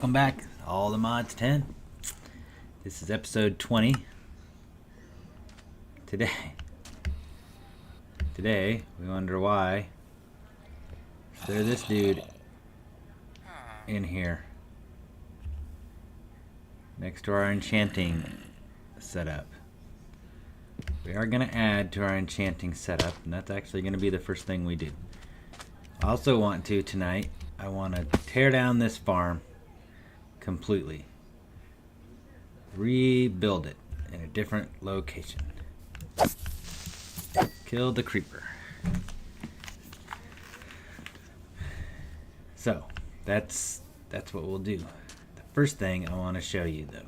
Welcome back, all the mods 10. This is episode 20. Today we wonder why is there this dude in here next to our enchanting setup. We are going to add to our enchanting setup, and that's actually going to be the first thing we do. I also want to tonight, I want to tear down this farm completely. Rebuild it in a different location. Kill the creeper. So that's what we'll do. The first thing I want to show you though.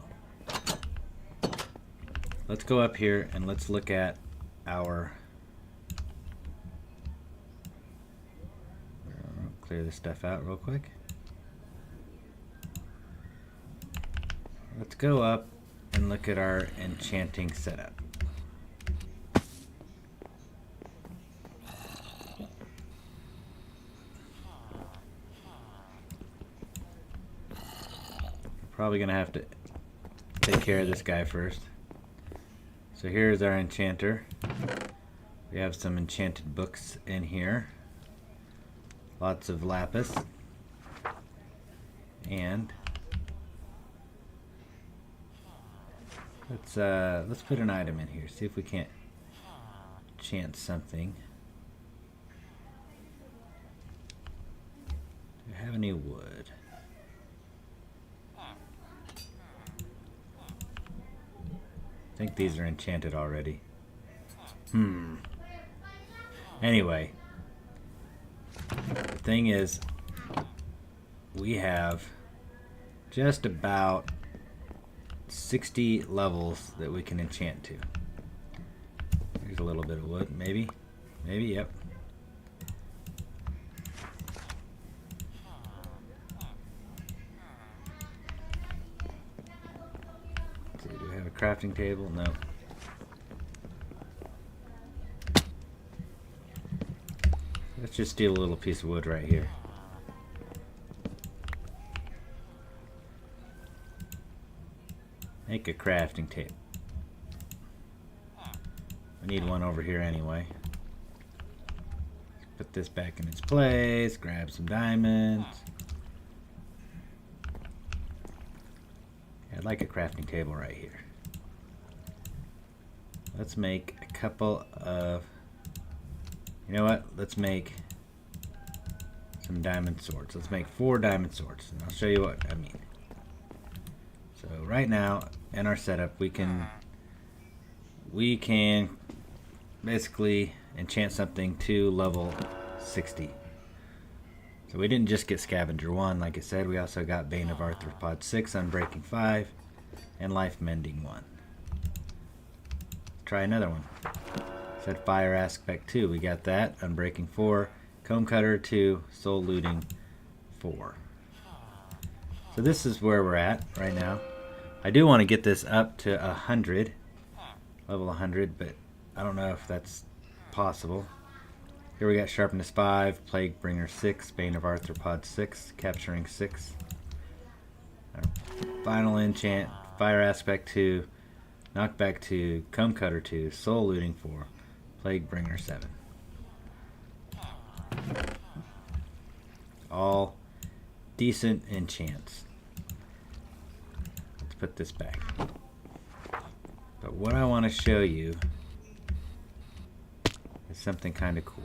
Let's go up here and let's look at our clear this stuff out real quick. Let's go up and look at our enchanting setup. We're probably going to have to take care of this guy first. So here's our enchanter. We have some enchanted books in here. Lots of lapis. And let's put an item in here. See if we can't enchant something. Do we have any wood? I think these are enchanted already. Anyway, the thing is, we have just about 60 levels that we can enchant to. Here's a little bit of wood, maybe, yep. Let's see, do we have a crafting table? No. Let's just steal a little piece of wood right here. Make a crafting table. I need one over here anyway. Put this back in its place, grab some diamonds. I'd like a crafting table right here. Let's make a couple of, you know what? Let's make some diamond swords. Let's make 4 diamond swords, and I'll show you what I mean. So right now in our setup we can basically enchant something to level 60. So we didn't just get Scavenger 1 like I said, we also got Bane of Arthropod 6, Unbreaking 5, and Life Mending 1. Try another one. Said Fire Aspect 2, we got that, Unbreaking 4, Comb Cutter 2, Soul Looting 4. So this is where we're at right now. I do want to get this up to 100, level 100, but I don't know if that's possible. Here we got Sharpness 5, Plague Bringer 6, Bane of Arthropod 6, Capturing 6. Our final enchant, Fire Aspect 2, Knockback 2, Comb Cutter 2, Soul Looting 4, Plague Bringer 7. All decent enchants. Put this back. But what I want to show you is something kind of cool.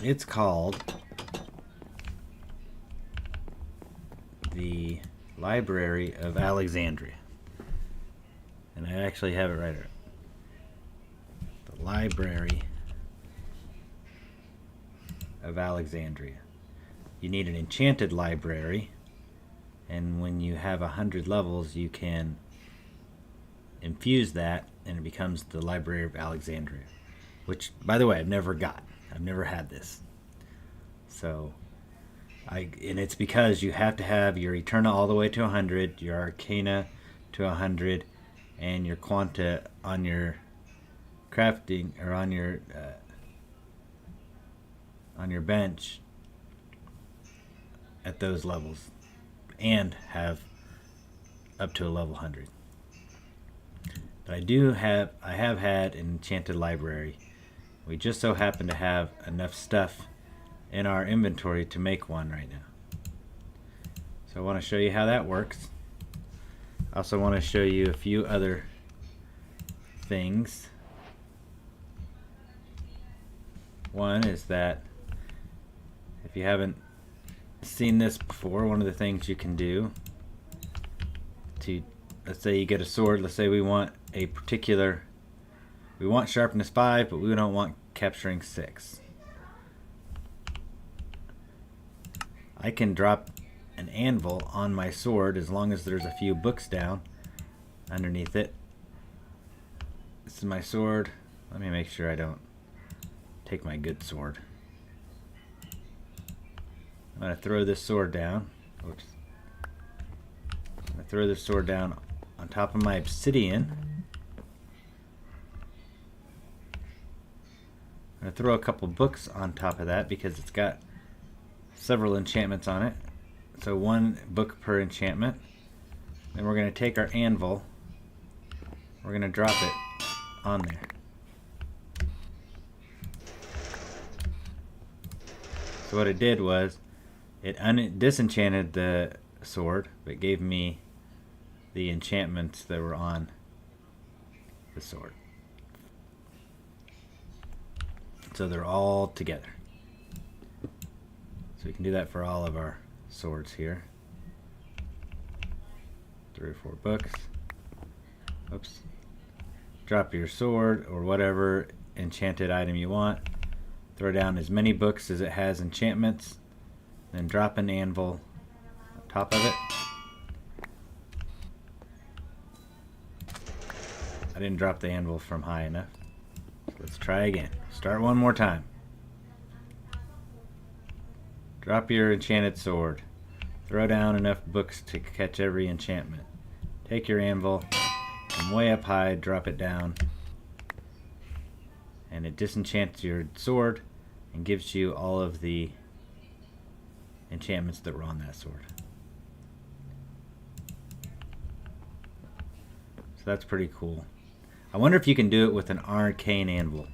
It's called the Library of Alexandria. And I actually have it right here. The Library of Alexandria. You need an enchanted library. And when you have 100 levels, you can infuse that, and it becomes the Library of Alexandria. Which, by the way, I've never got. I've never had this. So, and it's because you have to have your Eterna all the way to 100, your Arcana to 100, and your Quanta on your crafting, or on your bench at those levels and have up to a level 100. But I have had an enchanted library. We just so happen to have enough stuff in our inventory to make one right now. So I want to show you how that works. I also want to show you a few other things. One is that if you haven't seen this before, one of the things you can do to, let's say you get a sword, let's say we want sharpness 5, but we don't want capturing 6. I can drop an anvil on my sword as long as there's a few books down underneath it. This is my sword. Let me make sure I don't take my good sword. I'm going to throw this sword down. Oops. I'm going to throw this sword down on top of my obsidian. I'm going to throw a couple books on top of that because it's got several enchantments on it. So 1 book per enchantment. Then we're going to take our anvil. We're going to drop it on there. So what it did was it disenchanted the sword, but gave me the enchantments that were on the sword. So they're all together. So we can do that for all of our swords here. 3 or 4 books. Oops. Drop your sword or whatever enchanted item you want. Throw down as many books as it has enchantments. Then drop an anvil on top of it. I didn't drop the anvil from high enough. Let's try again. Start one more time. Drop your enchanted sword. Throw down enough books to catch every enchantment. Take your anvil, from way up high, drop it down, and it disenchants your sword and gives you all of the enchantments that were on that sword. So that's pretty cool. I wonder if you can do it with an arcane anvil.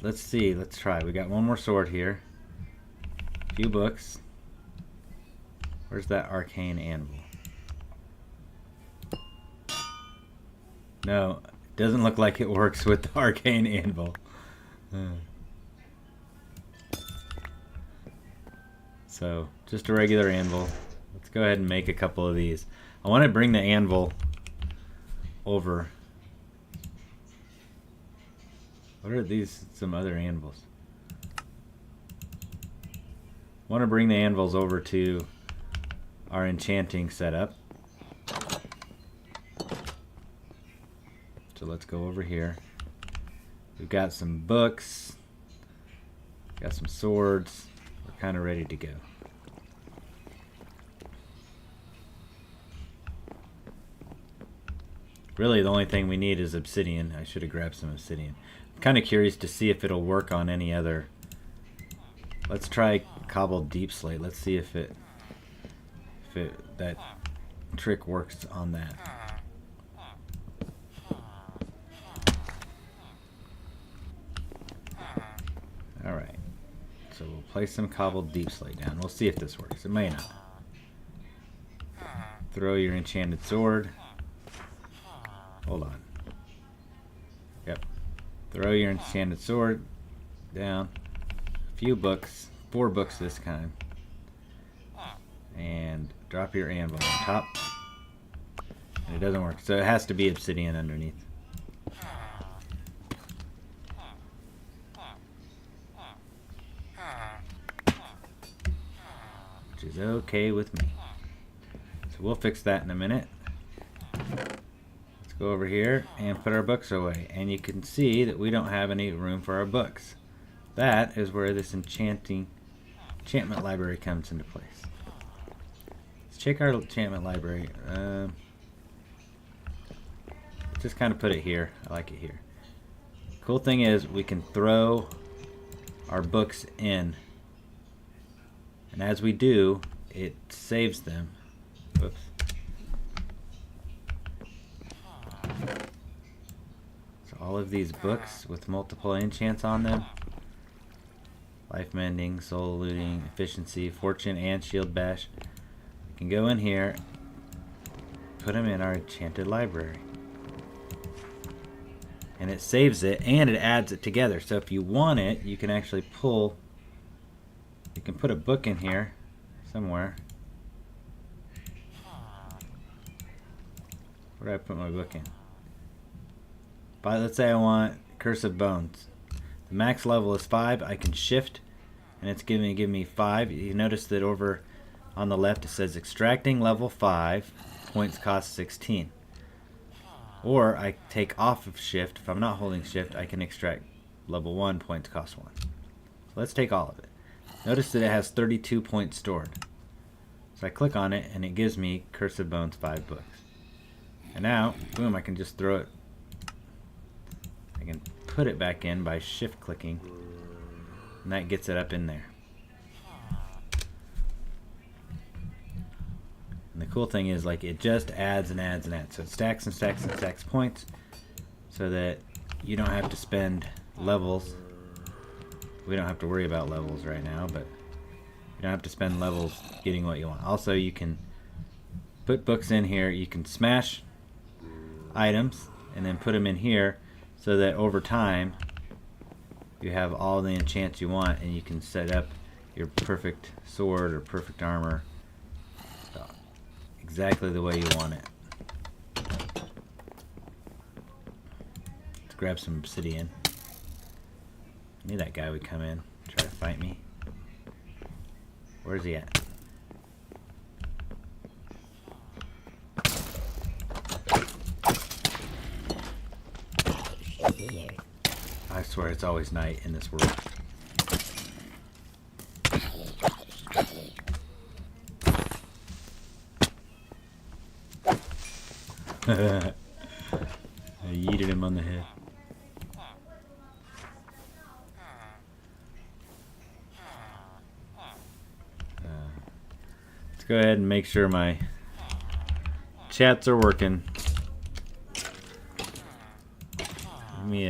Let's see. Let's try. We got one more sword here. A few books. Where's that arcane anvil? No, it doesn't look like it works with the arcane anvil. So, just a regular anvil. Let's go ahead and make a couple of these. I want to bring the anvil over. What are these? Some other anvils. I want to bring the anvils over to our enchanting setup. So let's go over here. We've got some books. Got some swords. We're kind of ready to go. Really, the only thing we need is obsidian. I should have grabbed some obsidian. I'm kind of curious to see if it'll work on any other. Let's try cobbled deep slate. Let's see if that trick works on that. All right. So we'll place some cobbled deep slate down. We'll see if this works. It may not. Throw your enchanted sword. Hold on. Yep. Throw your enchanted sword down. A few books. 4 books this time. And drop your anvil on top. And it doesn't work. So it has to be obsidian underneath. Which is okay with me. So we'll fix that in a minute. Go over here and put our books away, and you can see that we don't have any room for our books. That is where this enchantment library comes into place. Let's check our enchantment library. Just kind of put it here. I like it here. Cool thing is we can throw our books in And as we do, it saves them. Whoops. So all of these books with multiple enchants on them, life mending, soul looting, efficiency, fortune, and shield bash, we can go in here, put them in our enchanted library. And it saves it and it adds it together. So if you want it, you can actually pull, you can put a book in here somewhere. Where do I put my book in? But let's say I want Curse of Bones. The max level is 5. I can shift and it's give me 5. You notice that over on the left it says extracting level 5, points cost 16. Or I take off of shift. If I'm not holding shift, I can extract level 1, points cost 1. So let's take all of it. Notice that it has 32 points stored. So I click on it and it gives me Curse of Bones 5 books. And now, boom, I can just throw it. I can put it back in by shift clicking. And that gets it up in there. And the cool thing is, like, it just adds and adds and adds. So it stacks and stacks and stacks points so that you don't have to spend levels. We don't have to worry about levels right now, but you don't have to spend levels getting what you want. Also, you can put books in here. You can smash items and then put them in here so that over time you have all the enchants you want and you can set up your perfect sword or perfect armor exactly the way you want it. Let's grab some obsidian. I knew that guy would come in, try to fight me. Where's he at? I swear it's always night in this world. I yeeted him on the head. Let's go ahead and make sure my chats are working. Give me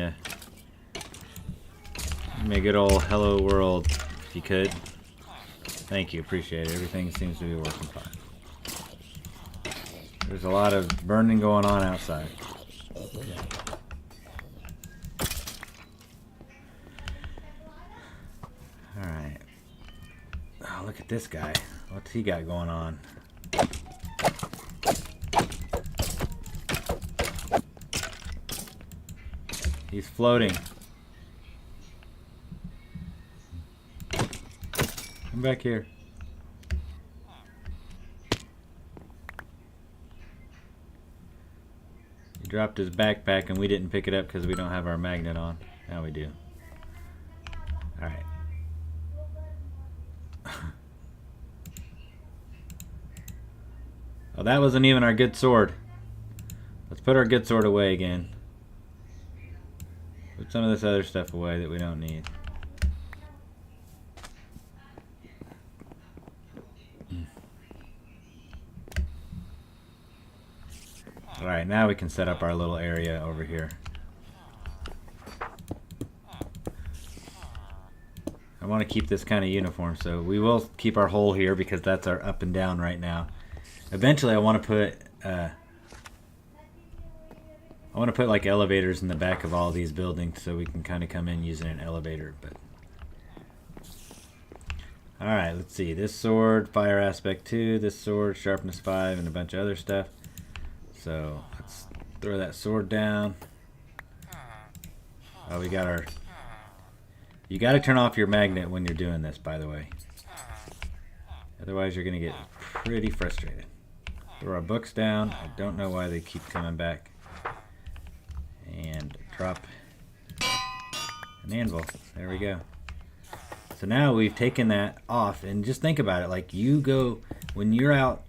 a good old hello world if you could. Thank you, appreciate it. Everything seems to be working fine. There's a lot of burning going on outside. Alright. Oh, look at this guy. What's he got going on? He's floating. Come back here. He dropped his backpack and we didn't pick it up because we don't have our magnet on. Now we do. Alright. Oh, that wasn't even our good sword. Let's put our good sword away again. Put some of this other stuff away that we don't need. Alright, now we can set up our little area over here. I want to keep this kind of uniform, so we will keep our hole here because that's our up and down right now. Eventually I want to put like elevators in the back of all these buildings so we can kind of come in using an elevator. But alright, let's see. This sword, fire aspect 2, this sword, sharpness 5, and a bunch of other stuff. So let's throw that sword down. Oh, we got our... You got to turn off your magnet when you're doing this, by the way. Otherwise you're going to get pretty frustrated. Throw our books down. I don't know why they keep coming back. And drop an anvil. There we go. So now we've taken that off, and just think about it. Like, you go, when you're out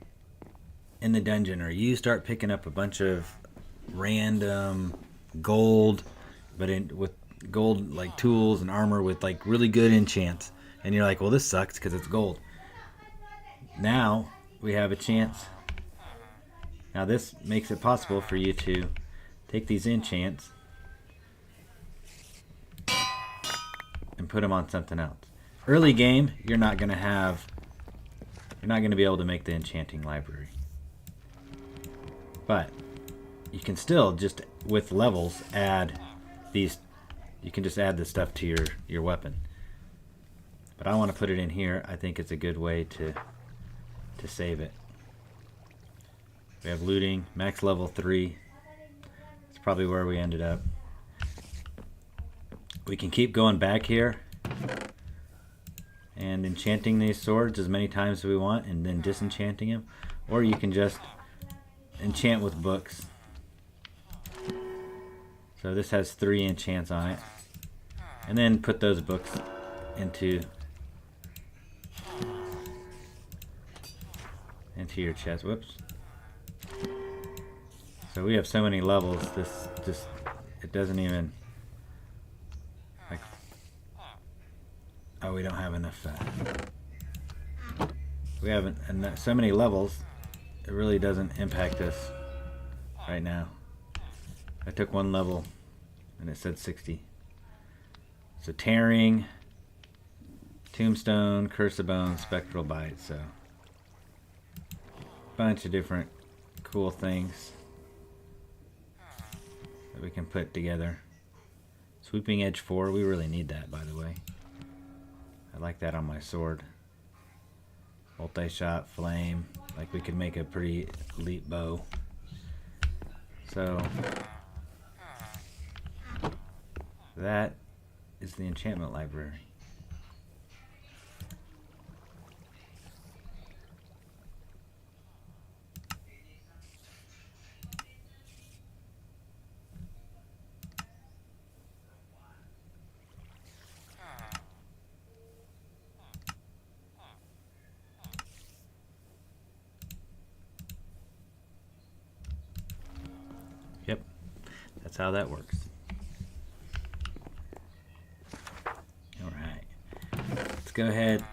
in the dungeon, or you start picking up a bunch of random gold, but with gold like tools and armor with like really good enchants, and you're like, well, this sucks because it's gold. now we have a chance. Now this makes it possible for you to take these enchants and put them on something else. Early game, you're not going to be able to make the enchanting library. But you can still just, with levels, add these. You can just add this stuff to your weapon. But I want to put it in here. I think it's a good way to save it. We have looting, max level 3. It's probably where we ended up. We can keep going back here and enchanting these swords as many times as we want and then disenchanting them. Or you can just enchant with books. So this has 3 enchants on it. And then put those books into your chest. Whoops. So we have so many levels, this just, it doesn't even, like, oh, we don't have enough, we haven't, and so many levels, it really doesn't impact us right now. I took 1 level and it said 60. So tearing, tombstone, curse of bones, spectral bite, so bunch of different cool things that we can put together. Sweeping edge 4, we really need that, by the way. I like that on my sword. Multi-shot, flame, like we could make a pretty elite bow. So that is the enchantment library. Yep, that's how that works. Alright, let's go ahead,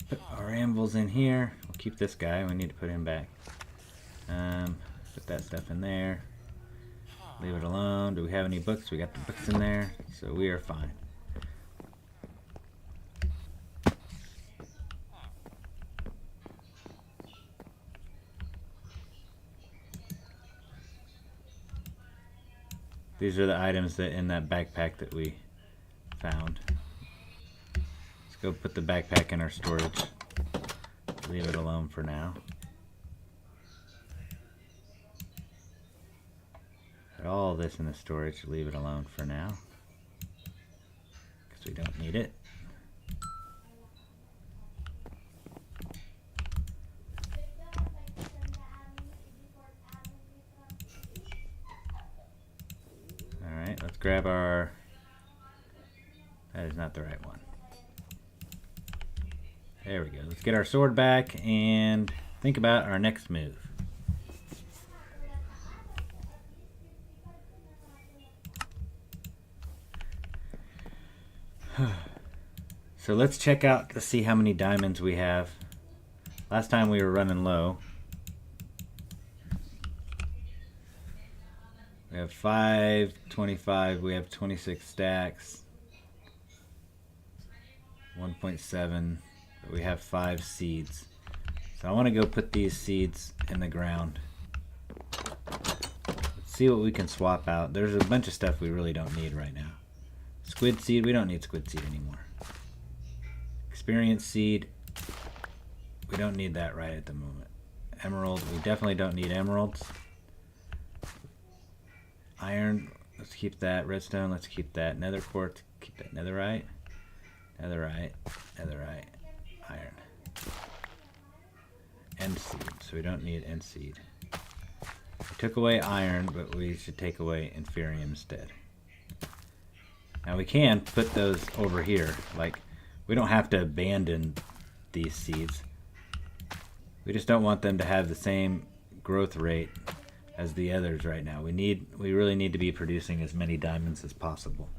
put our anvils in here. We'll keep this guy, we need to put him back. Put that stuff in there. Leave it alone. Do we have any books? We got the books in there, so we are fine. These are the items that in that backpack that we found. Let's go put the backpack in our storage. Leave it alone for now. Put all this in the storage. Leave it alone for now, because we don't need it. Alright, let's grab our... That is not the right one. There we go. Let's get our sword back and think about our next move. So let's check out to see how many diamonds we have. Last time we were running low. We have 525, we have 26 stacks. 1.7, but we have 5 seeds. So I want to go put these seeds in the ground. Let's see what we can swap out. There's a bunch of stuff we really don't need right now. Squid seed, we don't need squid seed anymore. Experience seed, we don't need that right at the moment. Emerald, we definitely don't need emeralds. Iron, let's keep that. Redstone, let's keep that. Nether quartz, keep that. Netherite, netherite, netherite, iron. End seed, so we don't need end seed. We took away iron, but we should take away inferium instead. Now we can put those over here. Like, we don't have to abandon these seeds. We just don't want them to have the same growth rate as the others right now. We really need to be producing as many diamonds as possible.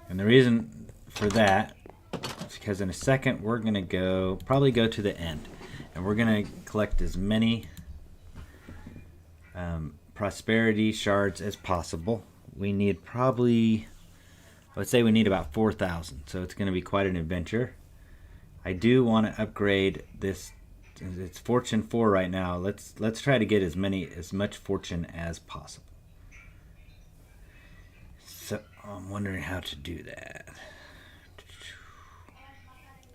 And the reason for that is because in a second we're going to probably go to the end. And we're going to collect as many prosperity shards as possible. We need probably, I would say we need about 4,000. So it's going to be quite an adventure. I do want to upgrade this. It's fortune 4 right now. Let's try to get as much fortune as possible. So I'm wondering how to do that.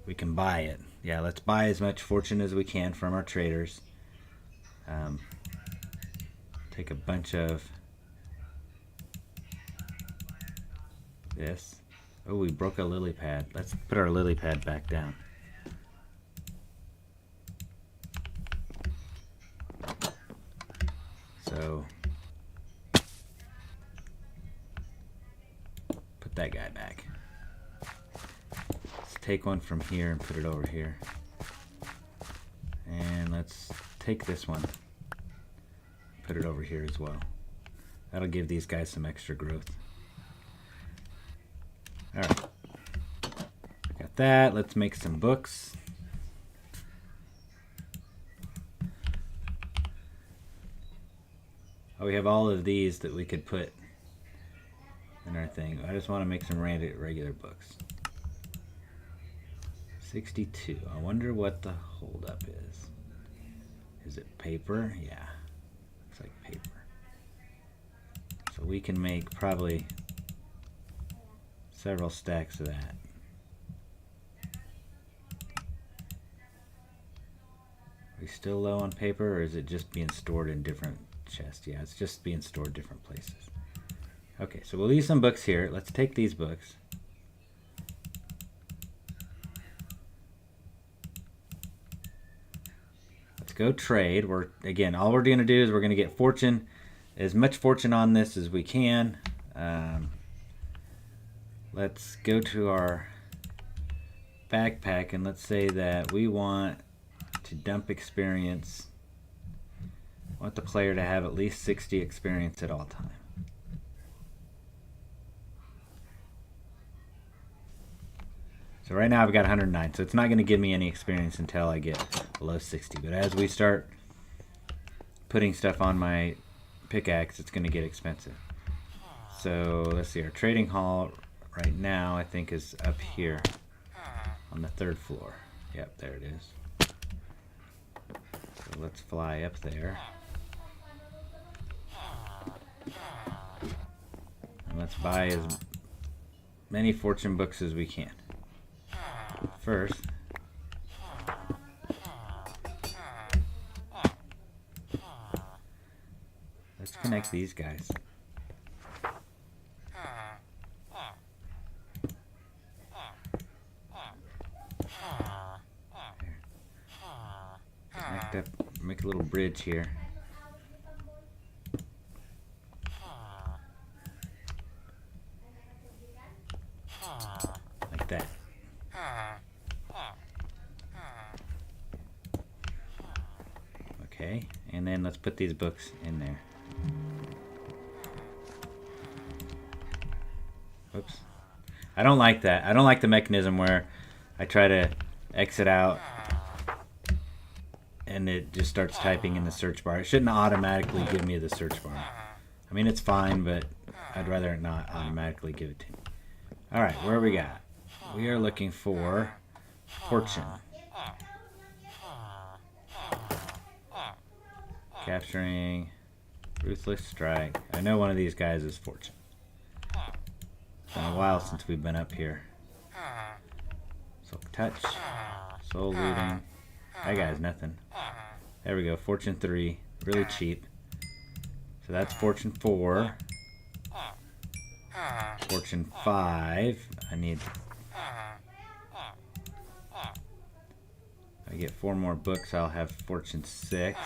We can buy it. Yeah, let's buy as much fortune as we can from our traders. Take a bunch of this. Oh, we broke a lily pad. Let's put our lily pad back down. So put that guy back. Let's take one from here and put it over here. And let's take this one. Put it over here as well. That'll give these guys some extra growth. Alright. Got that. Let's make some books. Oh, we have all of these that we could put in our thing. I just want to make some regular books. 62. I wonder what the holdup is. Is it paper? Yeah. Looks like paper. So we can make probably several stacks of that. Are we still low on paper, or is it just being stored in different chests? Yeah, it's just being stored different places. Okay, so we'll leave some books here. Let's take these books. Let's go trade. Again, all we're going to do is we're going to get fortune, as much fortune on this as we can. Let's go to our backpack and let's say that we want to dump experience. I want the player to have at least 60 experience at all times. So right now I've got 109, so it's not going to give me any experience until I get below 60. But as we start putting stuff on my pickaxe, it's going to get expensive. So let's see, our trading hall right now I think is up here on the 3rd floor. Yep, there it is. So let's fly up there. And let's buy as many fortune books as we can. First, let's connect these guys. Connect up, make a little bridge here. Like that. Okay, and then let's put these books in there. Oops. I don't like that. I don't like the mechanism where I try to exit out and it just starts typing in the search bar. It shouldn't automatically give me the search bar. I mean, it's fine, but I'd rather it not automatically give it to me. Alright, where we got? We are looking for fortune. Capturing Ruthless Strike. I know one of these guys is fortune. It's been a while since we've been up here. Silk Touch. Soul Looting. That guy's nothing. There we go. Fortune 3. Really cheap. So that's Fortune 4. Fortune 5. I need... I get 4 more books, I'll have Fortune 6.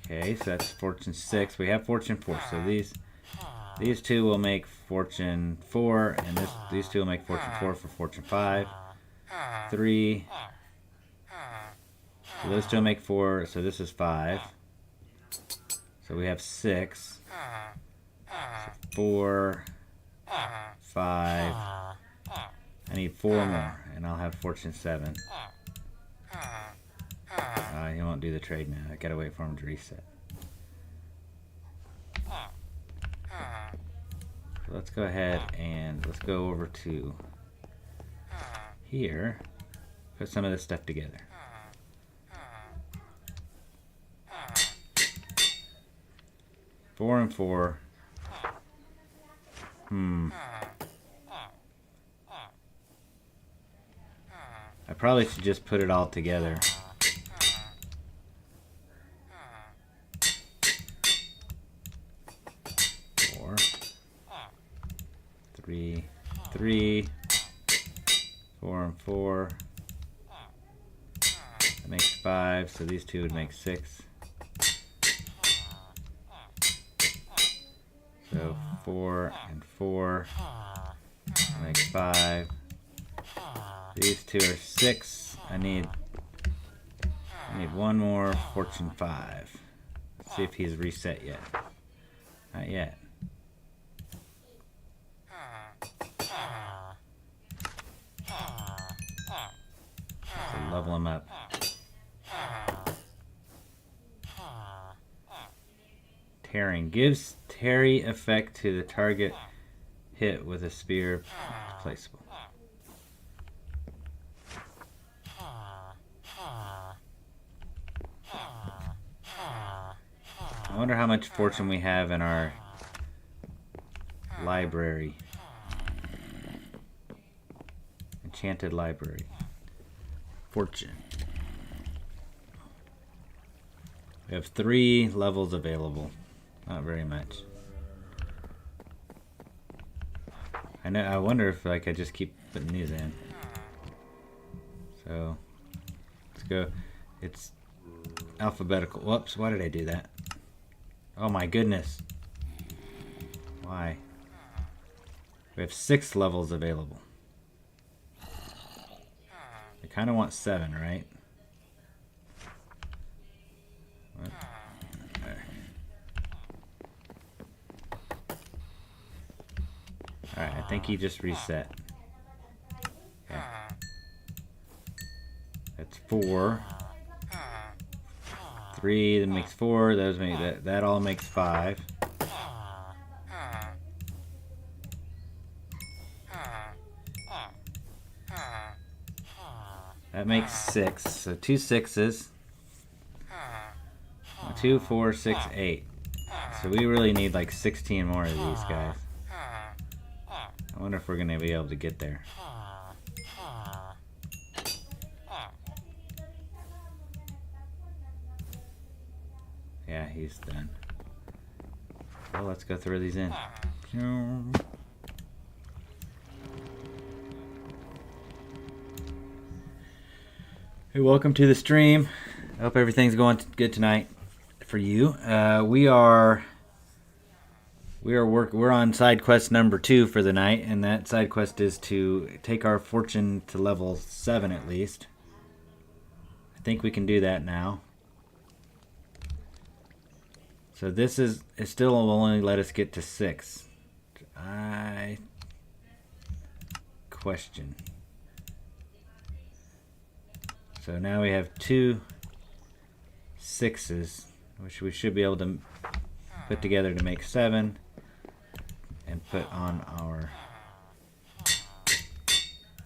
Okay, so that's Fortune 6. We have Fortune 4. So these two will make Fortune 4, and these two will make Fortune 4 for Fortune 5. 3. So those two will make 4, so this is 5. So we have 6. 4, 5. I need 4 more, and I'll have fortune 7. He won't do the trade now. I gotta wait for him to reset. So let's go ahead and let's go over to here. Put some of this stuff together. Four and 4. I probably should just put it all together. 4, 3, 3, 4 and 4. That makes 5, so these two would make 6. So 4 and 4 makes 5. These two are 6. I need one more fortune 5. Let's see if he's reset yet. Not yet. So level him up. Tearing gives Terry effect to the target hit with a spear placeable. I wonder how much fortune we have in our library. Enchanted library. Fortune. We have 3 levels available. Not very much. I wonder if I just keep putting these in. So let's go. It's alphabetical. Whoops, why did I do that? Oh my goodness. Why? We have 6 levels available. I kind of want 7, right? What? There. Alright, I think he just reset. Okay. That's 4. 3, that makes 4. Those make that all makes 5. That makes 6. So 2 6s. 2, 4, 6, 8. So we really need like 16 more of these guys. I wonder if we're gonna be able to get there. Yeah, he's done. Well, let's go throw these in. Hey, welcome to the stream. I hope everything's going good tonight for you. We're on side quest number 2 for the night, and that side quest is to take our fortune to level 7 at least. I think we can do that now. So this is, it still will only let us get to 6. I question. So now we have 2 6s, which we should be able to put together to make 7 and put on our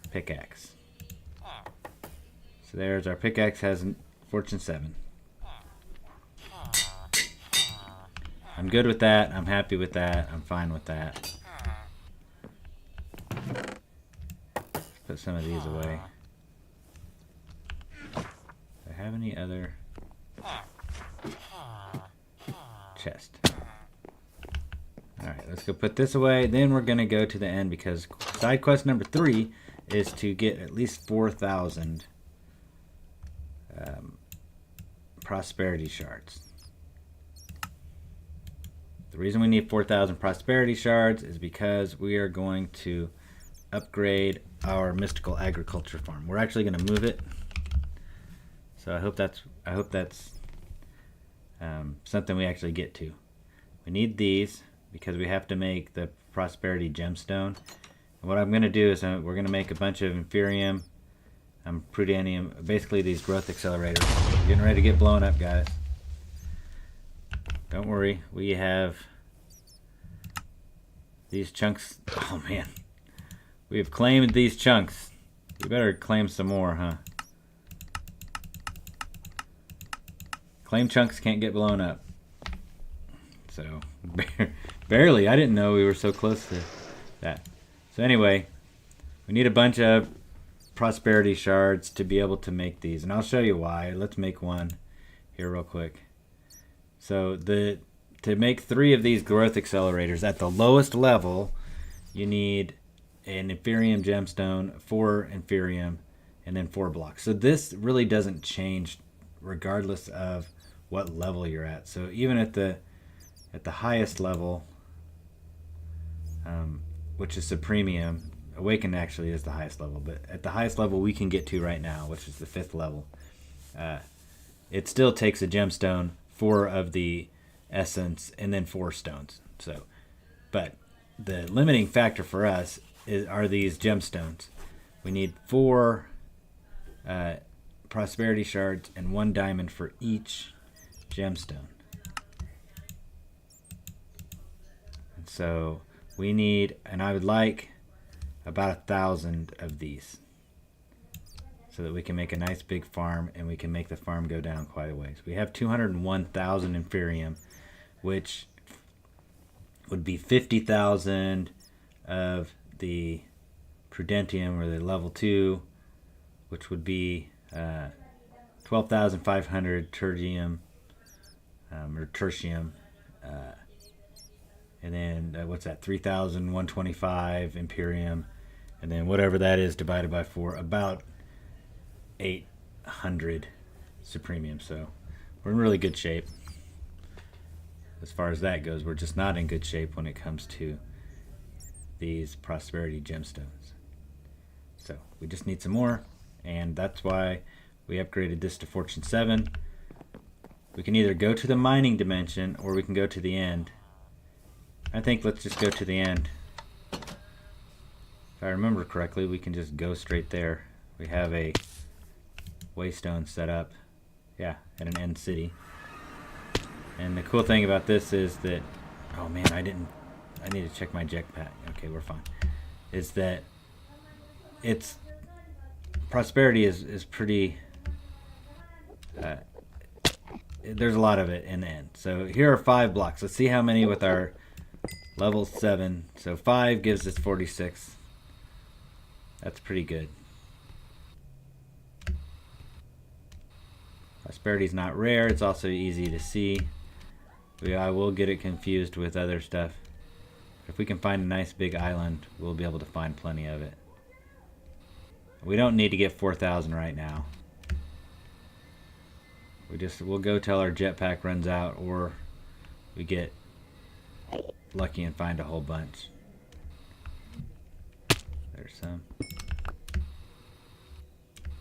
pickaxe. So there's our pickaxe, has fortune 7. I'm good with that. I'm happy with that. I'm fine with that. Let's put some of these away. Do I have any other chest? Alright, let's go put this away. Then we're going to go to the end because side quest number 3 is to get at least 4,000 prosperity shards. The reason we need 4,000 prosperity shards is because we are going to upgrade our mystical agriculture farm. We're actually going to move it. So I hope that's something we actually get to. We need these. because we have to make the prosperity gemstone. And what I'm going to do is we're going to make a bunch of inferium, prudentium, basically these growth accelerators. We're getting ready to get blown up, guys. Don't worry, we have these chunks. Oh man, we have claimed these chunks. We better claim some more, huh? Claim chunks can't get blown up. So, barely. I didn't know we were so close to that. So anyway, we need a bunch of prosperity shards to be able to make these. And I'll show you why. Let's make one here real quick. So to make 3 of these growth accelerators at the lowest level, you need an inferium gemstone, 4 inferium, and then 4 blocks. So this really doesn't change regardless of what level you're at. So even at the highest level, which is Supremium, Awakened actually is the highest level, but at the highest level we can get to right now, which is the 5th level, it still takes a gemstone, 4 of the essence, and then 4 stones. So, but the limiting factor for us are these gemstones. We need 4 prosperity shards and 1 diamond for each gemstone. And so we need, and I would like about 1,000 of these so that we can make a nice big farm, and we can make the farm go down quite a ways. We have 201,000 inferium, which would be 50,000 of the prudentium, or the level 2, which would be 12,500 tertium, or tertium, and then what's that, 3,125 imperium, and then whatever that is divided by 4, about 800 supremium. So we're in really good shape as far as that goes. We're just not in good shape when it comes to these prosperity gemstones. So we just need some more, and that's why we upgraded this to Fortune 7. We can either go to the mining dimension, or we can go to the end. I think let's just go to the end. If I remember correctly, we can just go straight there. We have a waystone set up, yeah, at an end city. And the cool thing about this is that, oh man, I need to check my jetpack. Okay, we're fine. Is that it's prosperity is pretty, there's a lot of it in the end. So here are 5 blocks. Let's see how many with our level 7. So 5 gives us 46. That's pretty good. Prosperity is not rare. It's also easy to see. I will get it confused with other stuff. If we can find a nice big island, we'll be able to find plenty of it. We don't need to get 4,000 right now. We'll go till our jetpack runs out, or we get lucky and find a whole bunch. There's some.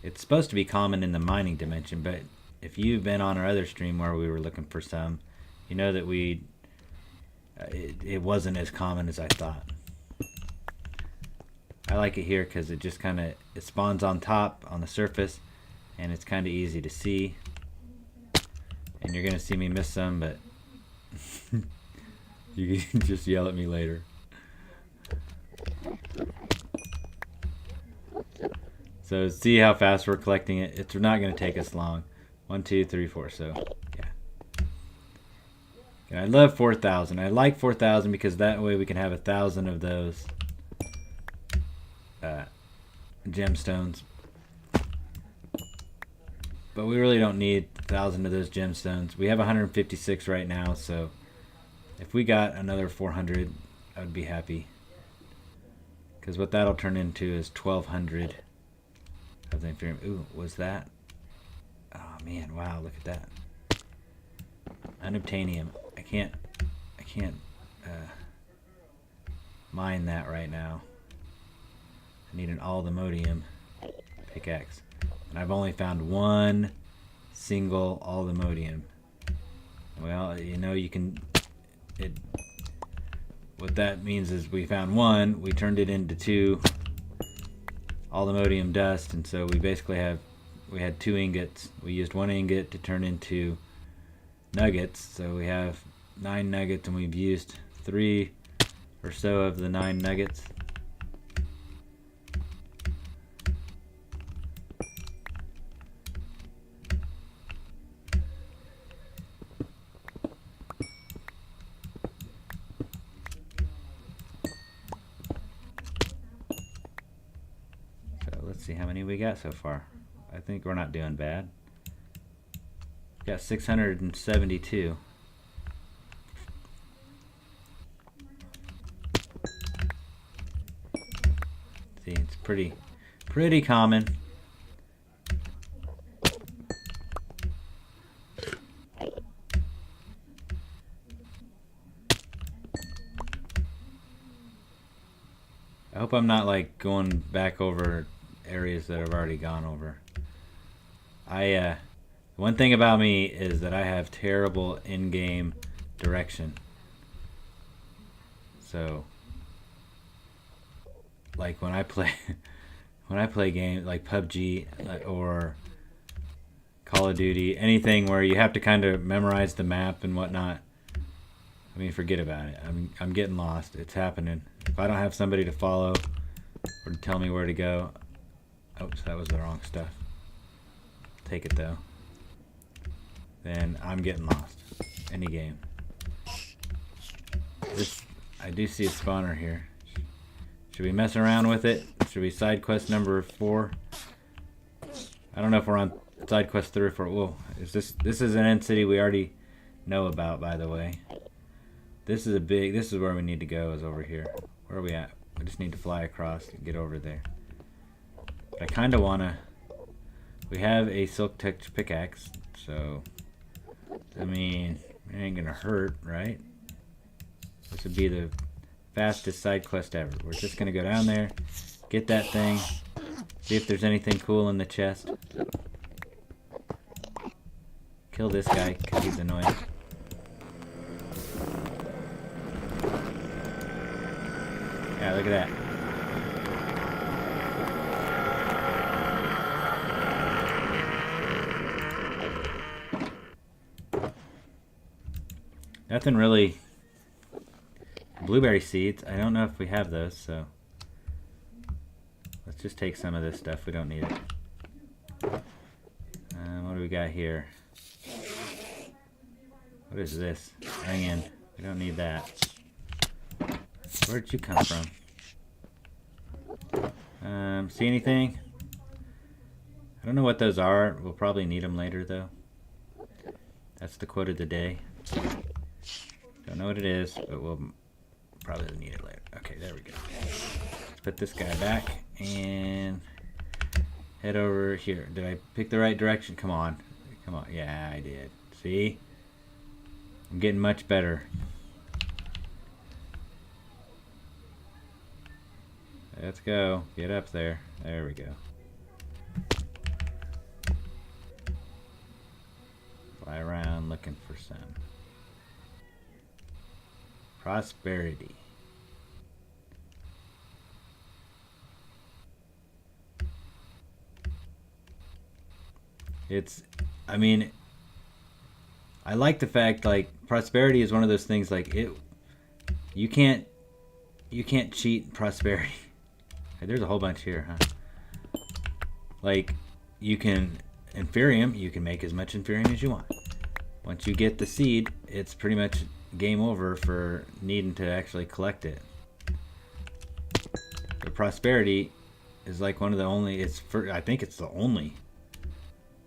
It's supposed to be common in the mining dimension, but if you've been on our other stream where we were looking for some, you know that it wasn't as common as I thought. I like it here because it just kind of, it spawns on top, on the surface, and it's kind of easy to see. And you're gonna see me miss some, but you can just yell at me later. So see how fast we're collecting it. It's not gonna take us long. 1, 2, 3, 4. So yeah. And I love 4,000. I like 4,000 because that way we can have 1,000 of those gemstones. But we really don't need 1,000 of those gemstones. We have 156 right now, so if we got another 400, I would be happy. Because what that'll turn into is 1,200 of the inferium. Ooh, was that? Oh man, wow, look at that. Unobtainium. I can't mine that right now. I need an aldemodium pickaxe. And I've only found 1 single aldemodium. Well, you know, you can, what that means is we found one, we turned it into two aluminum dust, and so we basically we had 2 ingots. We used 1 ingot to turn into nuggets, so we have 9 nuggets, and we've used 3 or so of the 9 nuggets. Let's see how many we got so far. I think we're not doing bad. Got 672. See, it's pretty common. I hope I'm not like going back over areas that I've already gone over. One thing about me is that I have terrible in-game direction. So, like when I play games like PUBG or Call of Duty, anything where you have to kind of memorize the map and whatnot, I mean, forget about it. I'm getting lost. It's happening. If I don't have somebody to follow or to tell me where to go, oops, that was the wrong stuff. Take it though. Then I'm getting lost. Any game. I do see a spawner here. Should we mess around with it? Should we side quest number 4? I don't know if we're on side quest 3 or 4. Whoa, this is an end city we already know about, by the way. This is where we need to go, is over here. Where are we at? We just need to fly across and get over there. But I kind of want to... We have a silk touch pickaxe, so... I mean, it ain't gonna hurt, right? This would be the fastest side quest ever. We're just gonna go down there, get that thing, see if there's anything cool in the chest. Kill this guy, because he's annoying. Yeah, look at that. Nothing really. Blueberry seeds. I don't know if we have those, so let's just take some of this stuff. We don't need it. What do we got here? What is this? Onion. We don't need that. Where'd you come from? See anything? I don't know what those are. We'll probably need them later, though. That's the quote of the day. Don't know what it is, but we'll probably need it later. Okay, there we go. Let's put this guy back and head over here. Did I pick the right direction? Come on. Come on. Yeah, I did. See? I'm getting much better. Let's go. Get up there. There we go. Fly around looking for some prosperity. I mean, I like the fact, like, prosperity is one of those things, like, you can't cheat prosperity. There's a whole bunch here, huh? Like, you can, Inferium, you can make as much Inferium as you want. Once you get the seed, it's pretty much game over for needing to actually collect it. But prosperity is like one of the only, I think it's the only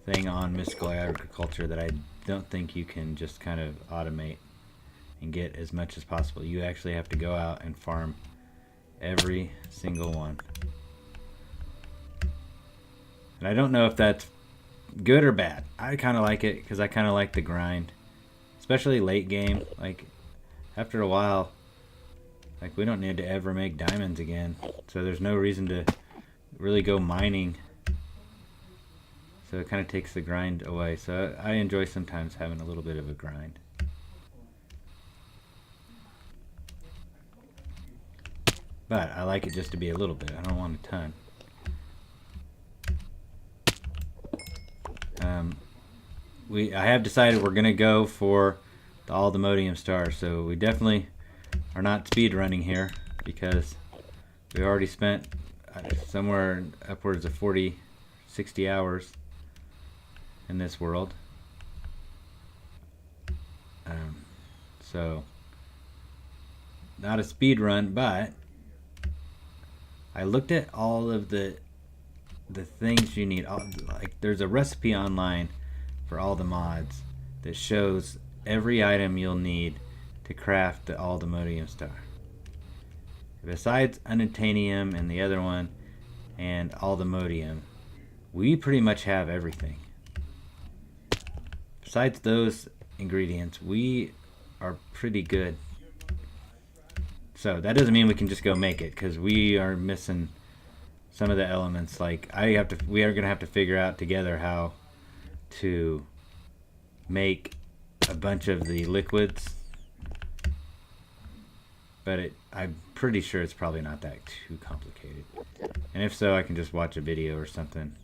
thing on mystical agriculture that I don't think you can just kind of automate and get as much as possible. You actually have to go out and farm every single one. And I don't know if that's good or bad. I kind of like it because I kind of like the grind, especially late game. Like, after a while, like, we don't need to ever make diamonds again, so there's no reason to really go mining. So it kind of takes the grind away. So I enjoy sometimes having a little bit of a grind. but I like it just to be a little bit. I don't want a ton. I have decided we're gonna go for all the Modium stars, so we definitely are not speed running here because we already spent somewhere upwards of 40-60 hours in this world. So not a speed run, but I looked at all of the things you need. Like there's a recipe online for all the mods that shows every item you'll need to craft the Modium star. Besides unobtainium and the other one and all the Modium, we pretty much have everything. Besides those ingredients, we are pretty good. So that doesn't mean we can just go make it, because we are missing some of the elements. Like we are gonna have to figure out together how to make a bunch of the liquids, but I'm pretty sure it's probably not that too complicated. And if so, I can just watch a video or something.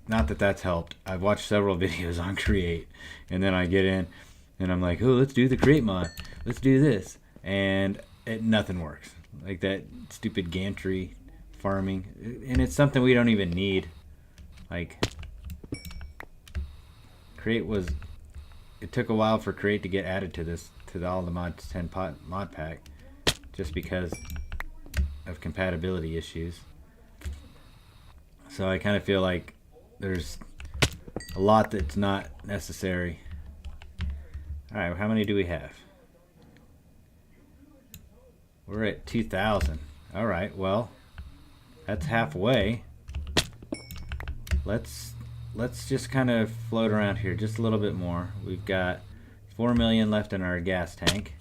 Not that that's helped. I've watched several videos on Create, and then I get in and I'm like, oh, let's do the Create mod. Let's do this. And nothing works. Like that stupid gantry farming. And it's something we don't even need. Like, Create was... It took a while for Create to get added to this, to all the Mods 10 mod pack, just because of compatibility issues. So I kind of feel like there's a lot that's not necessary. Alright, how many do we have? We're at 2,000. Alright, well, that's halfway. Let's just kind of float around here just a little bit more. We've got 4 million left in our gas tank.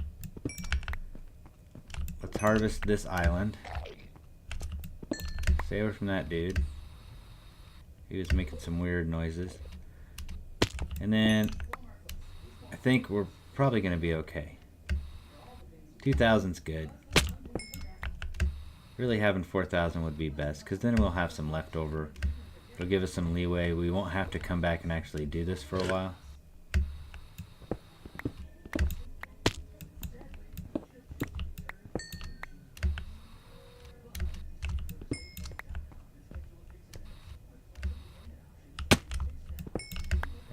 Let's harvest this island. Stay away from that dude. He was making some weird noises. And then I think we're probably going to be okay. 2,000's good. Really having 4,000 would be best, because then we'll have some leftover. It'll give us some leeway. We won't have to come back and actually do this for a while.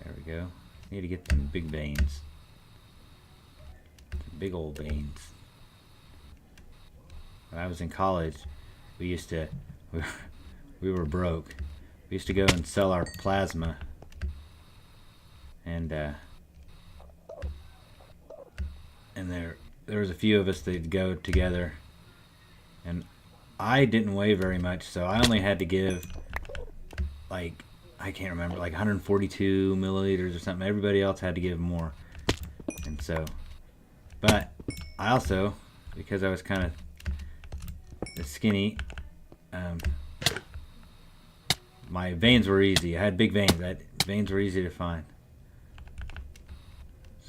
There we go. Need to get some big veins. Some big old veins. When I was in college, we were broke. We used to go and sell our plasma, and there was a few of us that go together, and I didn't weigh very much, so I only had to give, like, I can't remember, like 142 milliliters or something. Everybody else had to give more. And so, but I also, because I was kind of skinny, my veins were easy. I had big veins. Veins were easy to find.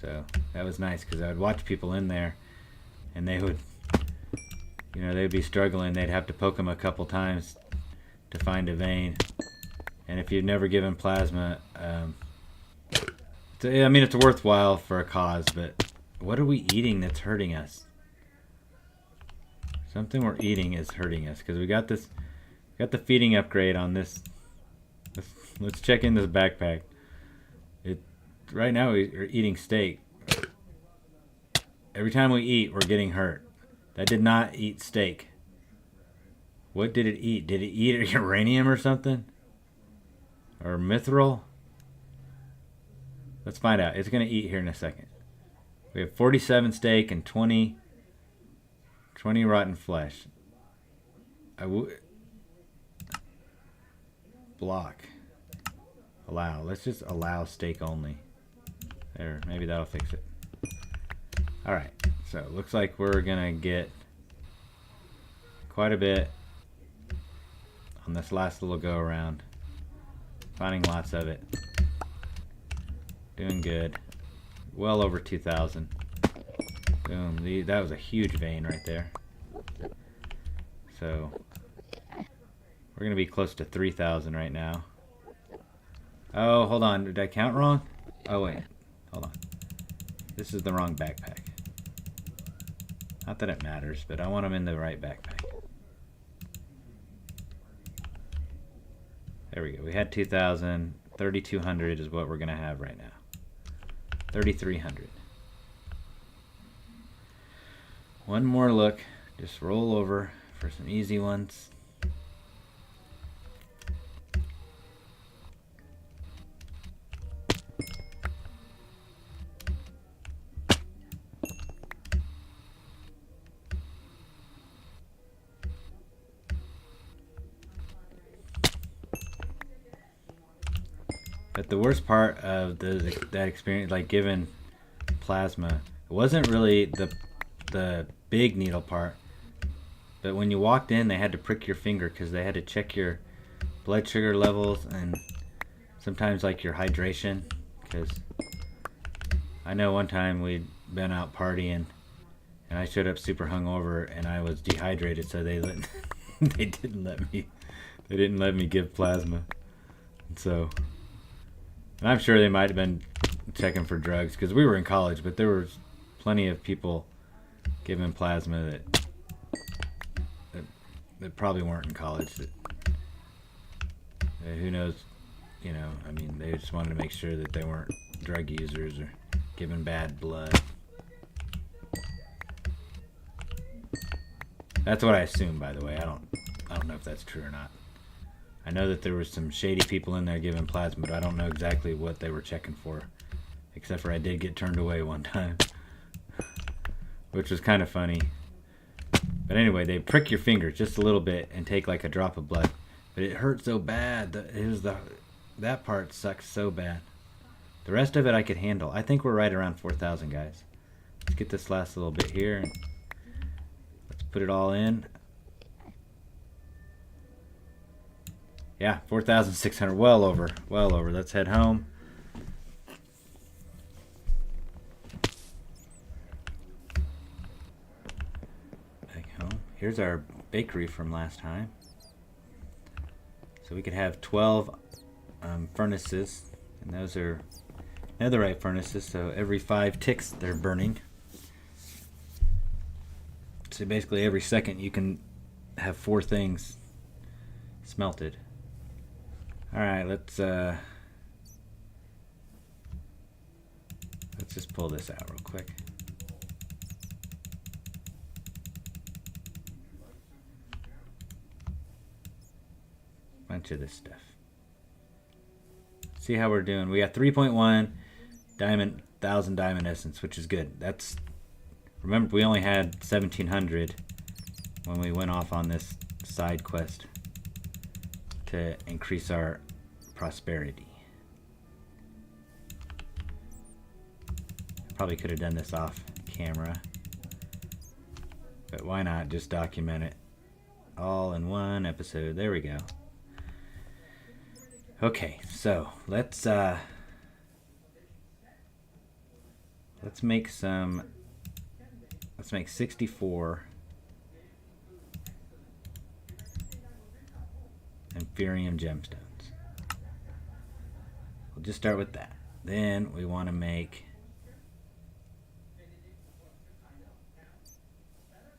So that was nice, because I would watch people in there, and they would, you know, they'd be struggling. They'd have to poke them a couple times to find a vein. And if you've never given plasma, I mean, it's worthwhile for a cause, but what are we eating that's hurting us? Something we're eating is hurting us, because we got the feeding upgrade on this. Let's check in this backpack. Right now we're eating steak. Every time we eat, we're getting hurt. That did not eat steak. What did it eat? Did it eat uranium or something? Or mithril? Let's find out. It's going to eat here in a second. We have 47 steak and 20 rotten flesh. Block. Allow. Let's just allow steak only. There, maybe that'll fix it. Alright, so it looks like we're gonna get quite a bit on this last little go around. Finding lots of it. Doing good. Well over 2,000. Boom. That was a huge vein right there. So we're going to be close to 3,000 right now. Oh, hold on. Did I count wrong? Oh, wait. Hold on. This is the wrong backpack. Not that it matters, but I want them in the right backpack. There we go. We had 2,000. 3,200 is what we're going to have right now. 3,300. One more look. Just roll over for some easy ones. But the worst part of that experience, like given plasma, it wasn't really the big needle part. But when you walked in, they had to prick your finger because they had to check your blood sugar levels and sometimes like your hydration. Because I know one time we'd been out partying and I showed up super hungover and I was dehydrated, so they didn't let me give plasma. And so. And I'm sure they might have been checking for drugs because we were in college, but there was plenty of people giving plasma that probably weren't in college. That who knows, you know, I mean, they just wanted to make sure that they weren't drug users or giving bad blood. That's what I assume, by the way. I don't know if that's true or not. I know that there was some shady people in there giving plasma, but I don't know exactly what they were checking for. Except for I did get turned away one time. Which was kind of funny. But anyway, they prick your finger just a little bit and take like a drop of blood. But it hurt so bad. That part sucks so bad. The rest of it I could handle. I think we're right around 4,000, guys. Let's get this last little bit here. And let's put it all in. Yeah, 4,600, well over. Let's head home. Back home. Here's our bakery from last time. So we could have 12 furnaces, and those are netherite furnaces, so every 5 ticks they're burning. So basically every second you can have 4 things smelted. Alright, let's just pull this out real quick. Bunch of this stuff. See how we're doing. We got 3.1 thousand diamond essence, which is good. That's, remember, we only had 1,700 when we went off on this side quest to increase our prosperity. Probably could have done this off camera, but why not just document it all in one episode? There we go. Okay, so let's make 64 Inferium gemstones. We'll just start with that. Then we want to make,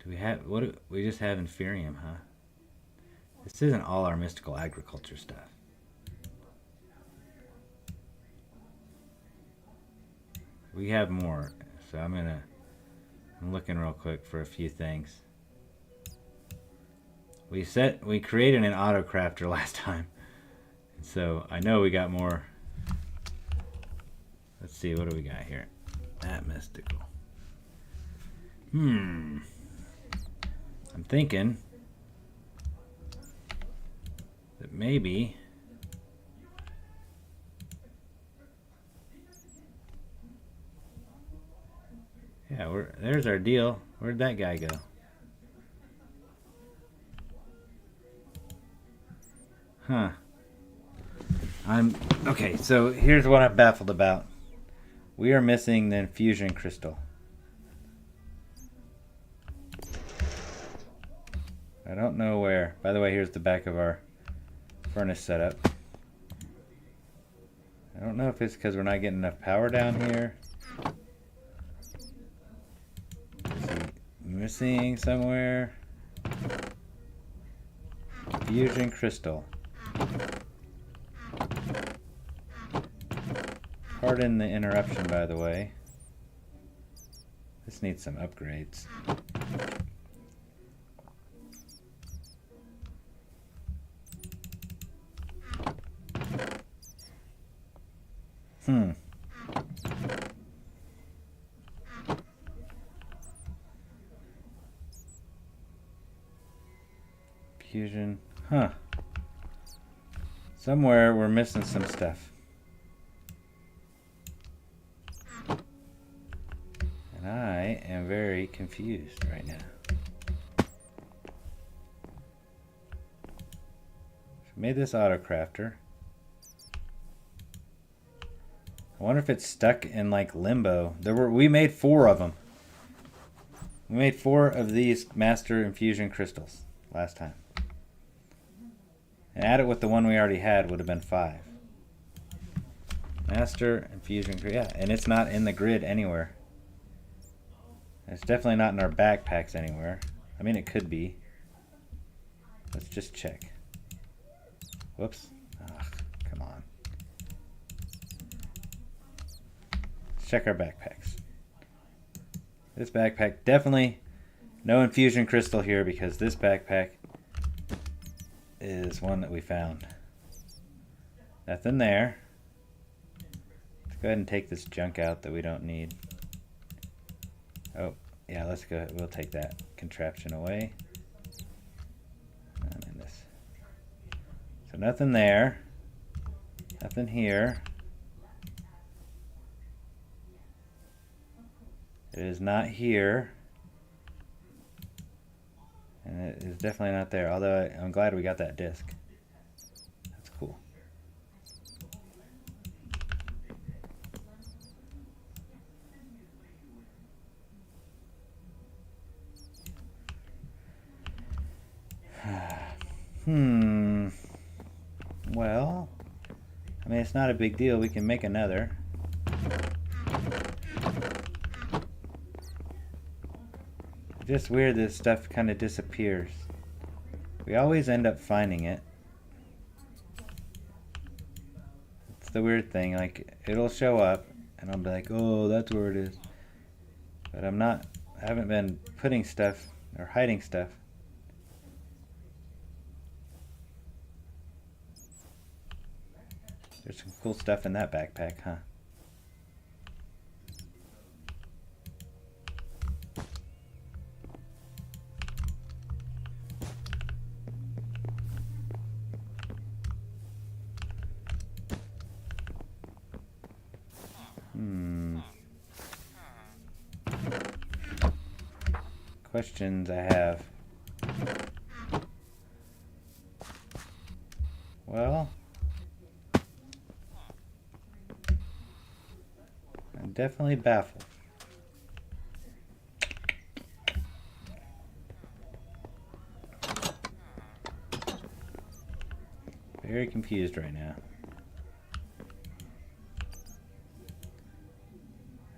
do we have, what do we just have Inferium, huh? This isn't all our mystical agriculture stuff. We have more, so I'm looking real quick for a few things. We created an auto crafter last time, so I know we got more. Let's see, what do we got here? That mystical. I'm thinking that maybe there's our deal. Where'd that guy go? Huh. Okay, so here's what I'm baffled about. We are missing the infusion crystal. I don't know where. By the way, here's the back of our furnace setup. I don't know if it's because we're not getting enough power down here. Is he missing somewhere? Fusion crystal. Pardon the interruption, by the way. This needs some upgrades. Fusion. Huh. Somewhere we're missing some stuff. And I am very confused right now. So made this auto crafter. I wonder if it's stuck in like limbo. We made 4 of them. We made 4 of these master infusion crystals last time. And add it with the one we already had would have been 5. Master infusion, yeah, and it's not in the grid anywhere. It's definitely not in our backpacks anywhere. I mean, it could be. Let's just check. Whoops. Ugh, come on. Let's check our backpacks. This backpack, definitely no infusion crystal here because this backpack is one that we found. Nothing there. Let's go ahead and take this junk out that we don't need. Oh, yeah, let's go. We'll take that contraption away. And then this. So nothing there. Nothing here. It is not here. And it is definitely not there, although I'm glad we got that disc. That's cool. Well, I mean, it's not a big deal. We can make another. Just weird this stuff kind of disappears. We always end up finding it. It's the weird thing, like it'll show up and I'll be like, oh, that's where it is. But I haven't been putting stuff or hiding stuff. There's some cool stuff in that backpack, huh? Questions I have. Well, I'm definitely baffled. Very confused right now.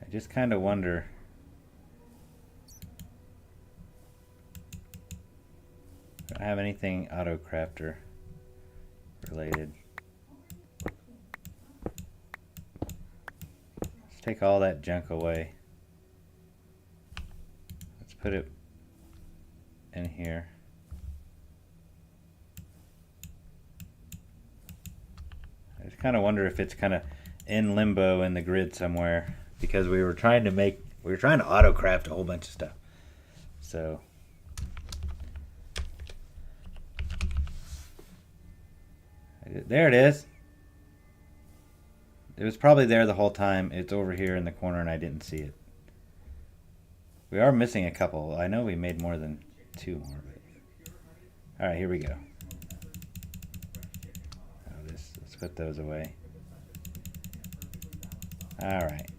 I just kind of wonder. I don't have anything auto crafter related. Let's take all that junk away. Let's put it in here. I just kind of wonder if it's kind of in limbo in the grid somewhere because we were trying to auto craft a whole bunch of stuff. So there it is. It was probably there the whole time. It's over here in the corner and I didn't see it. We are missing a couple. I know we made more than 2 more. But... Alright, here we go. Let's put those away. Alright.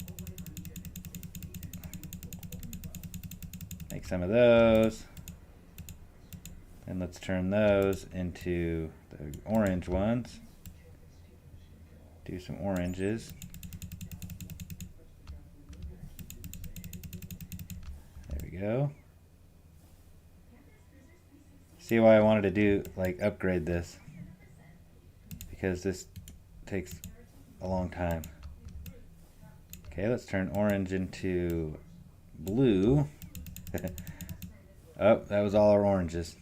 Make some of those. And let's turn those into the orange ones. Do some oranges. There we go. See why I wanted to do, like, upgrade this? Because this takes a long time. Okay, let's turn orange into blue. Oh, that was all our oranges.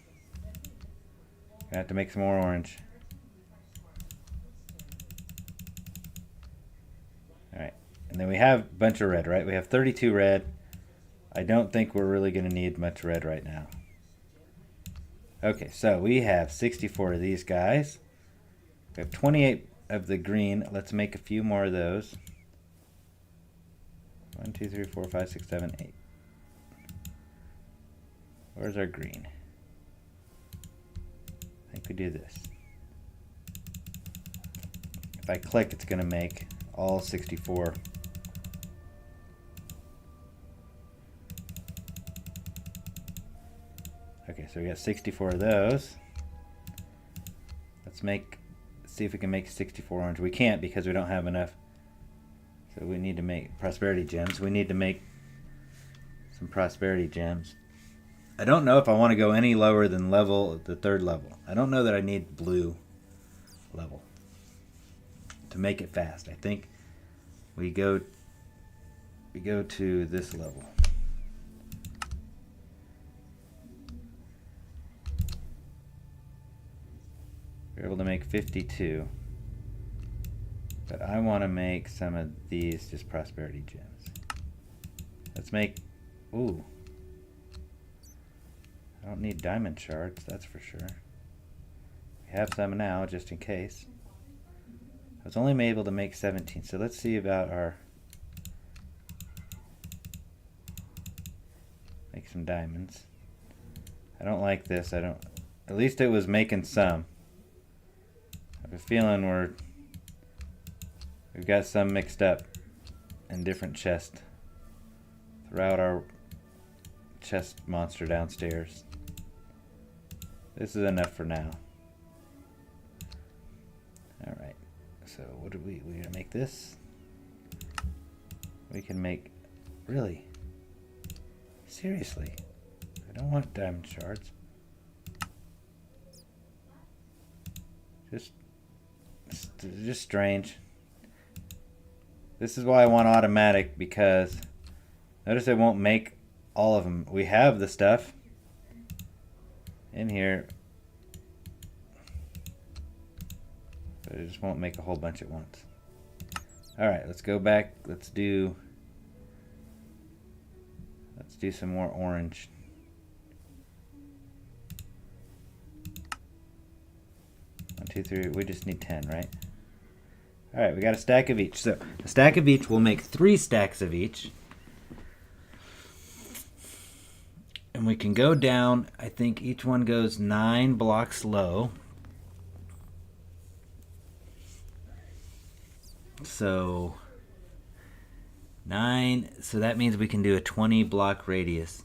I have to make some more orange. Alright, and then we have a bunch of red, right? We have 32 red. I don't think we're really going to need much red right now. Okay, so we have 64 of these guys. We have 28 of the green. Let's make a few more of those. 1, 2, 3, 4, 5, 6, 7, 8. Where's our green? I think we do this. If I click, it's going to make all 64. Okay, so we got 64 of those. Let's see if we can make 64 orange. We can't because we don't have enough. So we need to make prosperity gems. We need to make some prosperity gems. I don't know if I want to go any lower than the third level. I don't know that I need blue level to make it fast. I think we go to this level. We're able to make 52. But I want to make some of these just prosperity gems. Let's make, ooh. I don't need diamond shards, that's for sure. We have some now, just in case. I was only able to make 17, so let's see about our... Make some diamonds. I don't like this, at least it was making some. I have a feeling we've got some mixed up in different chests throughout our chest monster downstairs. This is enough for now. Alright, so what do we're gonna make this? We can make, really? Seriously? I don't want diamond shards. Just strange. This is why I want automatic, because notice it won't make all of them. We have the stuff in here, but it just won't make a whole bunch at once. Alright, let's go back. Let's do some more orange. One, two, three. We just need 10, right? Alright, we got a stack of each. So a stack of each will make 3 stacks of each. And we can go down, I think each one goes 9 blocks low. So 9, so that means we can do a 20 block radius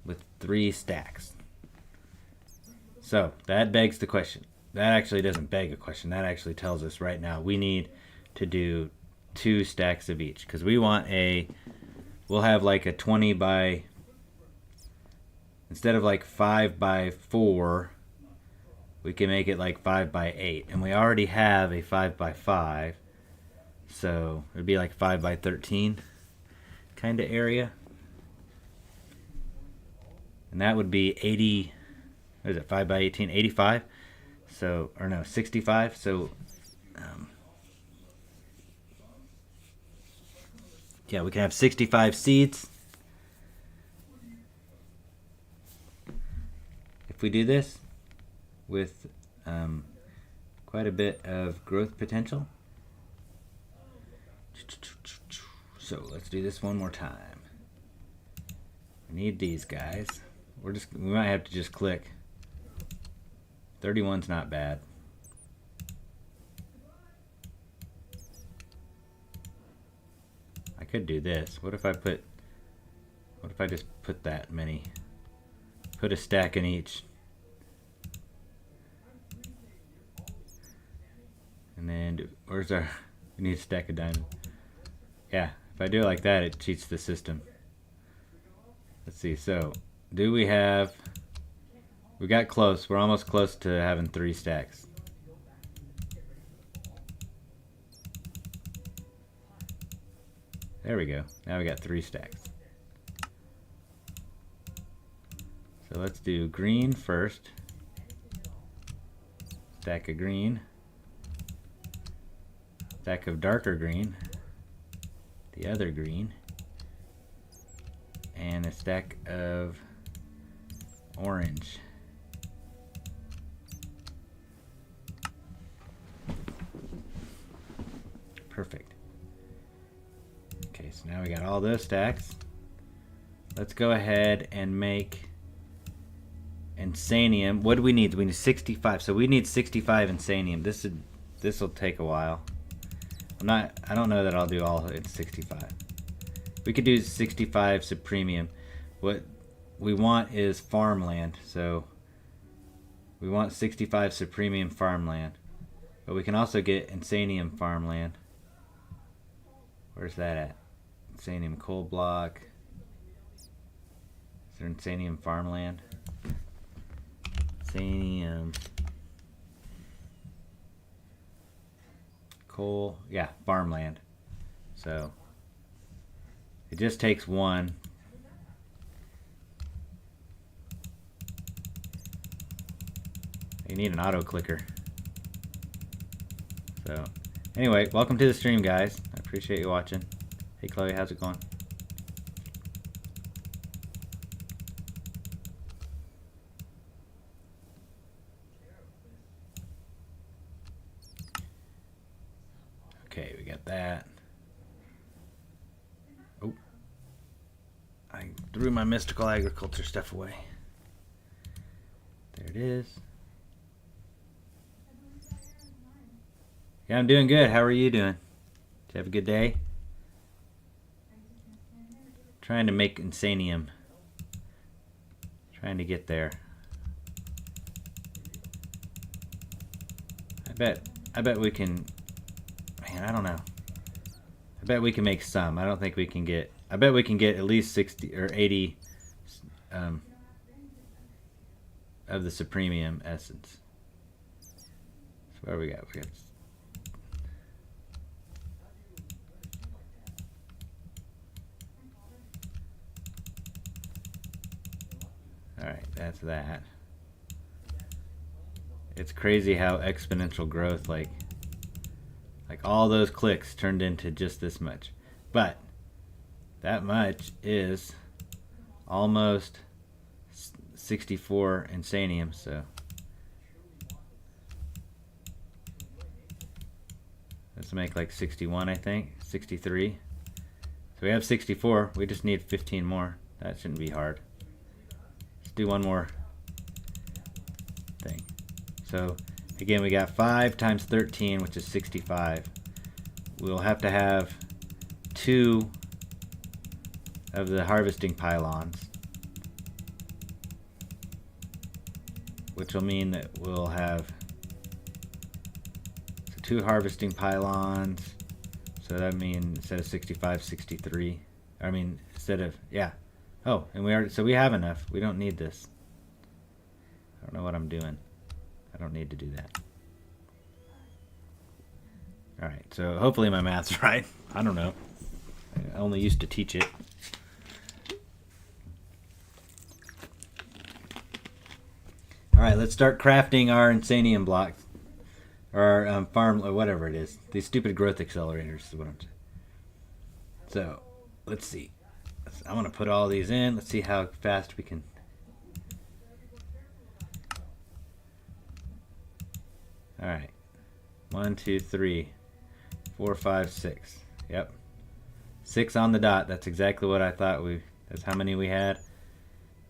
with 3 stacks. So that begs the question. That actually doesn't beg a question. That actually tells us right now we need to do 2 stacks of each, because we want we'll have like a 20 by, instead of like 5 by 4, we can make it like 5 by 8. And we already have a 5 by 5. So it'd be like 5 by 13 kind of area. And that would be 80, what is it, 5 by 18, 85? So, or no, 65. So, yeah, we can have 65 seeds. If we do this with quite a bit of growth potential. So let's do this one more time. We need these guys. We might have to just click. 31's not bad. I could do this. What if I just put that many Put a stack in each. And then, where's our, we need a stack of diamonds. Yeah, if I do it like that, it cheats the system. Let's see, so, do we have, we got close, we're almost close to having 3 stacks. There we go, now we got 3 stacks. So let's do green first. Stack of green. Stack of darker green. The other green. And a stack of orange. Perfect. Okay, so now we got all those stacks. Let's go ahead and make insanium. What do we need? We need 65. So we need 65 insanium. This will take a while. I don't know that I'll do all at 65. We could do 65 supremium. What we want is farmland. So we want 65 supremium farmland. But we can also get insanium farmland. Where's that at? Insanium coal block. Is there insanium farmland? Insanium coal, yeah, farmland. So it just takes one. You need an auto clicker. So anyway, welcome to the stream, guys. I appreciate you watching. Hey Chloe, how's it going? Okay, we got that. Oh, I threw my mystical agriculture stuff away. There it is. Yeah, I'm doing good. How are you doing? Did you have a good day? Trying to make insanium. Trying to get there. I bet we can. Man, I don't know. I bet we can make some. I don't think we can get. I bet we can get at least 60 or 80 of the supremium essence. So what do we got? We got. All right, that's that. It's crazy how exponential growth, like all those clicks turned into just this much. But that much is almost 64 insanium, so let's make like 61, I think, 63. So we have 64, we just need 15 more. That shouldn't be hard. Let's do one more thing. So again, we got 5 times 13, which is 65. We'll have to have 2 of the harvesting pylons, which will mean that we'll have 2 harvesting pylons. So that means instead of 65, 63. I mean, instead of, yeah. Oh, and we already, so we have enough. We don't need this. I don't know what I'm doing. I don't need to do that. Alright, so hopefully my math's right. I don't know. I only used to teach it. Alright, let's start crafting our insanium blocks. Or our farm, or whatever it is. These stupid growth accelerators is what I'm saying. So, let's see. I'm going to put all these in. Let's see how fast we can. Alright. 1, 2, 3, 4, 5, 6. Yep. 6 on the dot. That's exactly what I thought that's how many we had.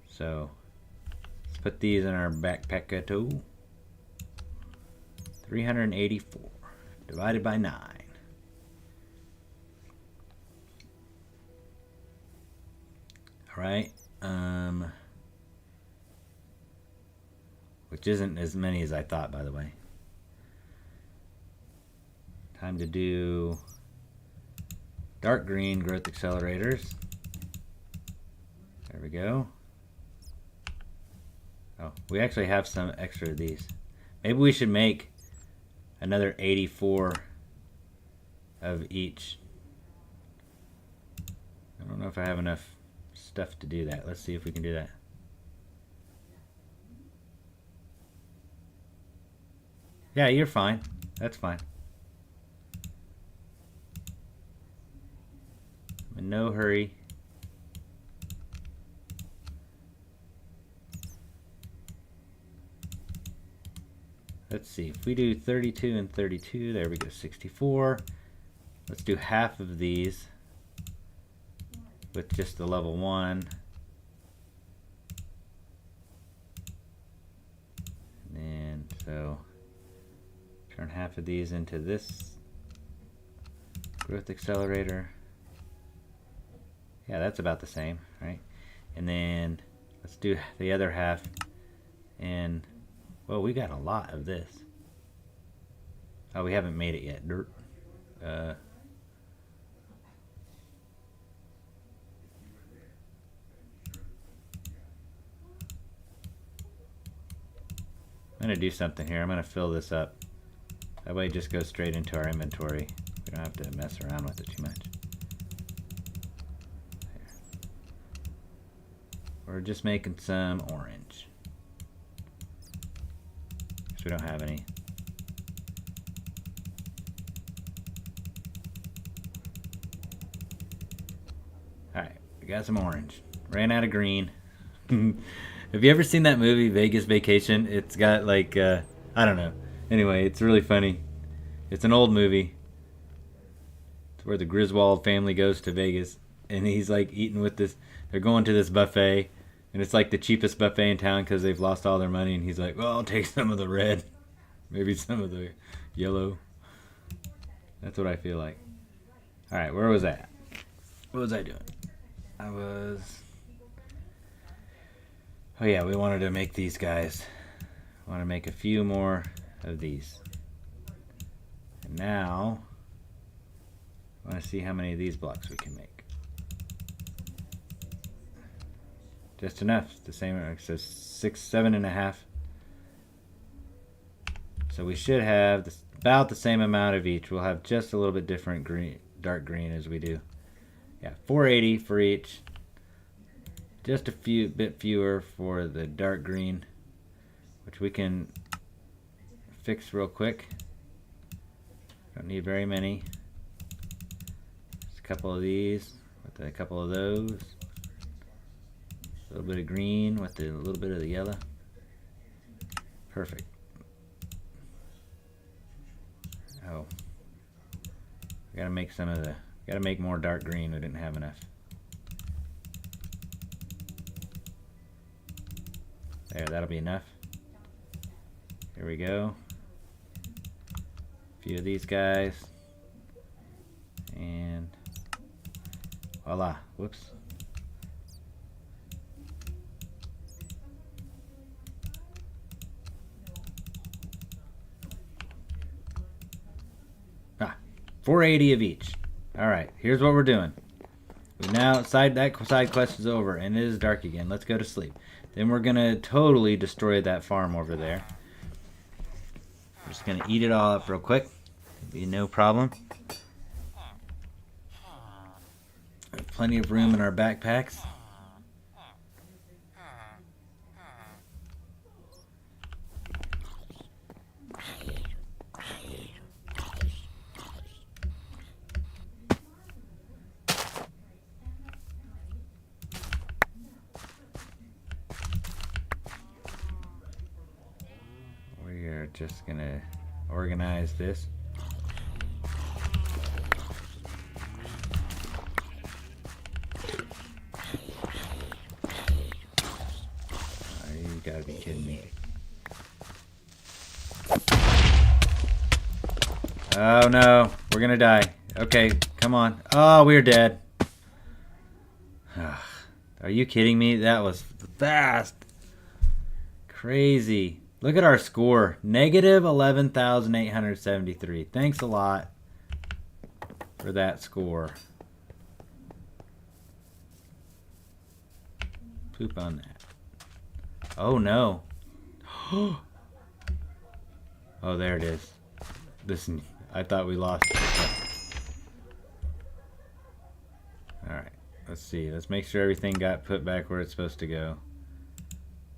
So let's put these in our backpack too. 384 divided by 9. Alright. which isn't as many as I thought, by the way. Time to do dark green growth accelerators. There we go. Oh, we actually have some extra of these. Maybe we should make another 84 of each. I don't know if I have enough stuff to do that. Let's see if we can do that. Yeah, you're fine. That's fine. I'm in no hurry. Let's see, if we do 32 and 32, there we go, 64. Let's do half of these with just the level 1. And then, so, turn half of these into this growth accelerator. Yeah, that's about the same, right? And then, let's do the other half in... Well, we got a lot of this. Oh, we haven't made it yet. Dirt. I'm going to do something here. I'm going to fill this up. That way it just goes straight into our inventory. We don't have to mess around with it too much. There. We're just making some orange. We don't have any. Alright, we got some orange. Ran out of green. Have you ever seen that movie, Vegas Vacation? It's got like, I don't know. Anyway, it's really funny. It's an old movie. It's where the Griswold family goes to Vegas. And he's like eating with this, they're going to this buffet. And it's like the cheapest buffet in town because they've lost all their money. And he's like, well, I'll take some of the red. Maybe some of the yellow. That's what I feel like. Alright, where was I at? What was I doing? I was... Oh yeah, we wanted to make these guys. I want to make a few more of these. And now, I want to see how many of these blocks we can make. Just enough, the same, so 6, 7.5. So we should have this, about the same amount of each. We'll have just a little bit different green, dark green as we do. Yeah, 480 for each. Just a bit fewer for the dark green, which we can fix real quick. Don't need very many. Just a couple of these with a couple of those. A little bit of green with a little bit of the yellow. Perfect. Oh, we gotta make some of the. Gotta make more dark green. We didn't have enough. There, that'll be enough. Here we go. A few of these guys, and voila! Whoops. Ah, 480 of each. All right, here's what we're doing. We now that side quest is over, and it is dark again. Let's go to sleep. Then we're gonna totally destroy that farm over there. We're just gonna eat it all up real quick. Be no problem. Plenty of room in our backpacks. We're just gonna organize this. You gotta be kidding me. Oh no, we're gonna die. Okay, come on. Oh, we're dead. Are you kidding me? That was fast. Crazy. Look at our score. Negative 11,873. Thanks a lot for that score. Poop on that. Oh no. Oh, there it is. Listen, I thought we lost it. Alright, let's see. Let's make sure everything got put back where it's supposed to go.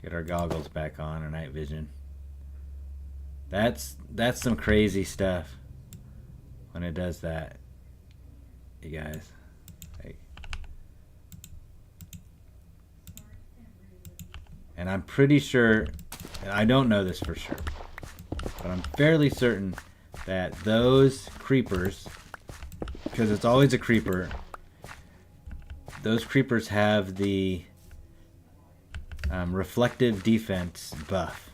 Get our goggles back on, our night vision. That's some crazy stuff when it does that, you guys. Like, and I'm pretty sure, I don't know this for sure, but I'm fairly certain that those creepers, because it's always a creeper, those creepers have the reflective defense buff.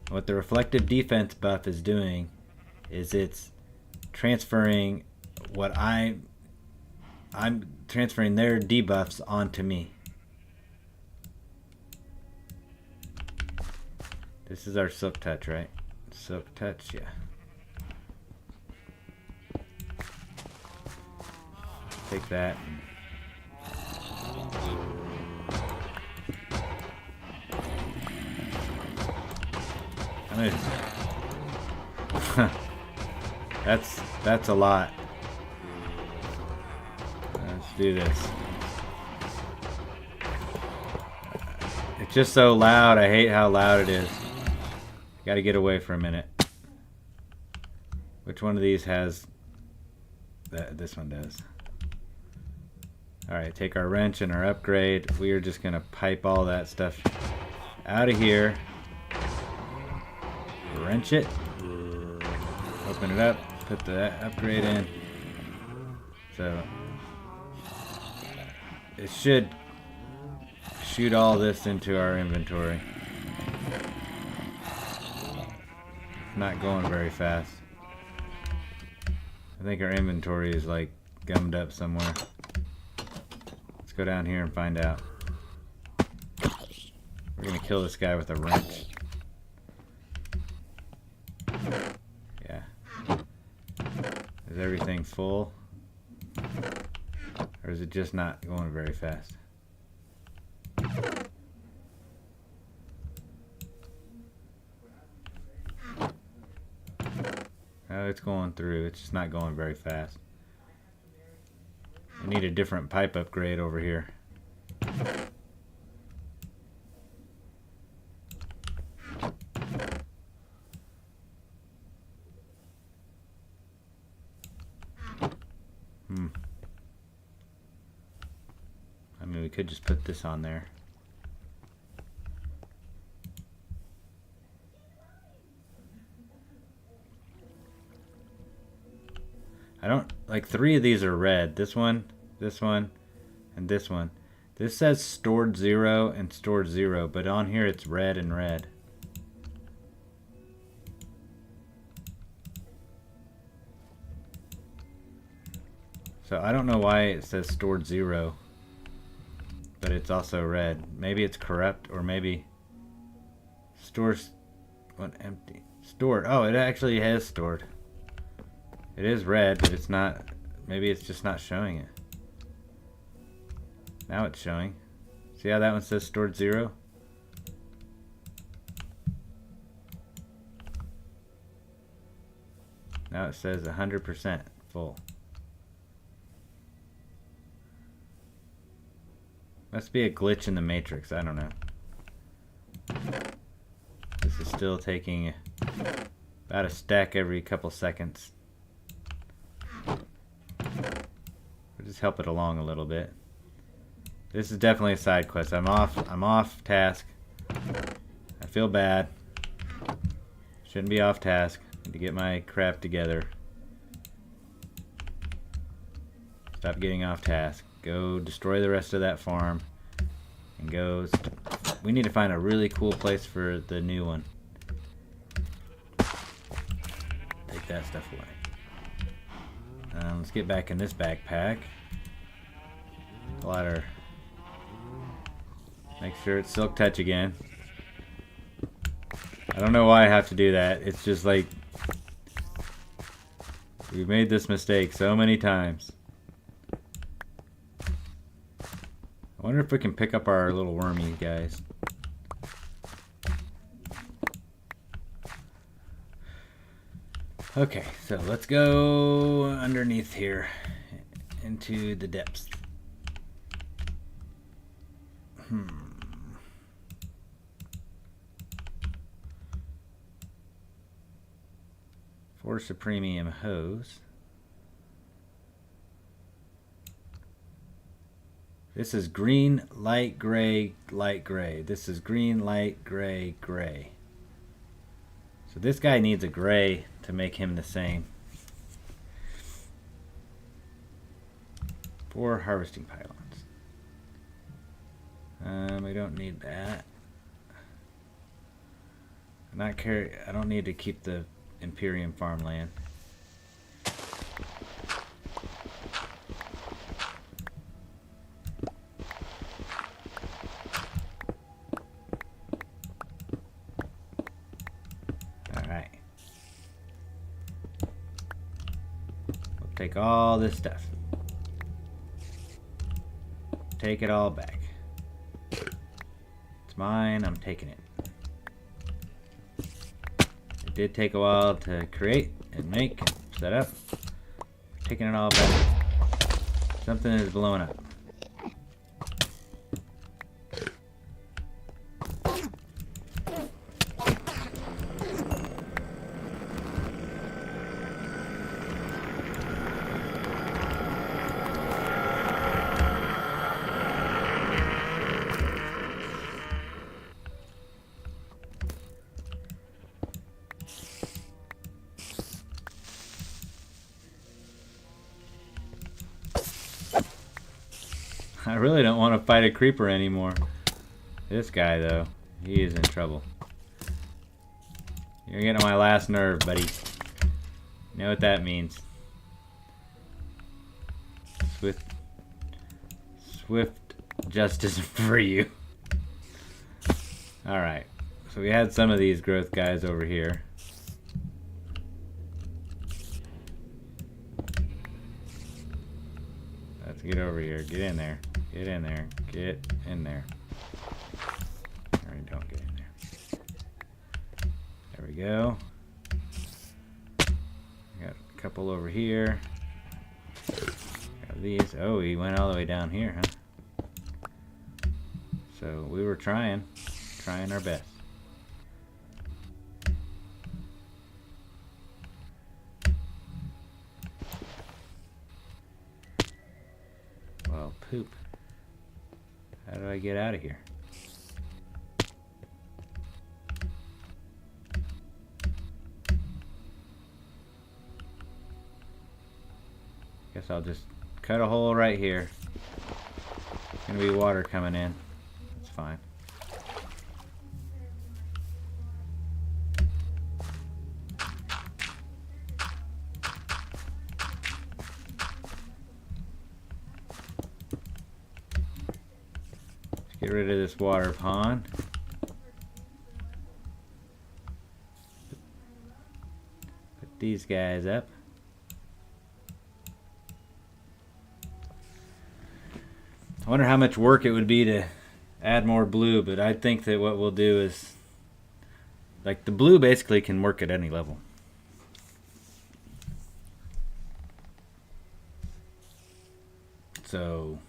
What the reflective defense buff is doing is it's transferring what I'm transferring their debuffs onto me. This is our silk touch, right? Silk touch, yeah. Take that. That's a lot. Let's do this. It's just so loud. I hate how loud it is. Gotta get away for a minute. Which one of these has that? This one does. Alright, take our wrench and our upgrade. We are just gonna pipe all that stuff out of here. Wrench it. Open it up. Put the upgrade in. So it should shoot all this into our inventory. Not going very fast. I think our inventory is like gummed up somewhere. Let's go down here and find out. We're gonna kill this guy with a wrench. Yeah. Is everything full? Or is it just not going very fast? Oh, it's going through. It's just not going very fast. I need a different pipe upgrade over here. I mean, we could just put this on there. I don't, like 3 of these are red. This one, and this one. This says stored 0 and stored 0, but on here it's red and red. So I don't know why it says stored 0, but it's also red. Maybe it's corrupt, or maybe stores, what, empty? Stored, oh, it actually has stored. It is red, but it's not, maybe it's just not showing it. Now it's showing. See how that one says stored 0? Now it says 100% full. Must be a glitch in the matrix, I don't know. This is still taking about a stack every couple seconds. We'll just help it along a little bit. This is definitely a side quest. I'm off task. I feel bad. Shouldn't be off task. Need to get my crap together. Stop getting off task. Go destroy the rest of that farm. And go... We need to find a really cool place for the new one. Take that stuff away. Let's get back in this backpack. Pull out our... Make sure it's silk touch again. I don't know why I have to do that. It's just like, we've made this mistake so many times. I wonder if we can pick up our little wormy guys. Okay, so let's go underneath here into the depths. Force a premium hose. This is green, light gray, light gray. This is green, light gray, gray. So this guy needs a gray to make him the same. 4 harvesting pylons. We don't need that. I don't need to keep the Imperium farmland. Alright. We'll take all this stuff. Take it all back. It's mine, I'm taking it. It did take a while to create and make and set up. Taking it all back. Something is blowing up. I really don't want to fight a creeper anymore. This guy, though, he is in trouble. You're getting on my last nerve, buddy. You know what that means. Swift justice for you. Alright, so we had some of these growth guys over here. Let's get over here. Get in there. Get in there. Get in there. Alright, don't get in there. There we go. Got a couple over here. Got these. Oh, he went all the way down here, huh? So we were trying our best. Well, poop. How do I get out of here? Guess I'll just cut a hole right here. There's gonna be water coming in. That's fine. Get rid of this water pond. Put these guys up. I wonder how much work it would be to add more blue, but I think that what we'll do is, like, the blue basically can work at any level. So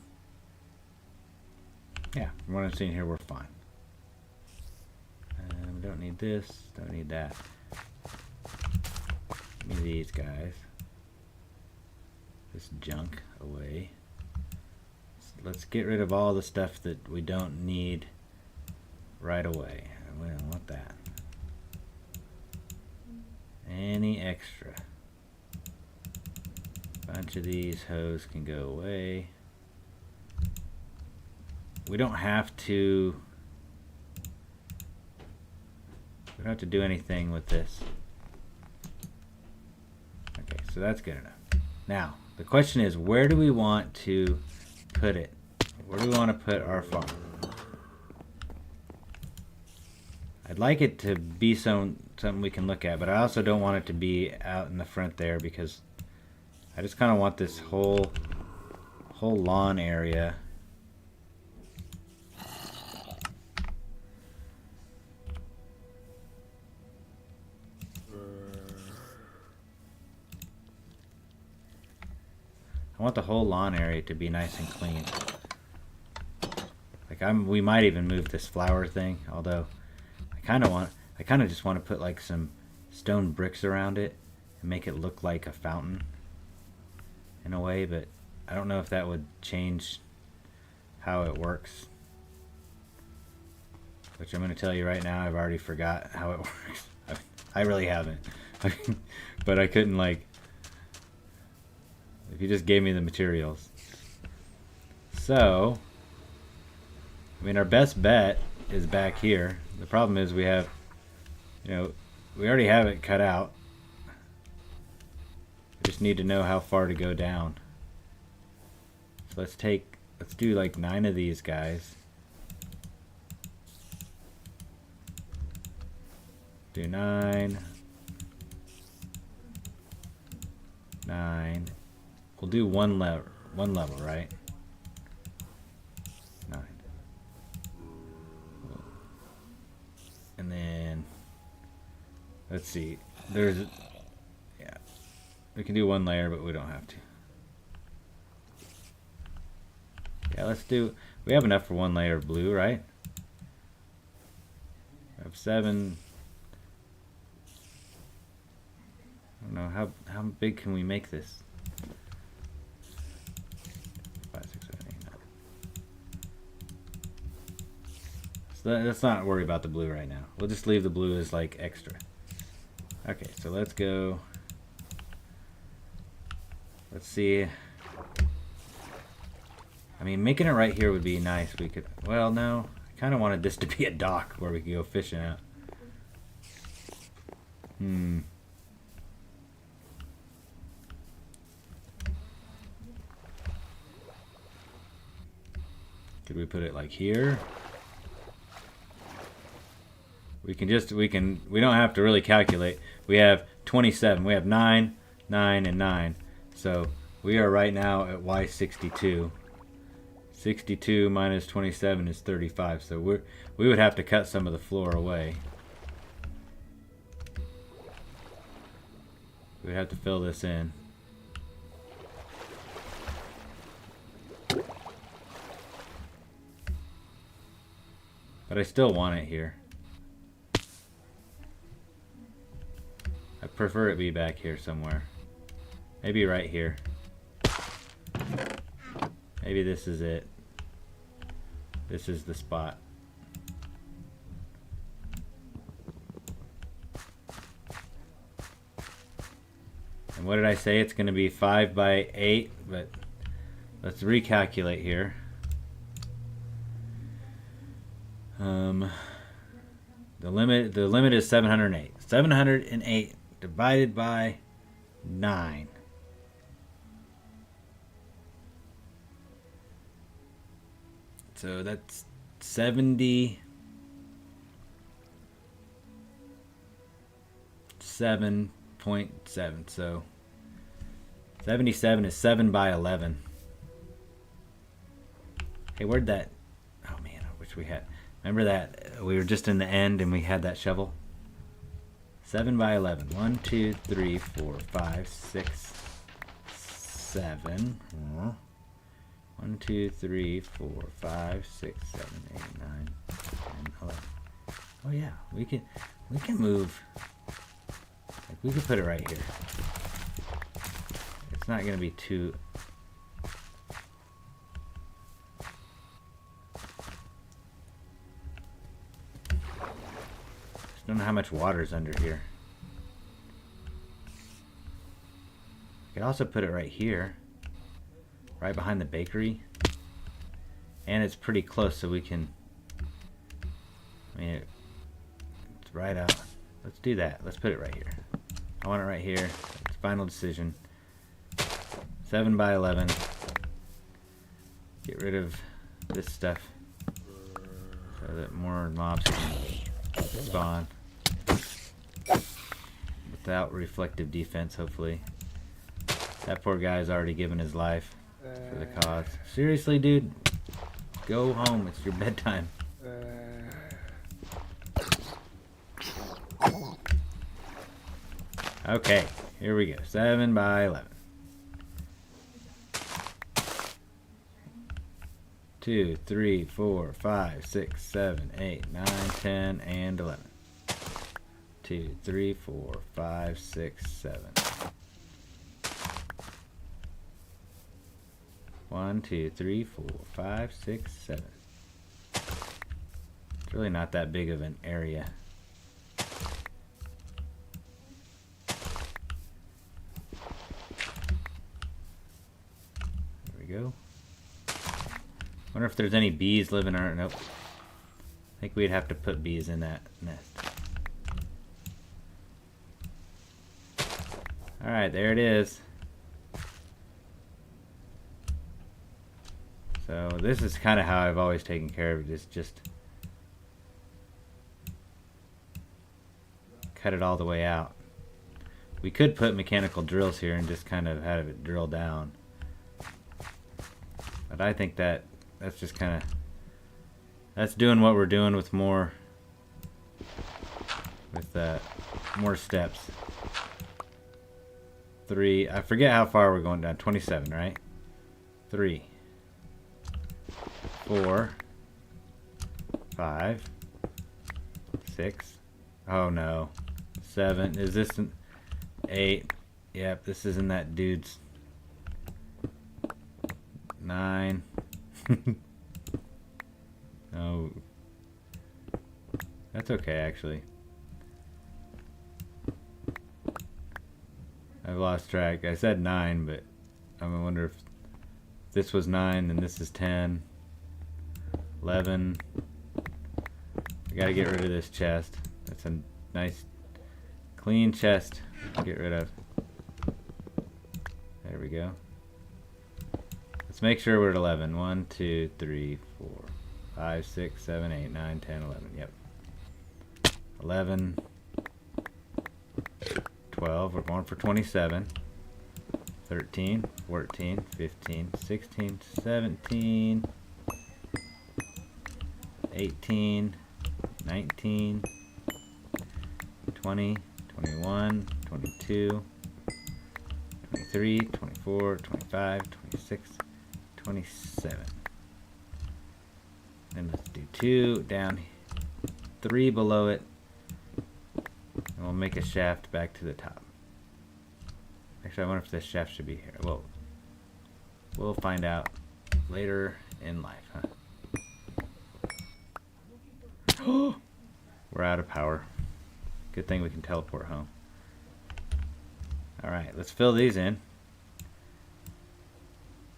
yeah, from what I'm seeing here, we're fine. We don't need this, don't need that. Give me these guys. This junk away. Let's get rid of all the stuff that we don't need right away. We don't want that. Any extra. Bunch of these hose can go away. We don't have to do anything with this. Okay, so that's good enough. Now, the question is, where do we want to put it? Where do we want to put our farm? I'd like it to be something we can look at, but I also don't want it to be out in the front there because I just kind of want this whole lawn area. I want the whole lawn area to be nice and clean. Like we might even move this flower thing, although I kind of just want to put like some stone bricks around it and make it look like a fountain in a way, but I don't know if that would change how it works. Which I'm going to tell you right now, I've already forgot how it works. I really haven't. But I couldn't like, if you just gave me the materials. So, I mean, our best bet is back here. The problem is we have, you know, we already have it cut out. We just need to know how far to go down. So let's do like 9 of these guys. Do 9. 9. We'll do one level, right? 9. And then let's see. Yeah. We can do 1 layer, but we don't have to. Yeah, let's do. We have enough for 1 layer of blue, right? We have 7. I don't know how big can we make this? 5, 6, 7, 8, 9. So let's not worry about the blue right now. We'll just leave the blue as like extra. Okay, so let's go. Let's see. I mean, making it right here would be nice. We could. Well, no. I kind of wanted this to be a dock where we could go fishing out. Could we put it like here? We don't have to really calculate. We have 27. We have 9, 9, and 9. So we are right now at Y62. 62 minus 27 is 35. So we would have to cut some of the floor away. We would have to fill this in. But I still want it here. I prefer it be back here somewhere. Maybe right here. Maybe this is it. This is the spot. And what did I say? It's going to be 5 by 8, but let's recalculate here. The limit is 708. 708 divided by 9. So that's 77.7. So 77 is 7 by 11. Hey, where'd that? Oh man, I wish we had. Remember that we were just in the end and we had that shovel? 7 by 11. 1, 2, 3, 4, 5, 6, 7. 1, 2, 3, 4, 5, 6, 7, 8, 9, 10, 11. Oh yeah, we can move. Like we could put it right here. It's not gonna be too. I don't know how much water's under here. I could also put it right here, right behind the bakery, and it's pretty close, so we can. I mean, it's right out. Let's do that. Let's put it right here. I want it right here. It's final decision. 7 by 11. Get rid of this stuff so that more mobs can spawn. Without reflective defense, hopefully. That poor guy's already given his life for the cause. Seriously, dude? Go home. It's your bedtime. Okay, here we go. 7 by 11. 2, 3, 4, 5, 6, 7, 8, 9, 10, and 11. 2, 3, 4, 5, 6, 7. 1, 2, 3, 4, 5, 6, 7. It's really not that big of an area. There we go. Wonder if there's any bees living around. Nope. I think we'd have to put bees in that nest. Alright, there it is. So this is kind of how I've always taken care of it, is just cut it all the way out. We could put mechanical drills here and just kind of have it drill down. But I think that's just kind of, that's doing what we're doing with more steps. 3, I forget how far we're going down. 27, right? 3, 4, 5, 6. Oh no. 7. Is this an 8? Yep, this isn't that dude's. 9. Oh. That's okay, actually. I've lost track. I said 9, but I wonder if this was 9 and this is 10. 11. We gotta get rid of this chest. That's a nice, clean chest to get rid of. There we go. Let's make sure we're at 11. 1, 2, 3, 4, 5, 6, 7, 8, 9, 10, 11. Yep. 11. 12. We're going for 27. 13, 14, 15, 16, 17, 18, 19, 20, 21, 22, 23, 24, 25, 26, 27. Then let's do 2 down, 3 below it, and we'll make a shaft back to the top. Actually, I wonder if this shaft should be here. Well, we'll find out later in life, huh? We're out of power. Good thing we can teleport home. Alright, let's fill these in.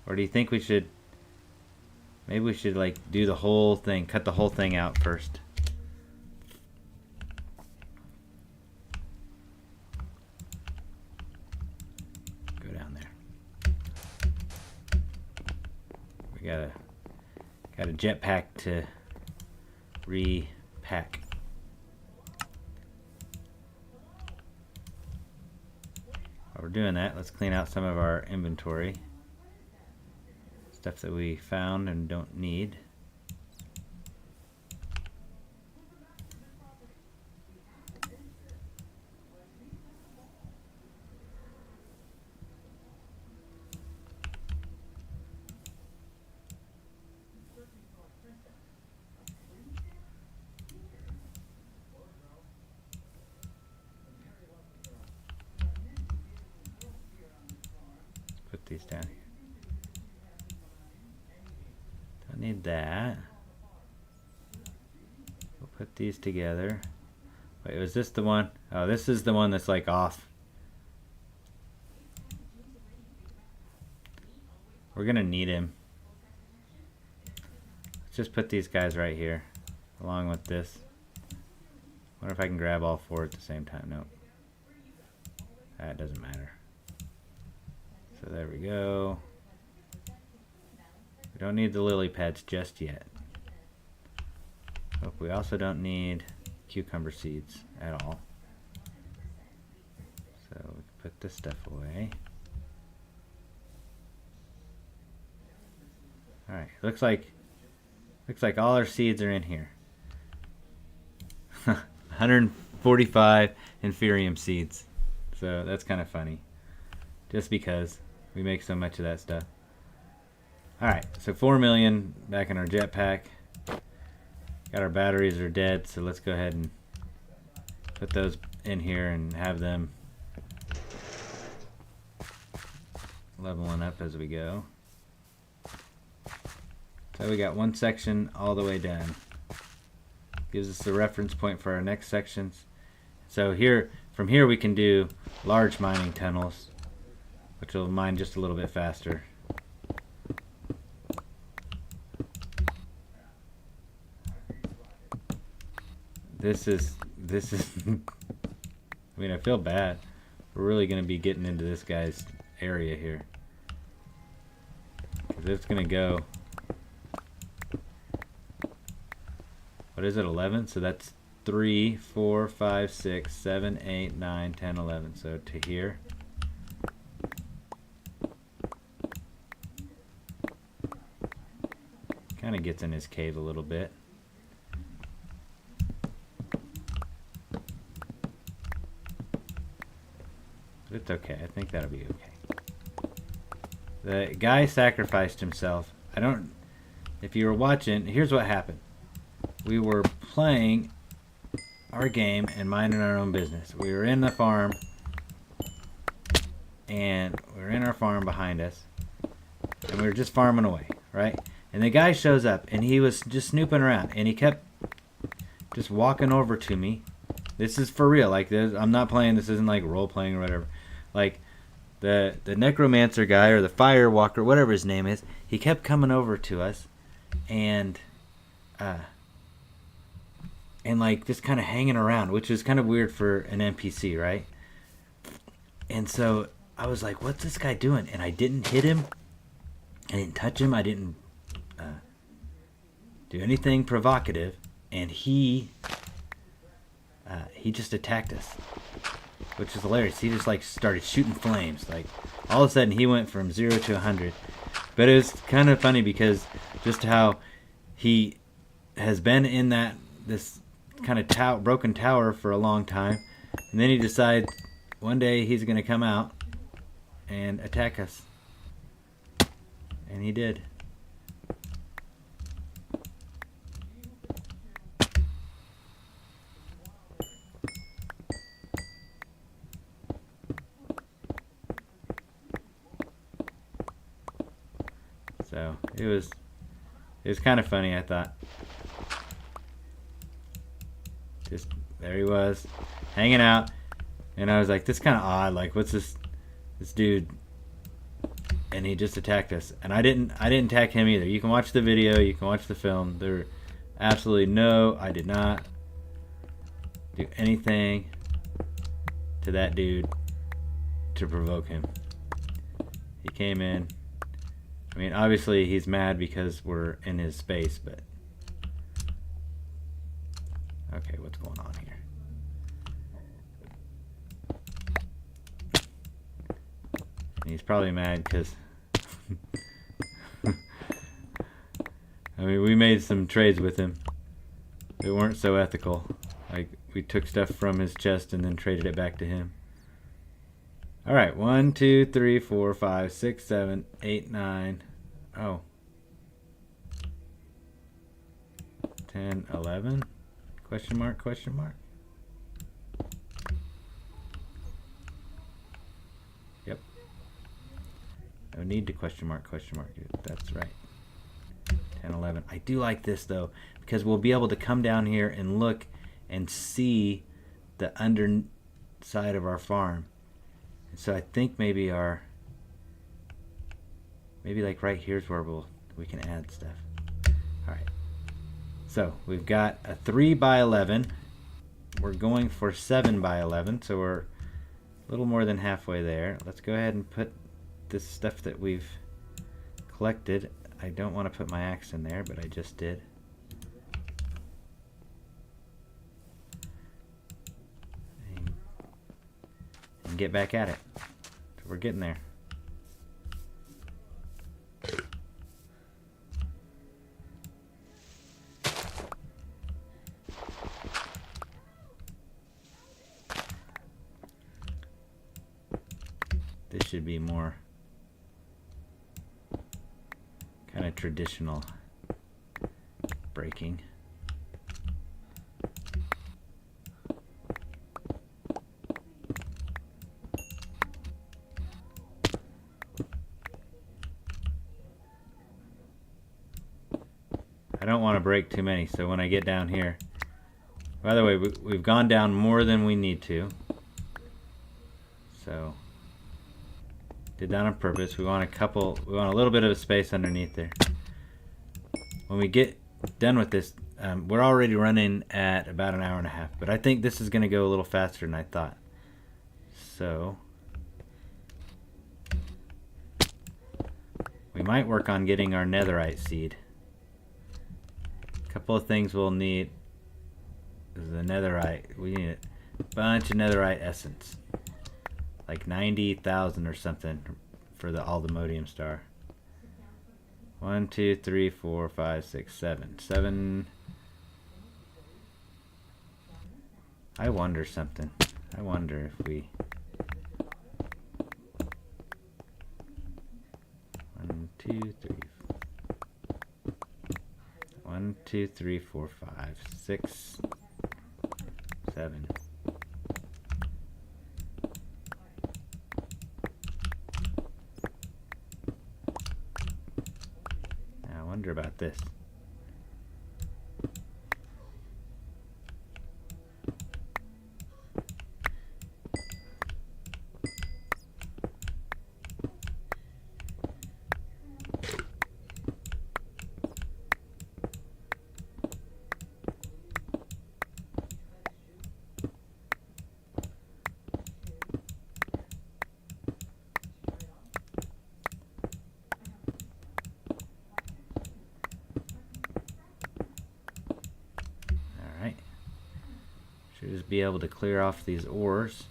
Or do you think we should... Maybe we should like do the whole thing, cut the whole thing out first. Go down there. We got a jetpack to repack. While we're doing that, let's clean out some of our inventory. Stuff that we found and don't need. Put these down here. Don't need that. We'll put these together. Wait, was this the one? Oh, this is the one that's like off. We're gonna need him. Let's just put these guys right here, along with this. Wonder if I can grab all 4 at the same time. Nope. That doesn't matter. So there we go. We don't need the lily pads just yet. But we also don't need cucumber seeds at all. So we can put this stuff away. Alright, looks like all our seeds are in here. 145 inferium seeds. So that's kind of funny. Just because we make so much of that stuff. Alright, so 4 million back in our jetpack. Got our batteries are dead, so let's go ahead and put those in here and have them leveling up as we go. So we got one section all the way done. Gives us the reference point for our next sections. So here, from here we can do large mining tunnels, which will mine just a little bit faster. This is I mean, I feel bad. We're really going to be getting into this guy's area here. 'Cause it's going to go, what is it, 11? So that's 3, 4, 5, 6, 7, 8, 9, 10, 11. So to here. Kind of gets in his cave a little bit. But it's okay. I think that'll be okay. The guy sacrificed himself. If you were watching, here's what happened. We were playing our game and minding our own business. We were in the farm, and we were in our farm behind us, and we were just farming away, right? And the guy shows up, and he was just snooping around, and he kept just walking over to me. This is for real. Like, I'm not playing. This isn't like role playing or whatever. Like, the necromancer guy or the fire walker, whatever his name is, he kept coming over to us, and like just kind of hanging around, which is kind of weird for an NPC, right? And so I was like, "What's this guy doing?" And I didn't hit him. I didn't touch him. I didn't do anything provocative, and he just attacked us, which is hilarious. He just like started shooting flames. Like all of a sudden he went from 0 to 100. But it was kind of funny because just how he has been in this kind of broken tower for a long time, and then he decides one day he's going to come out and attack us, and he did. So it was kind of funny, I thought. Just there he was, hanging out, and I was like, "This is kind of odd. Like, what's this dude?" And he just attacked us, and I didn't attack him either. You can watch the video, you can watch the film. There, absolutely I did not do anything to that dude to provoke him. He came in. I mean, obviously he's mad because we're in his space, but okay, what's going on here? And he's probably mad because I mean, we made some trades with him that weren't so ethical. Like, we took stuff from his chest and then traded it back to him. Alright, 1, 2, 3, 4, 5, 6, 7, 8, 9. Oh. 10, 11? Question mark, question mark? Yep. No need to question mark, dude. That's right. 10, 11. I do like this, though, because we'll be able to come down here and look and see the underside of our farm. And so I think maybe like right here's where we can add stuff. All right. So we've got a 3 by 11. We're going for 7 by 11, so we're a little more than halfway there. Let's go ahead and put this stuff that we've collected. I don't want to put my axe in there, but I just did. get back at it. So we're getting there. This should be more kind of traditional braking. I don't want to brake too many, so when I get down here, by the way, we've gone down more than we need to, so did that on purpose. We want a little bit of a space underneath there. When we get done with this, we're already running at about an hour and a half, but I think this is going to go a little faster than I thought. So we might work on getting our netherite seed. A couple of things we'll need is the netherite. We need a bunch of netherite essence, like 90,000 or something for the Aldemodium star. 1, 2, 3, 4, 5, 6, 7. 7. I wonder something. I wonder if we... 1, 2, 3. 1, 2, 3, 4, 5, 6, 7. Now I wonder about this. Should just be able to clear off these ores.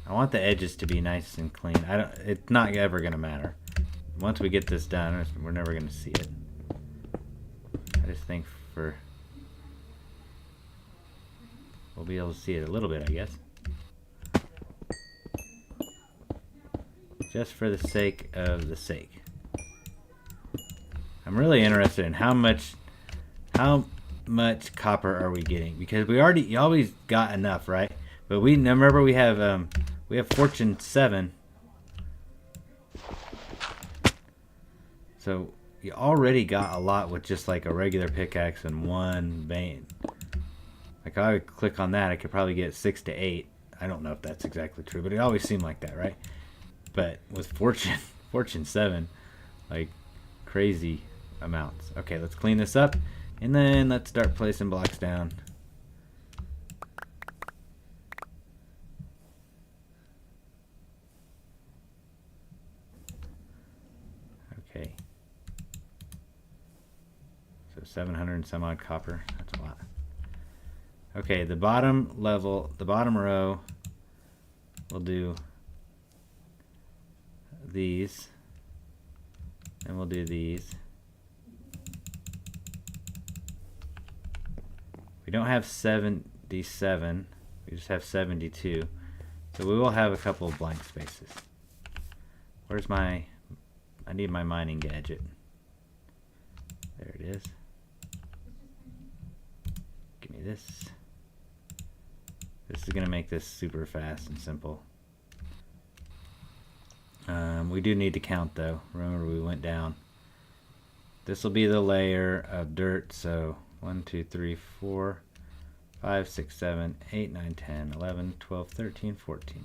I want the edges to be nice and clean. It's not ever gonna matter. Once we get this done, we're never gonna see it. I just think we'll be able to see it a little bit, I guess. Just for the sake of the sake. I'm really interested in how much copper are we getting, because you always got enough, right? But remember we have fortune 7. So you already got a lot with just like a regular pickaxe and one vein. Like I would click on that, I could probably get 6 to 8. I don't know if that's exactly true, but it always seemed like that, right? But with fortune 7, like crazy amounts. Okay, let's clean this up, and then let's start placing blocks down. Okay. So 700 and some odd copper. That's a lot. Okay, the bottom row, we'll do these, and we'll do these. We don't have 77, we just have 72, so we will have a couple of blank spaces. Where's I need my mining gadget. There it is. Give me this. This is gonna make this super fast and simple. We do need to count though. Remember we went down. This will be the layer of dirt, so 1, 2, 3, 4, 5, 6, 7, 8, 9, 10, 11, 12, 13, 14,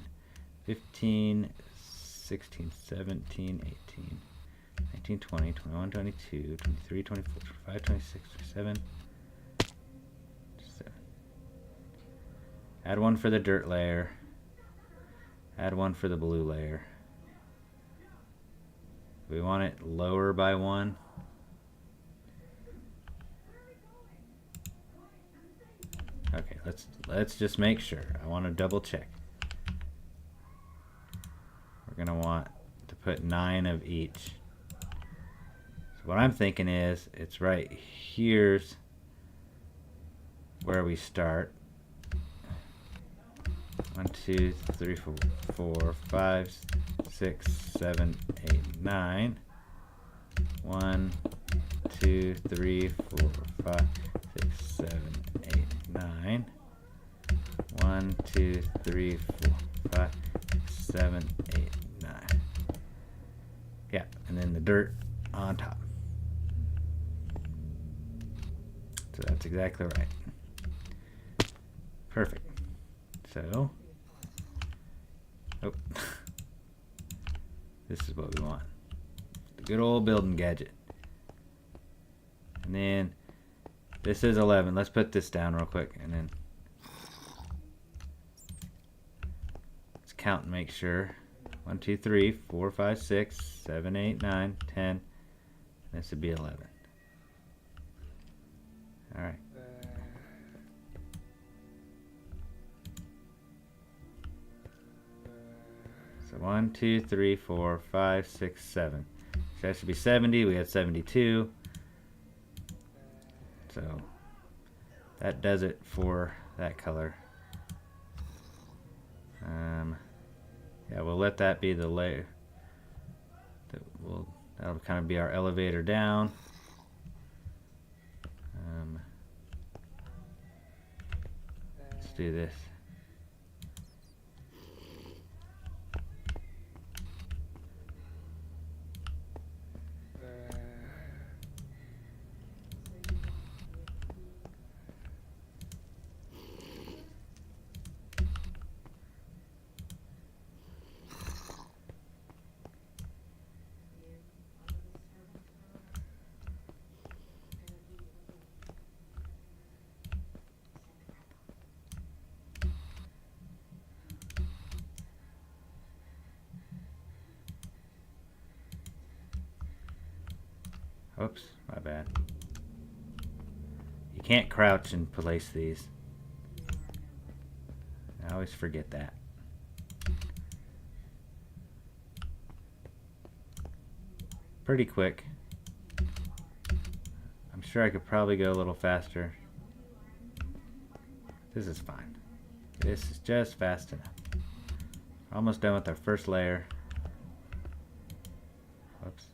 15, 16, 17, 18, 19, 20, 21, 22, 23, 24, 25, 26, 27. Add one for the dirt layer. Add one for the blue layer. We want it lower by 1. Okay, let's just make sure. I want to double check. We're gonna want to put 9 of each. So what I'm thinking is, it's right here's where we start. 1, 2, 3, 4, 5, 6, 7, 8, 9. 1, 2, 3, 4, 5, 6, 7, 8, 9. 1, 2, 3, 4, 5, 6, 7, 8, 9. Yeah, and then the dirt on top. So that's exactly right. Perfect. So, oh, this is what we want. The good old building gadget. And then this is 11. Let's put this down real quick, and then let's count and make sure. 1, 2, 3, 4, 5, 6, 7, 8, 9, 10. This would be 11. All right. So 1, 2, 3, 4, 5, 6, 7. So that should be 70. We had 72. So that does it for that color. Yeah, we'll let that be the layer. That'll kind of be our elevator down. Let's do this. Oops, my bad. You can't crouch and place these. I always forget that. Pretty quick. I'm sure I could probably go a little faster. This is fine. This is just fast enough. Almost done with our first layer. Whoops.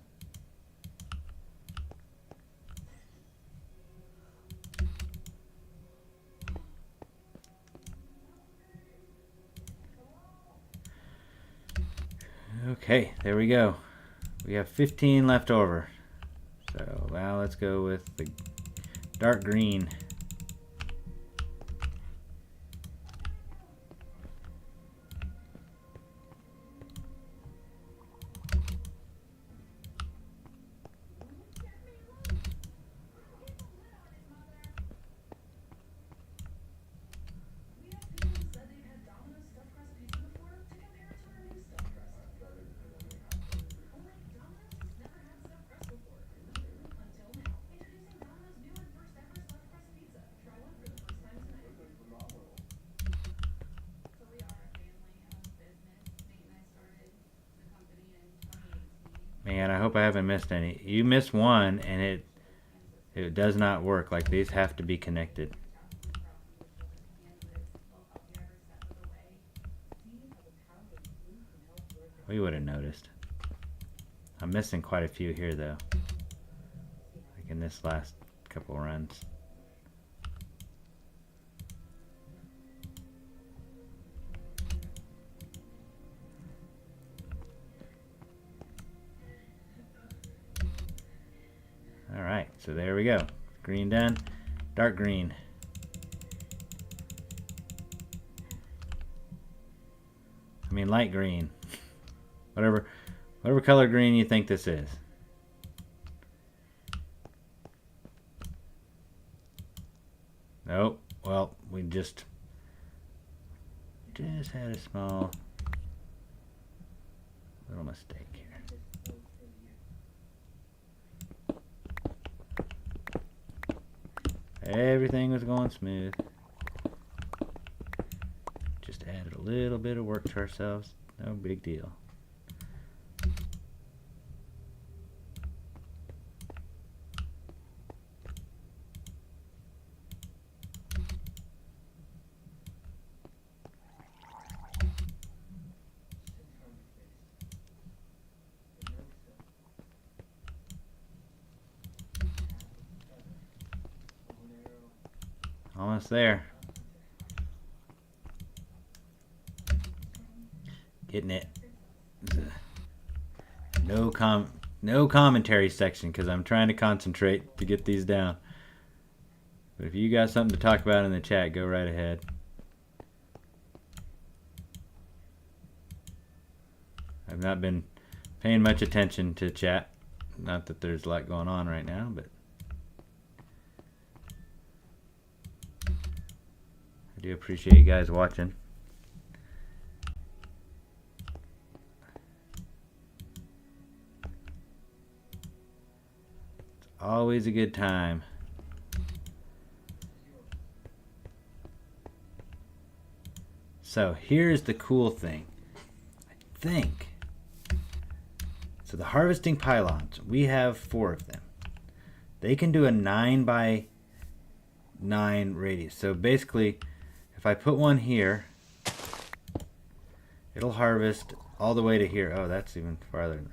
Okay, there we go. We have 15 left over. So now let's go with the dark green. Man, I hope I haven't missed any. You missed one and it does not work. Like, these have to be connected. We would have noticed. I'm missing quite a few here though. Like in this last couple runs. Alright, so there we go. Green done. Dark green. I mean light green. Whatever color green you think this is. Nope. Well, we just had a small little mistake here. Everything was going smooth. Just added a little bit of work to ourselves. No big deal. Almost there. Getting it. No commentary section because I'm trying to concentrate to get these down. But if you got something to talk about in the chat, go right ahead. I've not been paying much attention to chat. Not that there's a lot going on right now, but I do appreciate you guys watching. It's always a good time. So here's the cool thing. I think. So the harvesting pylons, we have 4 of them. They can do a 9x9 radius. So basically, if I put one here, it'll harvest all the way to here. Oh, that's even farther than that.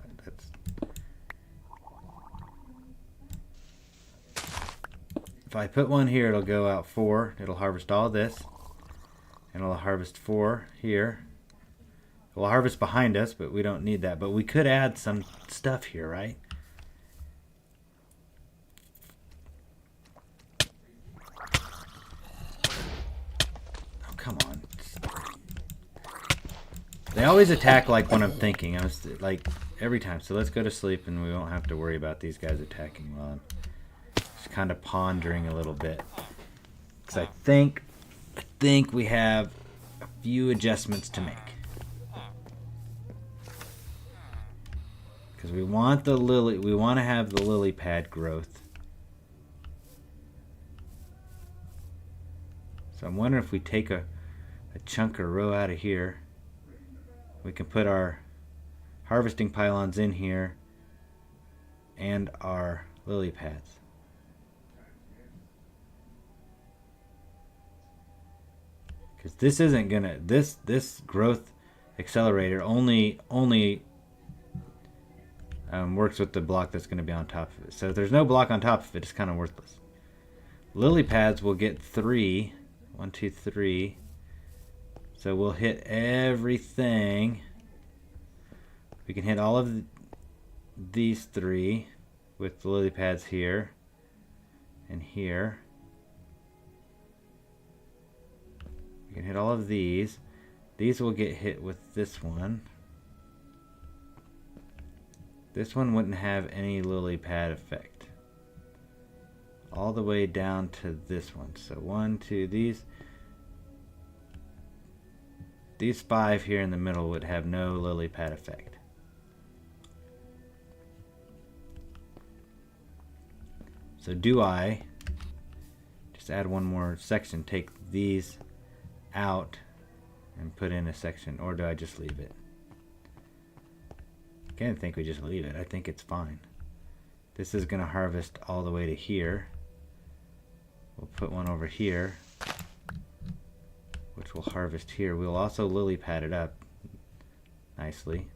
If I put one here, it'll go out 4. It'll harvest all this. And it'll harvest 4 here. It will harvest behind us, but we don't need that. But we could add some stuff here, right? Oh, come on. They always attack like when I'm thinking. I was like every time. So let's go to sleep and we won't have to worry about these guys attacking while I'm just kind of pondering a little bit. Because I think we have a few adjustments to make. Because we want the lily, we want to have the lily pad growth. So I'm wondering if we take a chunk or row out of here, we can put our harvesting pylons in here and our lily pads. Because this isn't gonna, this growth accelerator only works with the block that's going to be on top of it. So if there's no block on top of it, it's kind of worthless. Lily pads will get 3. 1, 2, 3. So we'll hit everything. We can hit all of these 3 with the lily pads here and here. We can hit all of these. These will get hit with this one. This one wouldn't have any lily pad effect. All the way down to this one. So 1, 2, these 5 here in the middle would have no lily pad effect. So do I just add one more section, take these out and put in a section, or do I just leave it? I don't think we just leave it. I think it's fine. This is going to harvest all the way to here. We'll put one over here, which will harvest here. We'll also lily pad it up nicely.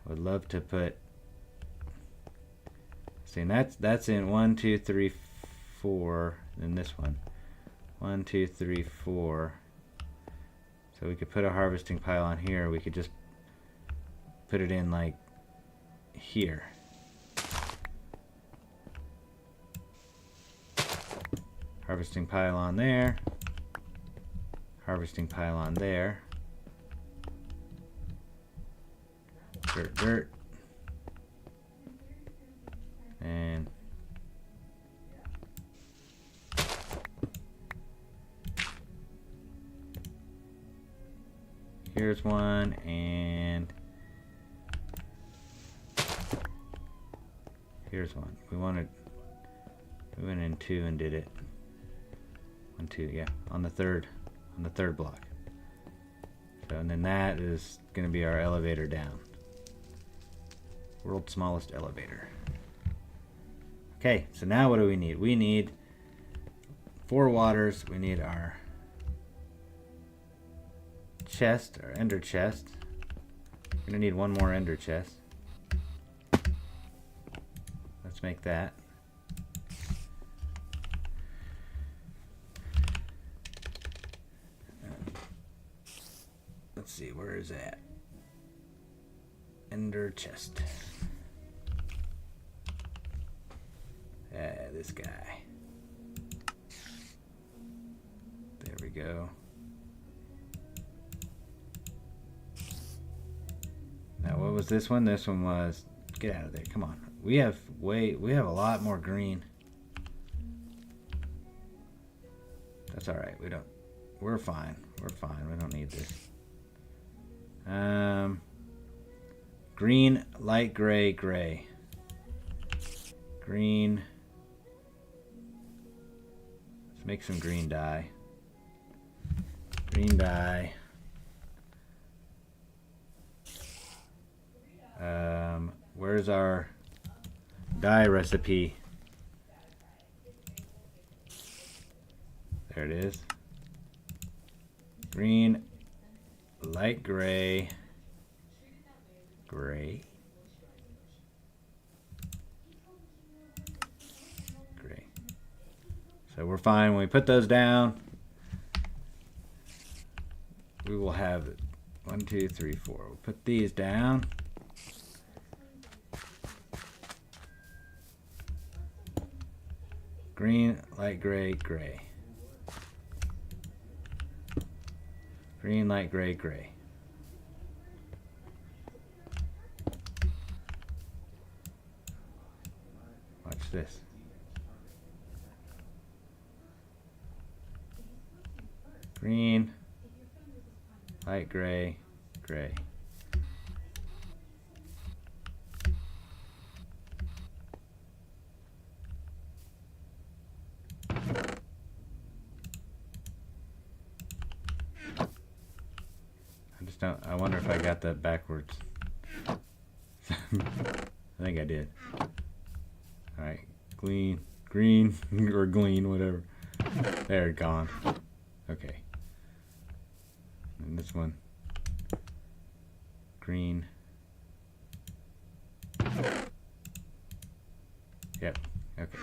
I would love to put, see, that's in 1, 2, 3, 4, and this one. 1, 2, 3, 4. So we could put a harvesting pylon here. We could just put it in like here. Harvesting pylon there. Harvesting pylon there. Dirt, dirt. And here's one, and here's one. We went in 2 and did it 1, 2, yeah, on the third block. So, and then that is going to be our elevator down. World's smallest elevator. Okay, so now what do we need? We need 4 waters. We need our chest, our ender chest. We're gonna need 1 more ender chest. Let's make that. Let's see, where is that? Ender chest. This guy. There we go. Now what was this one? This one was, get out of there, come on. We have a lot more green. That's alright, we're fine. We're fine, we don't need this. Green, light gray, gray. Green. Let's make some green dye. Green dye. Where's our dye recipe? There it is. Green, light gray, gray, gray. So we're fine. When we put those down, we will have 1, 2, 3, 4. We'll put these down. Green, light gray, gray. Green, light gray, gray. Watch this. Green, light gray, gray. I wonder if I got that backwards. I think I did. Alright, green, or glean, whatever. There, gone. Okay. And this one, green. Yep, okay.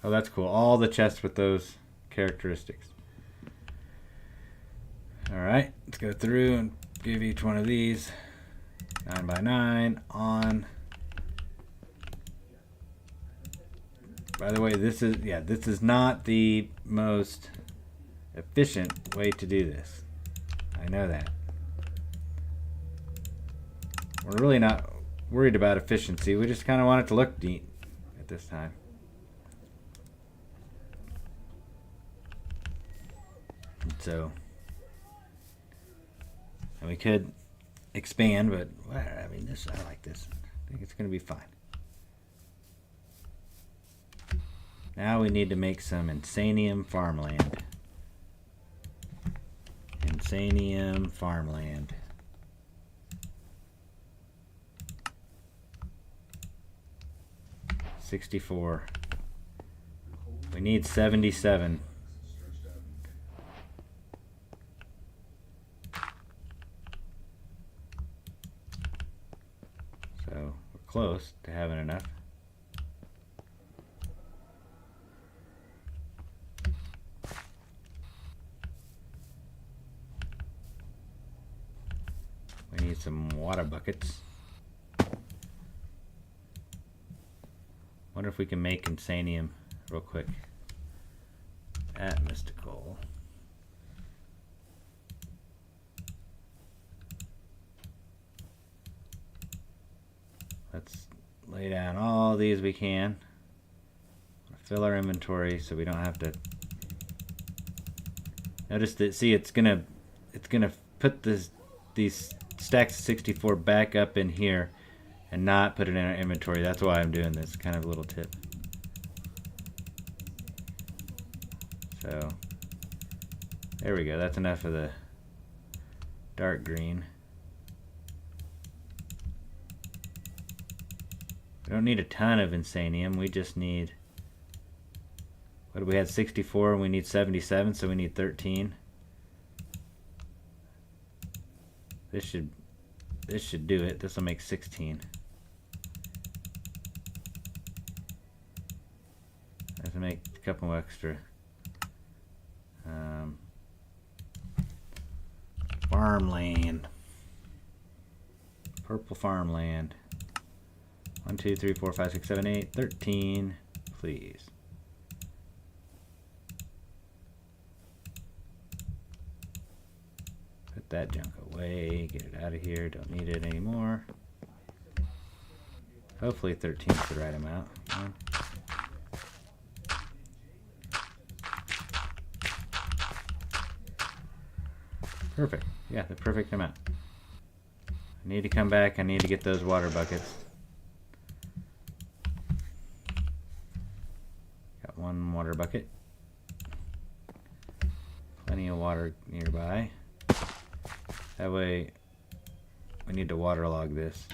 Oh, that's cool. All the chests with those characteristics. Alright, let's go through and give each one of these 9 by 9 on. By the way, this is not the most efficient way to do this. I know that. We're really not worried about efficiency. We just kind of want it to look neat at this time. And so, and we could expand, but I mean, I like this. I think it's going to be fine. Now we need to make some Insanium farmland. Insanium farmland. $64. We need 77. So we're close to having enough. We need some water buckets. Wonder if we can make Insanium real quick at Mystical. Let's lay down all these we can. Fill our inventory so we don't have to. Notice that, see, it's gonna put these stacks of 64 back up in here and not put it in our inventory. That's why I'm doing this. Kind of a little tip. So there we go. That's enough of the dark green. We don't need a ton of insanium. We just need, what, we had 64 and we need 77, so we need 13. This should do it. This will make 16. I have to make a couple extra. Farmland. Purple farmland. 1, 2, 3, 4, 5, 6, 7, 8, 13, please. Put that junk away, get it out of here, don't need it anymore. Hopefully 13 is the right amount. Perfect. Yeah, the perfect amount. I need to come back. I need to get those water buckets. Got one water bucket. Plenty of water nearby. That way, we need to waterlog this.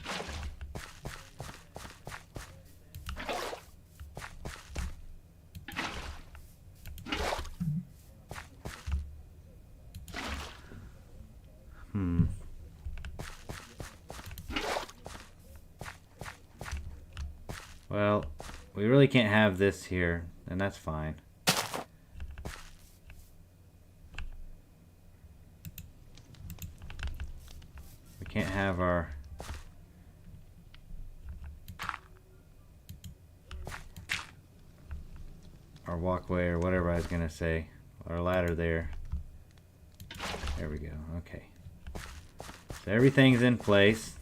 Well, we really can't have this here, and that's fine. We can't have our walkway or whatever I was gonna say, our ladder there. There we go. Okay. So everything's in place.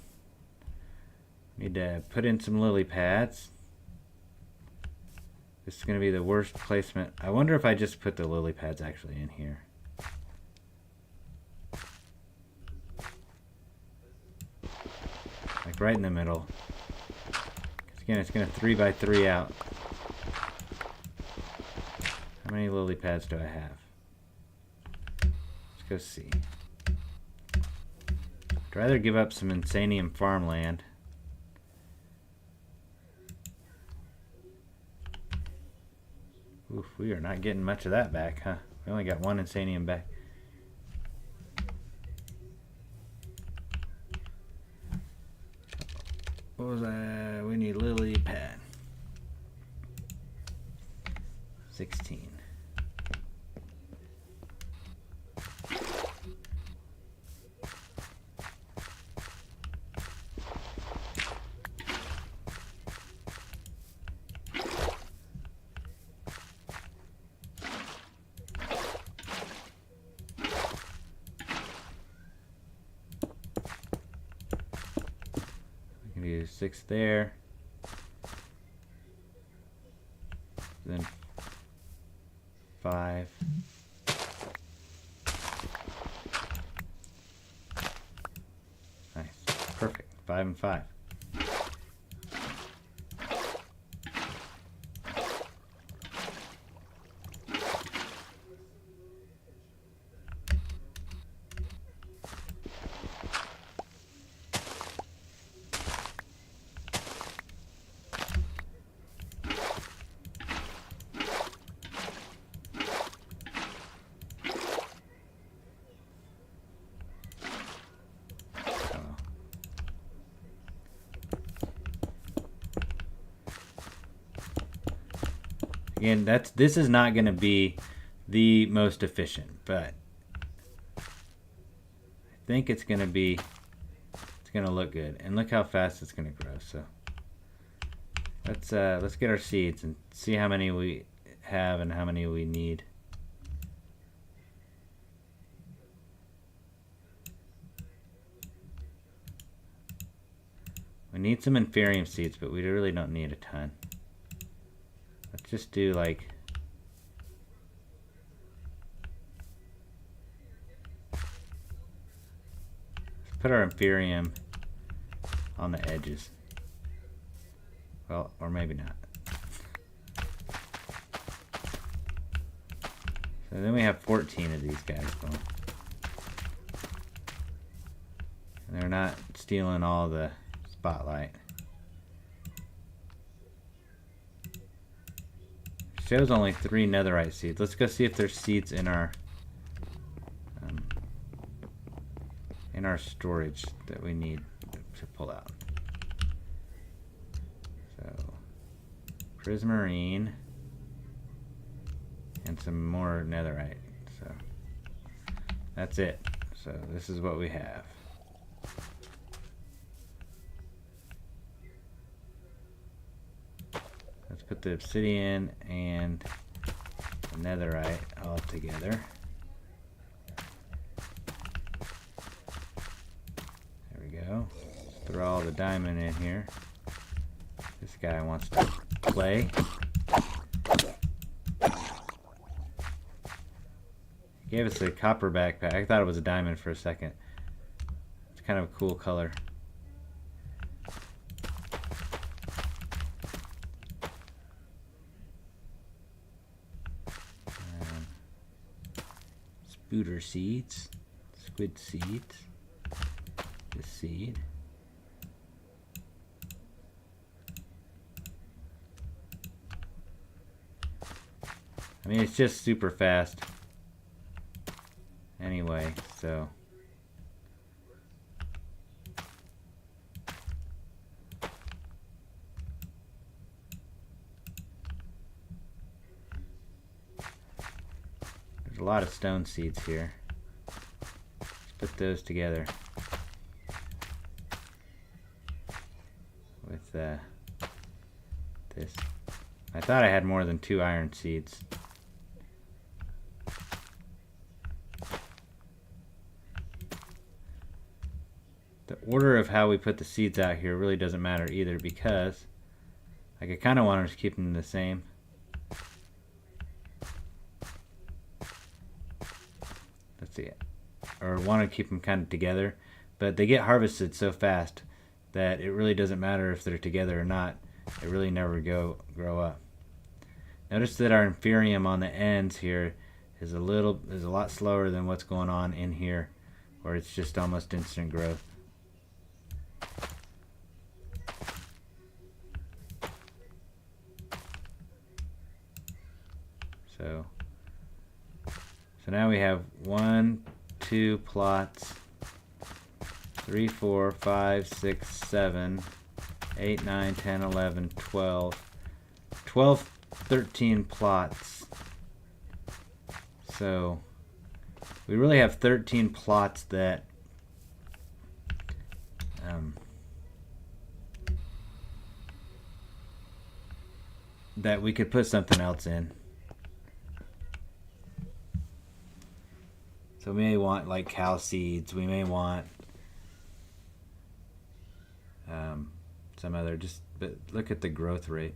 Need to put in some lily pads. This is going to be the worst placement. I wonder if I just put the lily pads actually in here. Like right in the middle. 'Cause again, it's going to 3 by 3 out. How many lily pads do I have? Let's go see. I'd rather give up some insanium farmland. Oof, we are not getting much of that back, huh? We only got one insanium back. What was that? We need lily pad. 16. Do 6 there, then 5. Nice, perfect. 5 and 5. Again, this is not going to be the most efficient, but I think it's going to look good. And look how fast it's going to grow. So let's get our seeds and see how many we have and how many we need. We need some inferium seeds, but we really don't need a ton. Let's just do like let's put our inferium on the edges. Well, or maybe not. So then we have 14 of these guys going. And they're not stealing all the spotlight. Shows only 3 netherite seeds. Let's go see if there's seeds in our storage that we need to pull out. So prismarine and some more netherite. So that's it. So this is what we have. Let's put the obsidian and the netherite all together. There we go. Let's throw all the diamond in here. This guy wants to play. He gave us a copper backpack. I thought it was a diamond for a second. It's kind of a cool color. Spooder seeds, squid seeds, this seed. I mean, it's just super fast anyway, so there's a lot of stone seeds here. Let's put those together with this. I thought I had more than 2 iron seeds. The order of how we put the seeds out here really doesn't matter either, because like I kind of want to keep them the same. Let's see it. Or want to keep them kind of together, but they get harvested so fast that it really doesn't matter if they're together or not. They really never grow up. Notice that our inferium on the ends here is a lot slower than what's going on in here, where it's just almost instant growth. So now we have 1, 2 plots, 3, 4, 5, 6, 7, 8, 9, 10, 11, 12, 13 plots. So we really have 13 plots that that we could put something else in. So we may want like cow seeds. We may want some other, but look at the growth rate.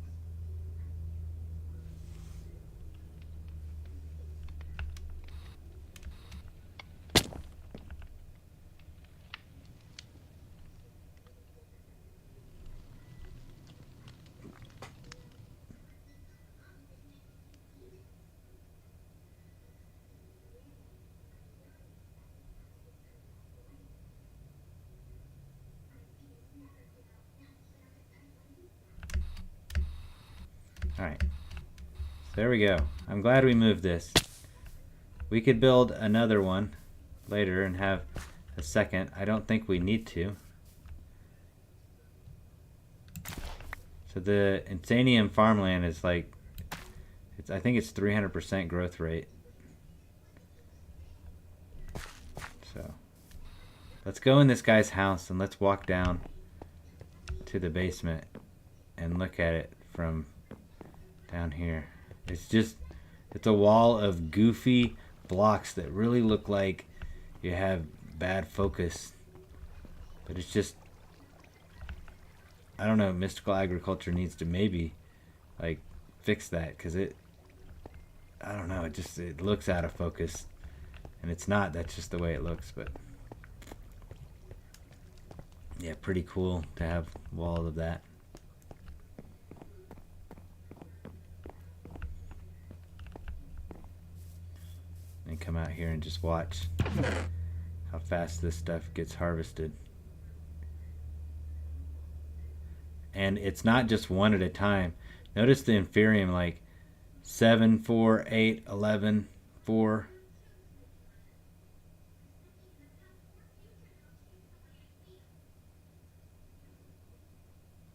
Alright, so there we go. I'm glad we moved this. We could build another one later and have a second. I don't think we need to. So the Insanium farmland is like, I think it's 300% growth rate. So let's go in this guy's house and let's walk down to the basement and look at it from down here. It's a wall of goofy blocks that really look like you have bad focus, but it's just, I don't know, mystical agriculture needs to maybe like fix that, because I don't know, it looks out of focus, and it's not, that's just the way it looks. But yeah, pretty cool to have walls of that. come out here and just watch how fast this stuff gets harvested. And it's not just one at a time. Notice the inferium, like 7, 4, 8, 11, 4.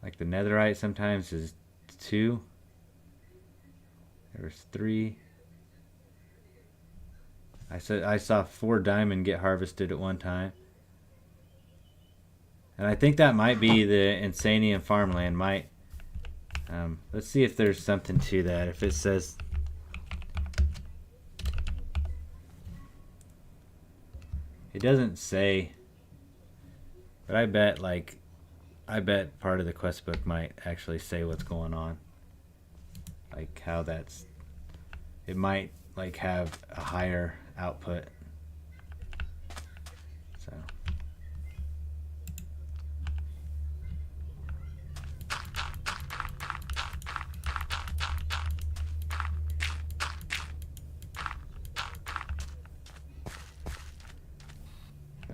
Like the netherite sometimes is 2. There's 3. I saw 4 diamond get harvested at one time. And I think that might be the Insanium farmland. Let's see if there's something to that. If it says, it doesn't say, but I bet part of the quest book might actually say what's going on, like how it might like have a higher output. So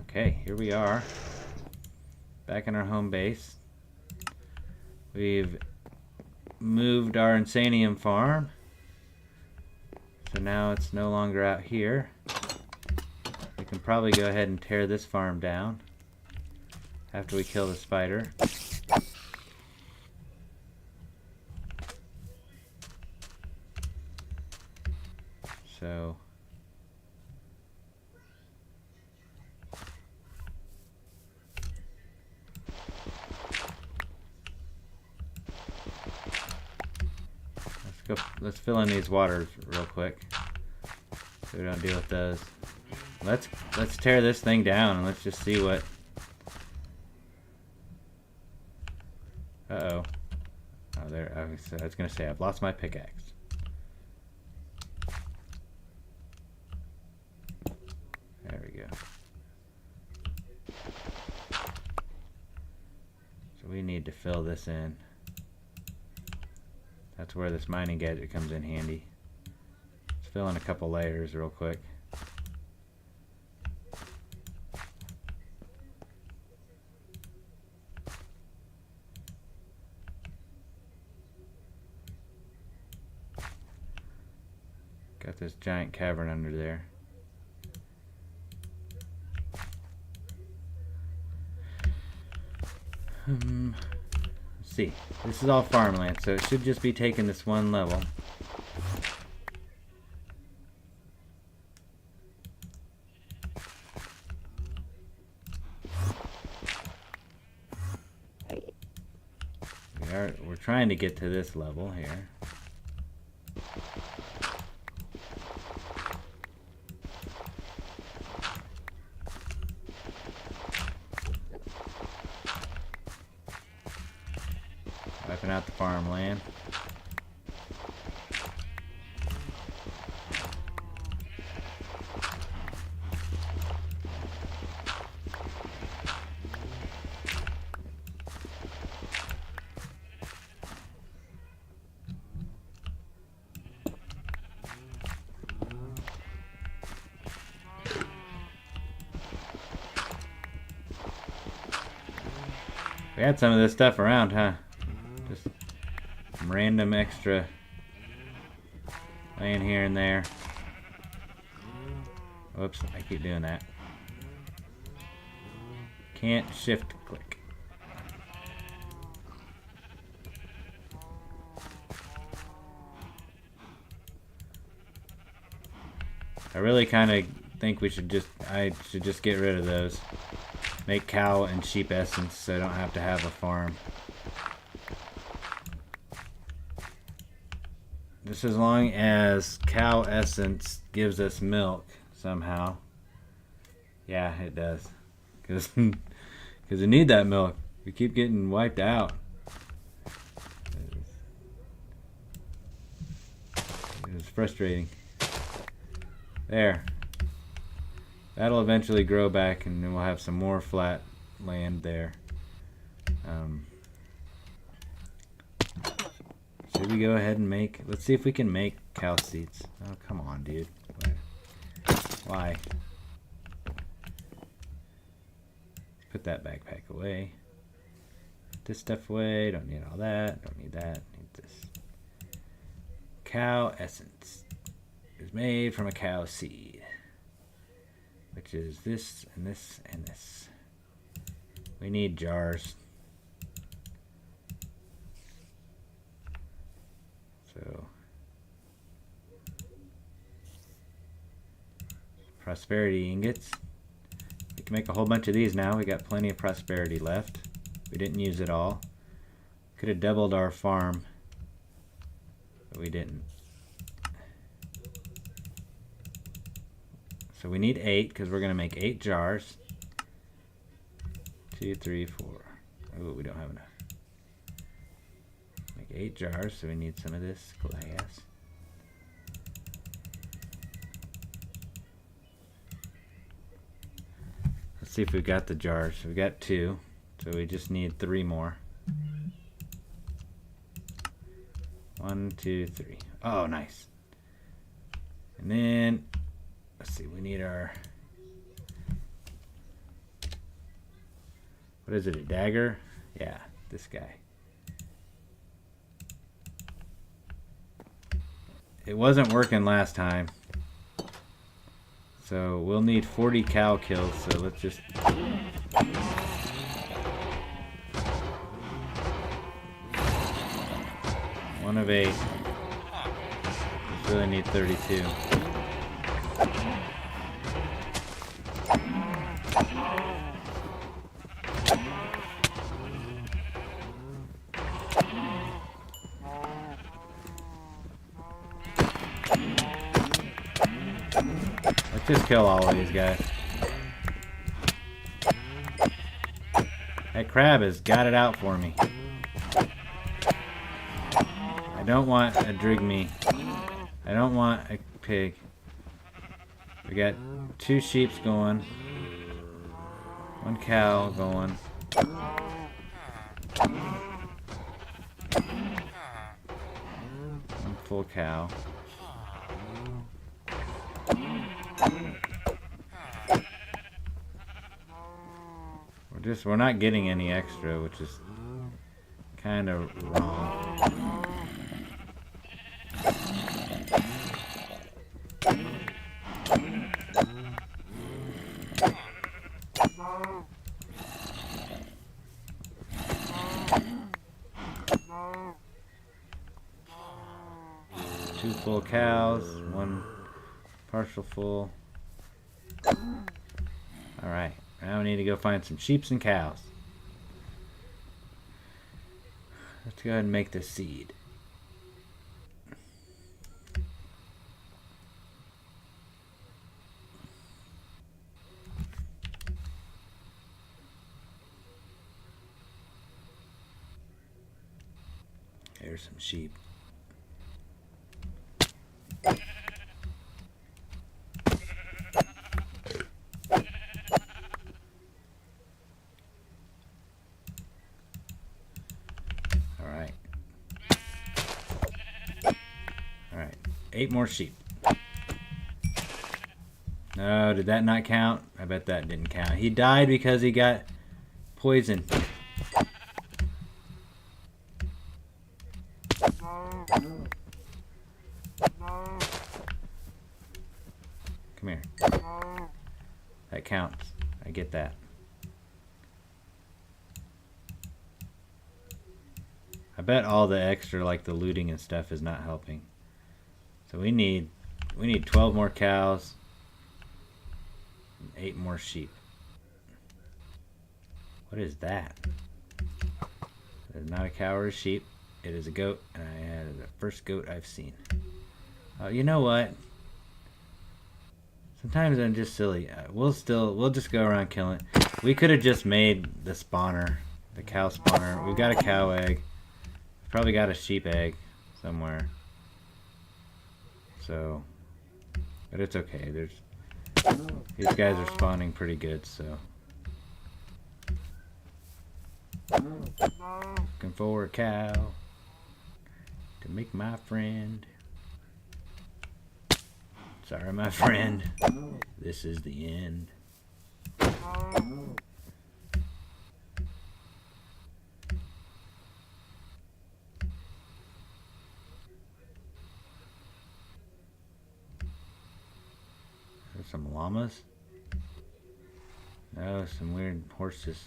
okay, here we are back in our home base. We've moved our Insanium farm, so now it's no longer out here. We can probably go ahead and tear this farm down after we kill the spider. So let's fill in these waters real quick so we don't deal with those. Let's tear this thing down and let's just see what. Uh-oh. Oh, there. I was gonna say I've lost my pickaxe. There we go. So we need to fill this in. That's where this mining gadget comes in handy. Let's fill in a couple layers real quick. Got this giant cavern under there. Let's see. This is all farmland, so it should just be taking this one level. We're trying to get to this level here. Wiping out the farmland. We had some of this stuff around, huh? Just some random extra laying here and there. Whoops, I keep doing that. Can't shift click. I really kind of think I should just get rid of those. Make cow and sheep essence so I don't have to have a farm. Just as long as cow essence gives us milk somehow. Yeah, it does. Because we need that milk. We keep getting wiped out. It's frustrating. There. That'll eventually grow back and then we'll have some more flat land there. Should we go ahead and let's see if we can make cow seats. Oh, come on, dude. Why? Put that backpack away. Put this stuff away. Don't need all that. Don't need that. Need this. Cow essence is made from a cow seed, which is this and this and this. We need jars. So prosperity ingots. We can make a whole bunch of these now. We got plenty of prosperity left. We didn't use it all. Could have doubled our farm, but we didn't. So we need 8 because we're going to make 8 jars. 2, 3, 4. Oh, we don't have enough. Make 8 jars, so we need some of this glass. Let's see if we got the jars. We got 2, so we just need 3 more. 1, 2, 3. Oh, nice. And then let's see, we need our, what is it, a dagger? Yeah, this guy. It wasn't working last time, so we'll need 40 cow kills, so let's just one of 8. We really need 32. Let's just kill all of these guys. That crab has got it out for me. I don't want a drigme. I don't want a pig. We got 2 sheep going. 1 cow going. 1 full cow. We're not getting any extra, which is kind of wrong. Two full cows, 1 partial full. Alright, now we need to go find some sheeps and cows. Let's go ahead and make this seed. Here's some sheep. Alright, 8 more sheep. No, did that not count? I bet that didn't count. He died because he got poisoned. Come here. That counts. I get that. I bet all the extra, like the looting and stuff, is not helping. So we need 12 more cows and 8 more sheep. What is that? It is not a cow or a sheep. It is a goat, and I had the first goat I've seen. Oh, you know what? Sometimes I'm just silly. We'll just go around killing. We could have just made the spawner, the cow spawner. We've got a cow egg. Probably got a sheep egg somewhere. So, but it's okay. These guys are spawning pretty good, so. Looking for a cow to make my friend. Sorry, my friend. This is the end. There's some llamas. No, some weird horses.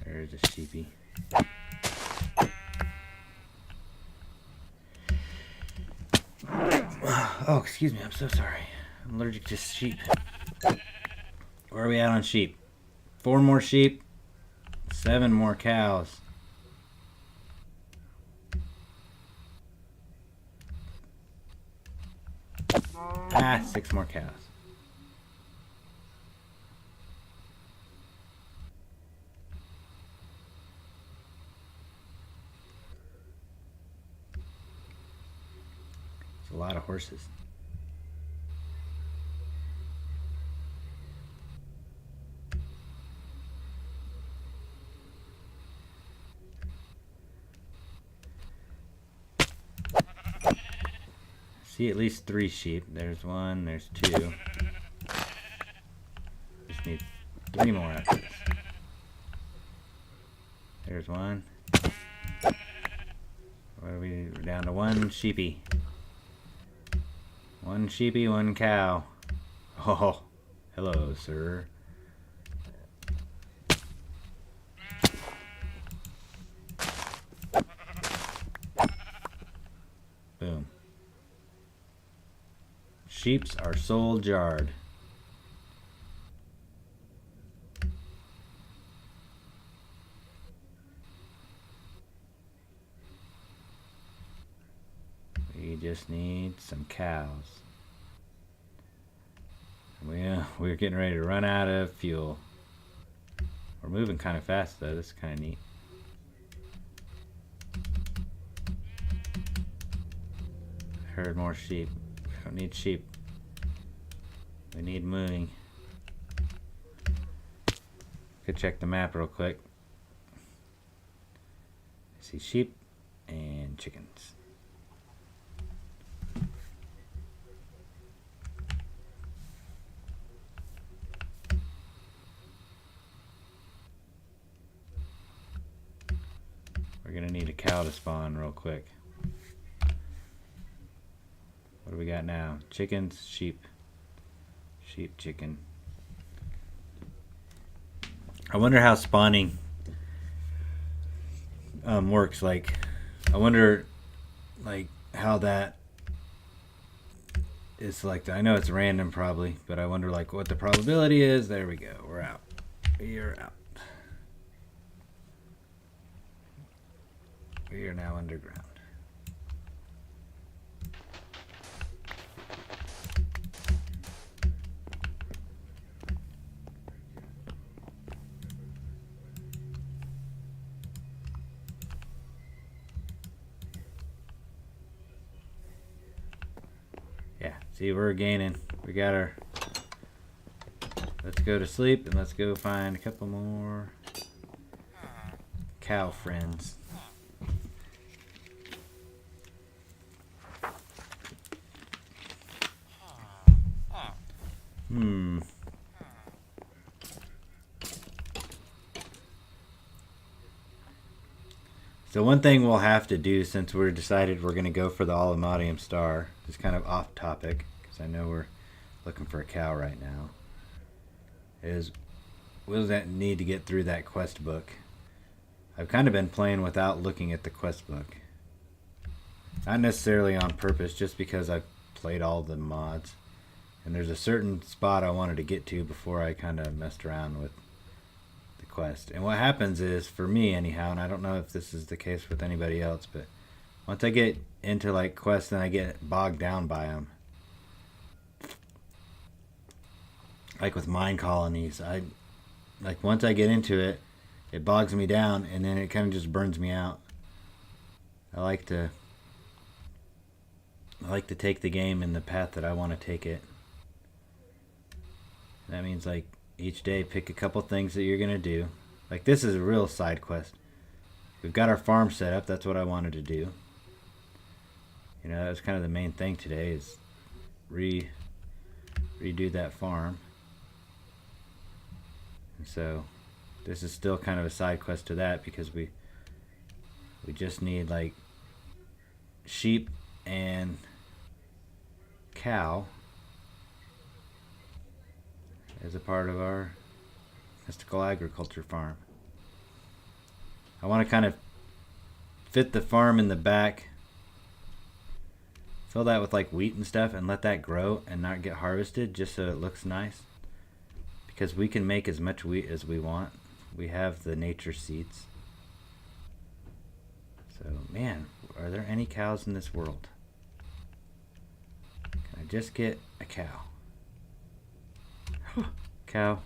There's a sheepy. Oh, excuse me, I'm so sorry. I'm allergic to sheep. Where are we at on sheep? 4 more sheep, 7 more cows. Ah, 6 more cows. It's a lot of horses. See at least 3 sheep. There's 1, there's 2. Just need 3 more after this. There's 1. What are we? We're down to 1 sheepy. 1 sheepy, 1 cow. Oh, hello, sir. Boom. Sheeps are soul jarred. We just need some cows. We're getting ready to run out of fuel. We're moving kind of fast though. This is kind of neat. Heard more sheep. We don't need sheep. We need moving. Could check the map real quick. I see sheep and chickens. We're gonna need a cow to spawn real quick. What do we got now? Chickens, sheep. Sheep, chicken. I wonder how spawning works. Like, I wonder, like, how that is selected. I know it's random probably, but I wonder, like, what the probability is. There we go. We're out. We're out. We are now underground. Yeah, see, we're gaining. We got our... Let's go to sleep and let's go find a couple more cow friends. So one thing we'll have to do, since we're decided we're going to go for the Aluminium Star, is kind of off topic, because I know we're looking for a cow right now, is we'll need to get through that quest book. I've kind of been playing without looking at the quest book. Not necessarily on purpose, just because I've played all the mods. And there's a certain spot I wanted to get to before I kind of messed around with the quest. And what happens is, for me anyhow, and I don't know if this is the case with anybody else, but once I get into like quests, then I get bogged down by them. Like with mine colonies, like once I get into it, it bogs me down, and then it kind of just burns me out. I like to take the game in the path that I want to take it. That means, like, each day pick a couple things that you're going to do. Like this is a real side quest. We've got our farm set up. That's what I wanted to do. You know, that was kind of the main thing today, is redo that farm. And so this is still kind of a side quest to that, because we just need like sheep and cow as a part of our mystical agriculture farm. I want to kind of fit the farm in the back, fill that with like wheat and stuff, and let that grow and not get harvested, just so it looks nice, because we can make as much wheat as we want. We have the nature seeds. So man, are there any cows in this world? Can I just get a cow? Cow.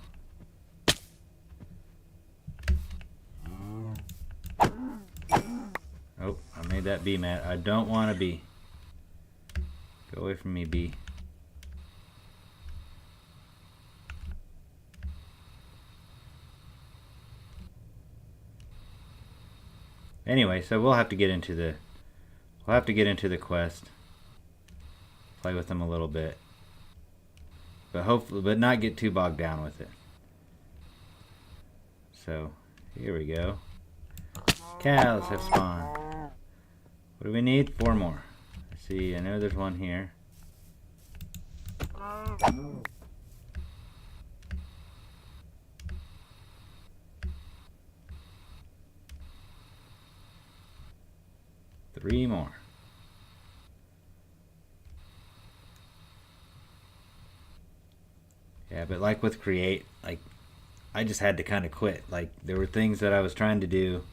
Oh, I made that bee mad. I don't want to be. Go away from me, bee. Anyway, so we'll have to get into the quest. Play with them a little bit. But not get too bogged down with it. So, here we go. Cows have spawned. What do we need? 4 more. Let's see, I know there's one here. Three more. Yeah, but like with Create, like I just had to kind of quit. Like there were things that I was trying to do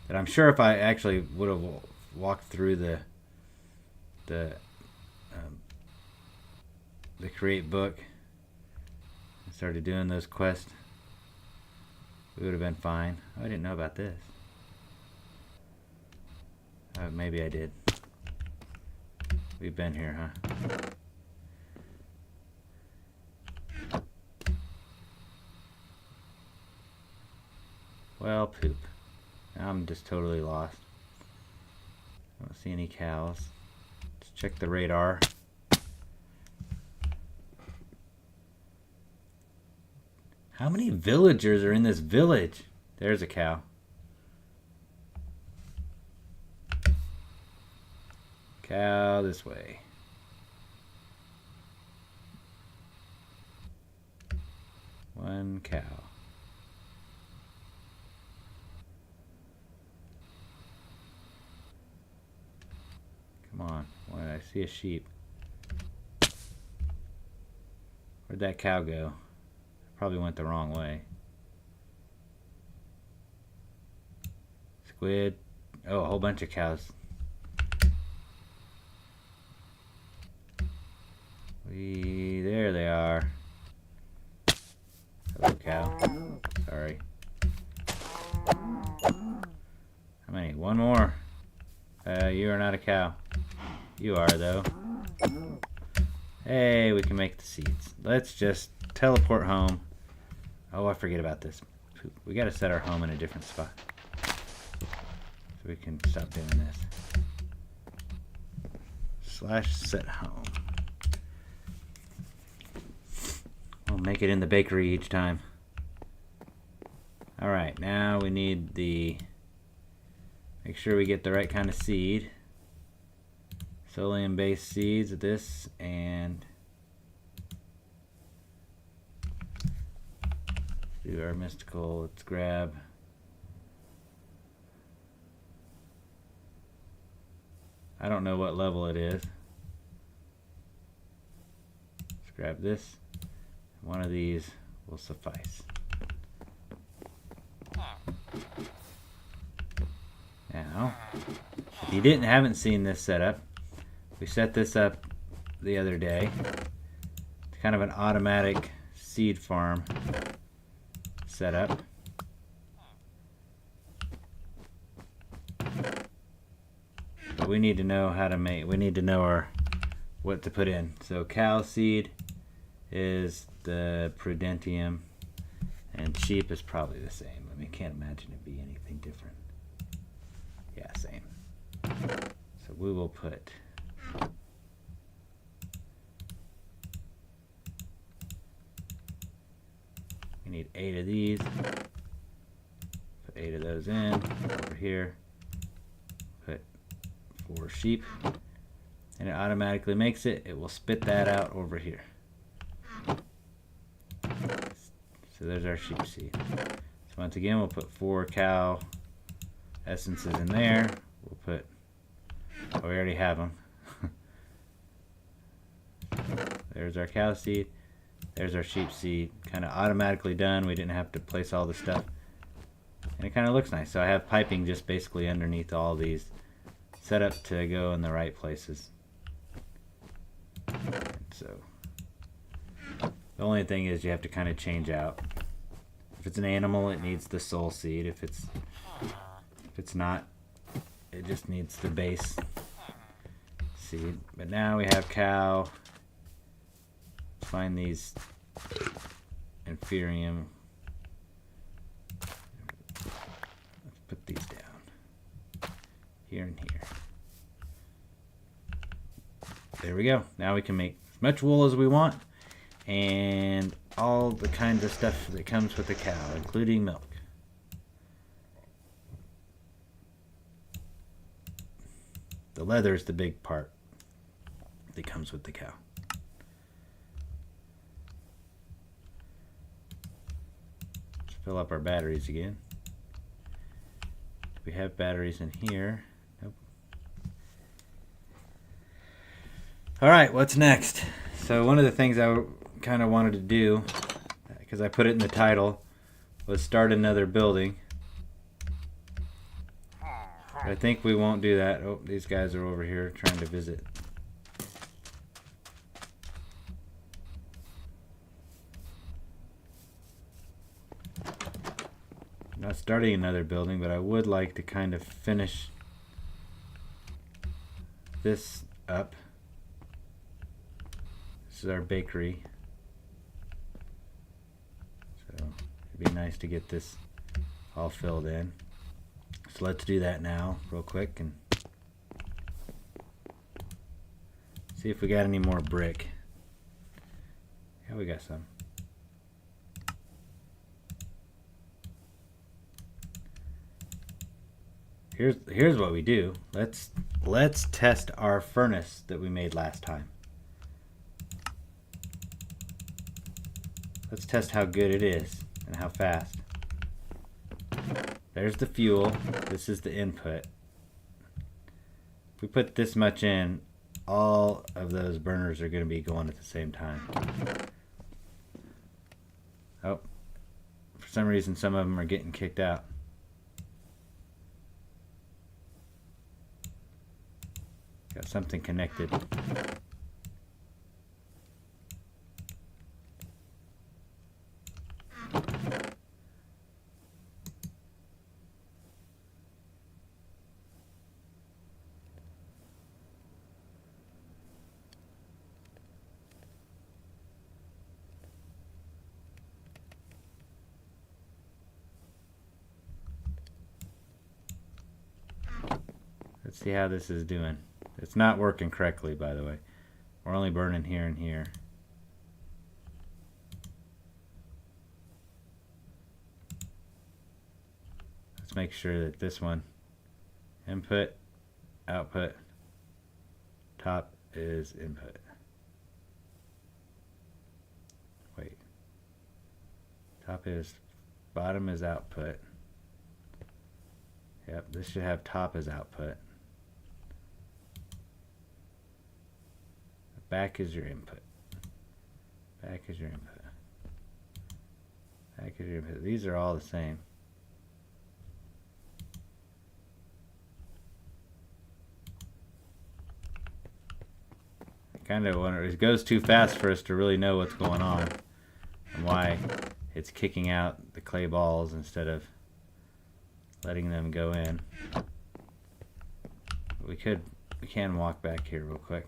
that I'm sure if I actually would have walked through the Create book and started doing those quests, we would have been fine. Oh, I didn't know about this. Maybe I did. We've been here, huh? Well, poop. Now I'm just totally lost. I don't see any cows. Let's check the radar. How many villagers are in this village? There's a cow. Cow this way. One cow. Come on. Why did I see a sheep? Where'd that cow go? Probably went the wrong way. Squid. Oh, a whole bunch of cows. There they are. Hello, cow. Sorry. How many? One more. You are not a cow. You are, though. Hey, we can make the seeds. Let's just teleport home. Oh, I forget about this. We gotta set our home in a different spot, so we can stop doing this. /set home. We'll make it in the bakery each time. Alright, now we need make sure we get the right kind of seed. Psyllium based seeds of this, and do our mystical. Let's grab I don't know what level it is. Let's grab this. One of these will suffice. Now, if you haven't seen this setup, we set this up the other day. It's kind of an automatic seed farm setup. But we need to know how to we need to know what to put in. So cow seed is the prudentium. And sheep is probably the same. I mean, can't imagine it be anything different. Yeah, same. So we will put we need 8 of these. Put 8 of those in over here. Put 4 sheep. And it automatically makes it. It will spit that out over here. So there's our sheep seed. So once again, we'll put 4 cow essences in there. We'll put, oh, we already have them. There's our cow seed. There's our sheep seed. Kind of automatically done. We didn't have to place all the stuff. And it kind of looks nice. So I have piping just basically underneath all these, set up to go in the right places. So the only thing is you have to kind of change out. If it's an animal, it needs the soul seed. If it's not, it just needs the base seed. But now we have cow. Let's find these inferium. Let's put these down here and here. There we go. Now we can make as much wool as we want and all the kinds of stuff that comes with the cow, including milk. The leather is the big part that comes with the cow. Let's fill up our batteries again. We have batteries in here. Nope. Alright, what's next? So one of the things I kind of wanted to do, because I put it in the title, was start another building. But I think we won't do that. Oh, these guys are over here trying to visit. Not starting another building, but I would like to kind of finish this up. This is our bakery. So it'd be nice to get this all filled in. So let's do that now real quick and see if we got any more brick. Yeah, we got some. Here's what we do. Let's test our furnace that we made last time. Let's test how good it is and how fast. There's the fuel. This is the input. If we put this much in, all of those burners are going to be going at the same time. Oh, for some reason some of them are getting kicked out. Got something connected. Let's see how this is doing. It's not working correctly, by the way. We're only burning here and here. Let's make sure that this one, input, output, top is input. Wait. Top is, bottom is output. Yep, this should have top as output. Back is your input. Back is your input. Back is your input. These are all the same. I kind of wonder, it goes too fast for us to really know what's going on and why it's kicking out the clay balls instead of letting them go in. We can walk back here real quick.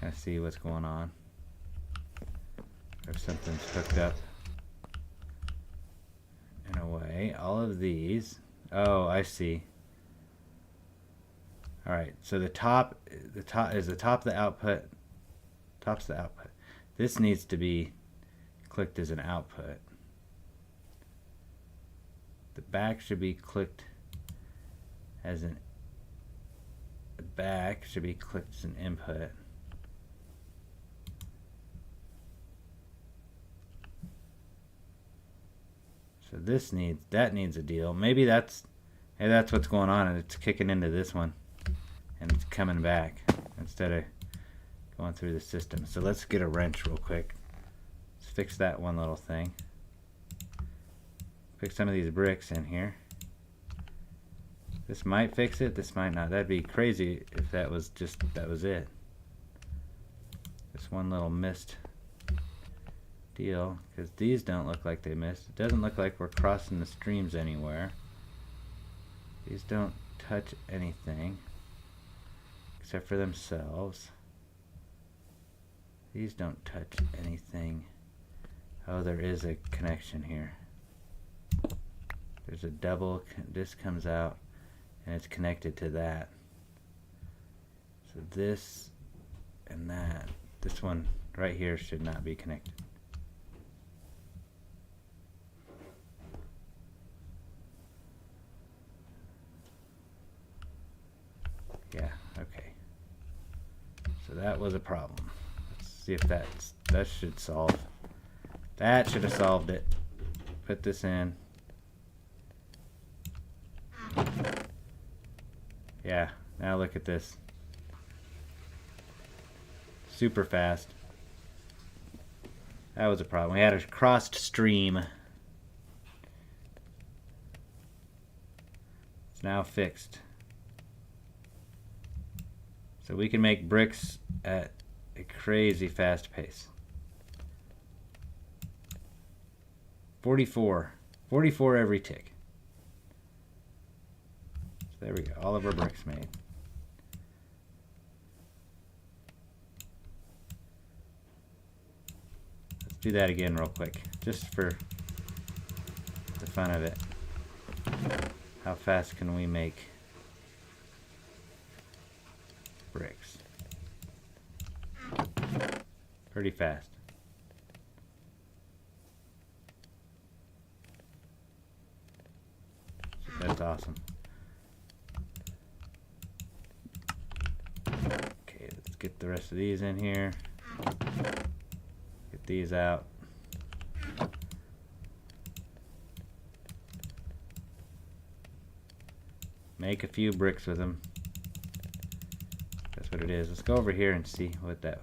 Kind of see what's going on. If something's hooked up. in a way. All of these. Oh, I see. All right. So the top is the top of the output. Top's the output. This needs to be clicked as an output. The back should be clicked as an. The back should be clicked as an input. So this needs, that needs a deal. Maybe that's what's going on, and it's kicking into this one, and it's coming back instead of going through the system. So let's get a wrench real quick. Let's fix that one little thing. Fix some of these bricks in here. This might fix it. This might not. That'd be crazy if that was it. This one little missed deal, because these don't look like they missed. It doesn't look like we're crossing the streams anywhere. These don't touch anything except for themselves. These don't touch anything. Oh, there is a connection here. There's a double, this comes out and it's connected to that. So this and that, this one right here should not be connected. Yeah, okay. So that was a problem. Let's see if that should solve. That should have solved it. Put this in. Yeah, now look at this. Super fast. That was a problem. We had a crossed stream. It's now fixed. So we can make bricks at a crazy fast pace. 44 every tick. So there we go, all of our bricks made. Let's do that again real quick, just for the fun of it. How fast can we make bricks? Pretty fast. That's awesome. Okay, let's get the rest of these in here. Get these out. Make a few bricks with them. That's what it is. Let's go over here and see what that...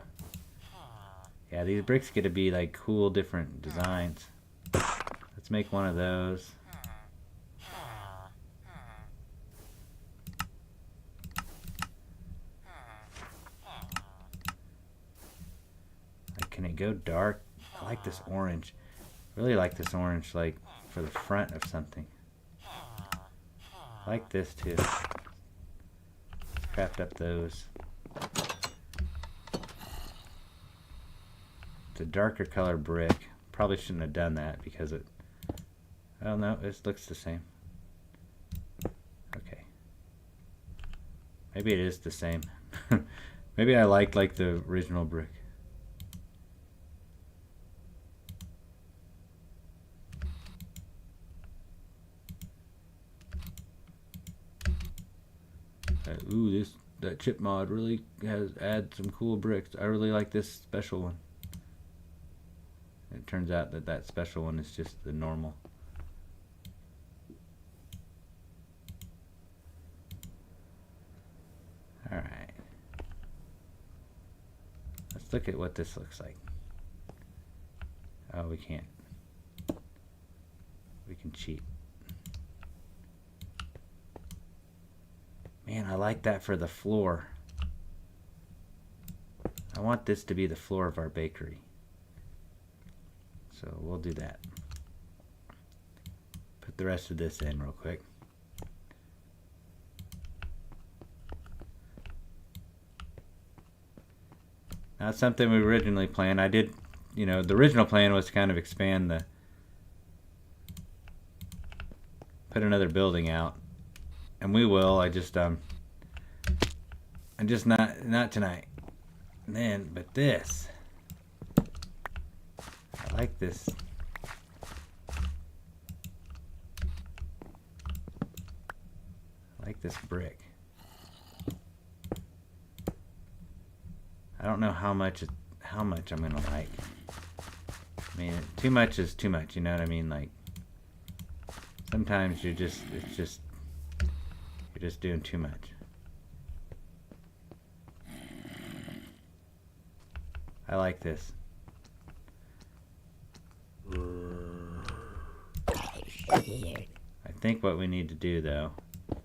Yeah, these bricks get to be like cool different designs. Let's make one of those. Like, can it go dark? I like this orange. Really like this orange, like for the front of something. I like this too. Let's craft up those. It's a darker color brick. Probably shouldn't have done that because it... Oh no, it looks the same. Okay. Maybe it is the same. Maybe I like the original brick. Ooh, that chip mod really adds some cool bricks. I really like this special one. It turns out that special one is just the normal. Alright. Let's look at what this looks like. Oh, we can't. We can cheat. Man, I like that for the floor. I want this to be the floor of our bakery. So we'll do that. Put the rest of this in real quick. Now, that's something we originally planned. I did, the original plan was to kind of expand put another building out, and we will. I'm just not tonight. And then, but this, I like this. I like this brick. I don't know how much I'm gonna like. I mean, too much is too much. You know what I mean? Like sometimes you're just doing too much. I like this. I think what we need to do though, we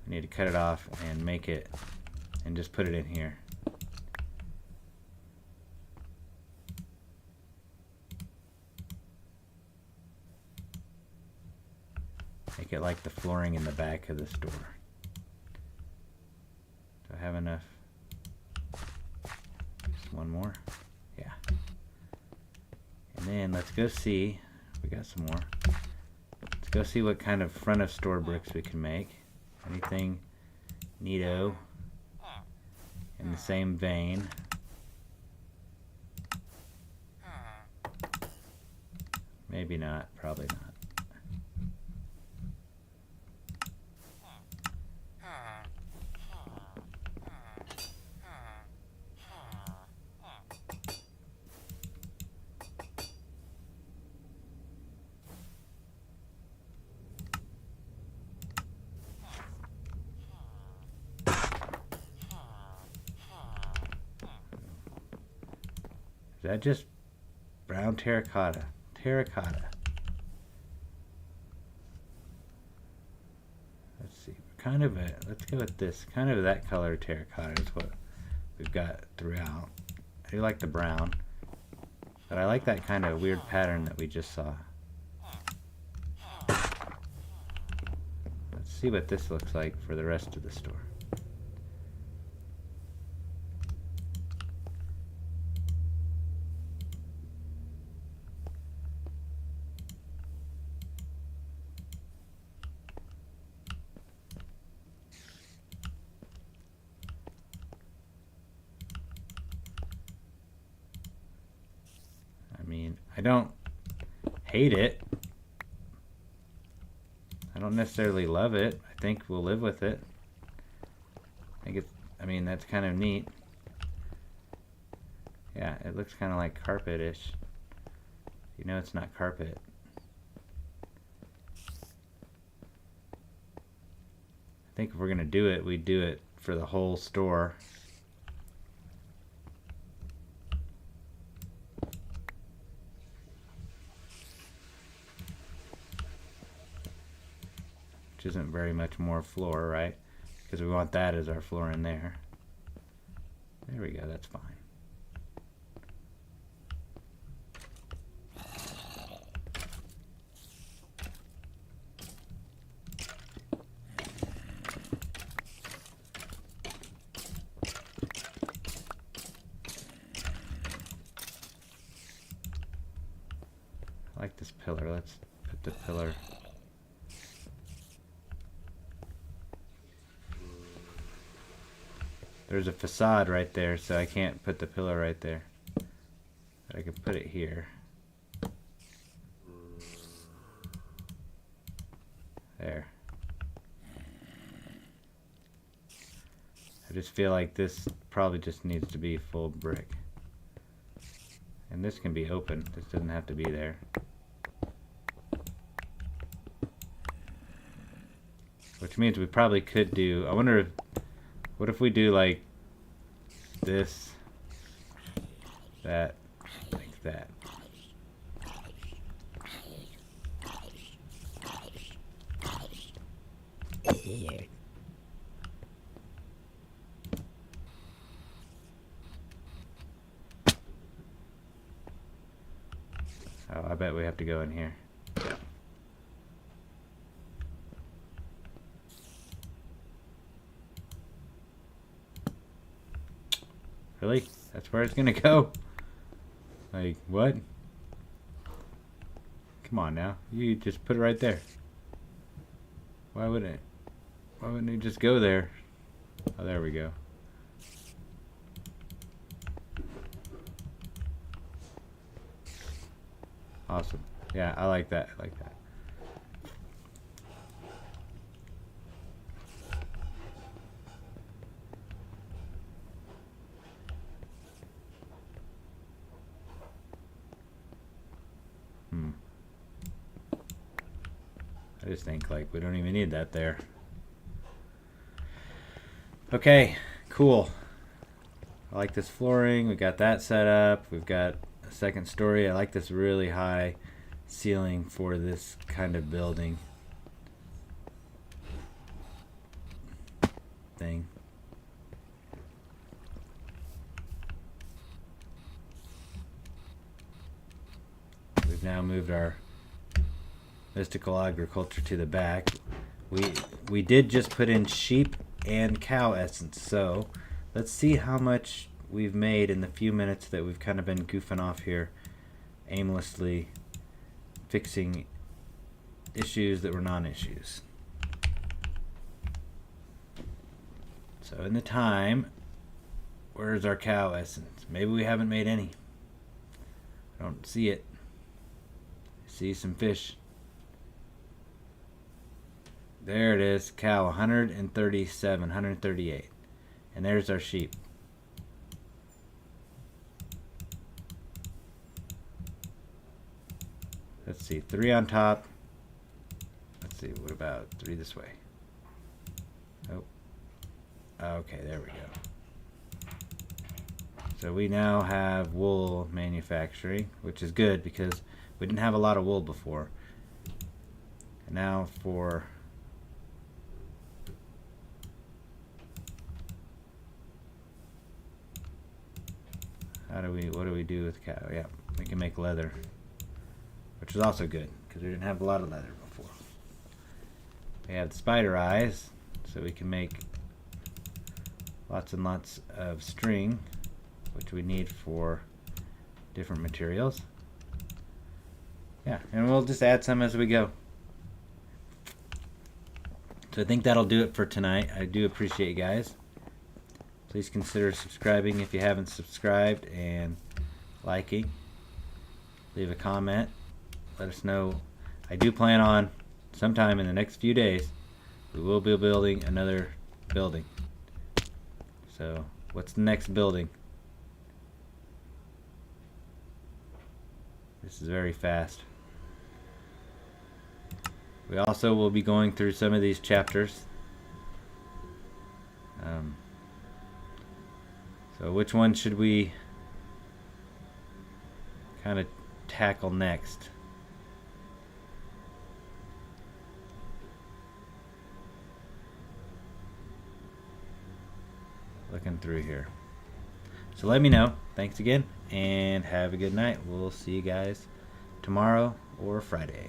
need to cut it off and make it, and just put it in here. Make it like the flooring in the back of the store. Do I have enough? Just one more? Yeah. And then let's go see, we got some more. Let's go see what kind of front of store bricks we can make. Anything neato in the same vein. Maybe not, probably not. Is that just brown terracotta? Terracotta. Let's see. Kind of a, let's go with this. Kind of that color terracotta is what we've got throughout. I do like the brown, but I like that kind of weird pattern that we just saw. Let's see what this looks like for the rest of the store. I don't hate it. I don't necessarily love it. I think we'll live with it. I mean, that's kind of neat. Yeah, it looks kind of like carpet-ish. You know it's not carpet. I think if we're gonna do it, we do it for the whole store. Which isn't very much more floor, right? Because we want that as our floor in there. There we go, that's fine. I like this pillar. Let's put the pillar. There's a facade right there, so I can't put the pillar right there. But I can put it here. There. I just feel like this probably just needs to be full brick. And this can be open. This doesn't have to be there. Which means we probably could do, I wonder if, what if we do like this, that, like that. Oh, I bet we have to go in here. Really? That's where it's gonna go? Like, what? Come on now. You just put it right there. Why wouldn't it? Why wouldn't it just go there? Oh, there we go. Awesome. Yeah, I like that. I like that. I just think like we don't even need that there. Okay, cool. I like this flooring. We got that set up. We've got a second story. I like this really high ceiling for this kind of building thing. We've now moved our mystical agriculture to the back. We did just put in sheep and cow essence, so let's see how much we've made in the few minutes that we've kind of been goofing off here, aimlessly fixing issues that were non-issues. So in the time, where's our cow essence? Maybe we haven't made any. I don't see it. I see some fish. There it is, cow, 137, 138. And there's our sheep. Let's see, 3 on top. Let's see, what about 3 this way? Oh. Okay, there we go. So we now have wool manufacturing, which is good because we didn't have a lot of wool before. And now for what do we do with cow? Yeah, we can make leather, which is also good because we didn't have a lot of leather before. We have the spider eyes, so we can make lots and lots of string, which we need for different materials. Yeah, and we'll just add some as we go. So I think that'll do it for tonight. I do appreciate you guys. Please consider subscribing if you haven't subscribed, and liking. Leave a comment. Let us know. I do plan on, sometime in the next few days, we will be building another building. So, what's the next building? This is very fast. We also will be going through some of these chapters. So which one should we kind of tackle next? Looking through here. So let me know. Thanks again, and have a good night. We'll see you guys tomorrow or Friday.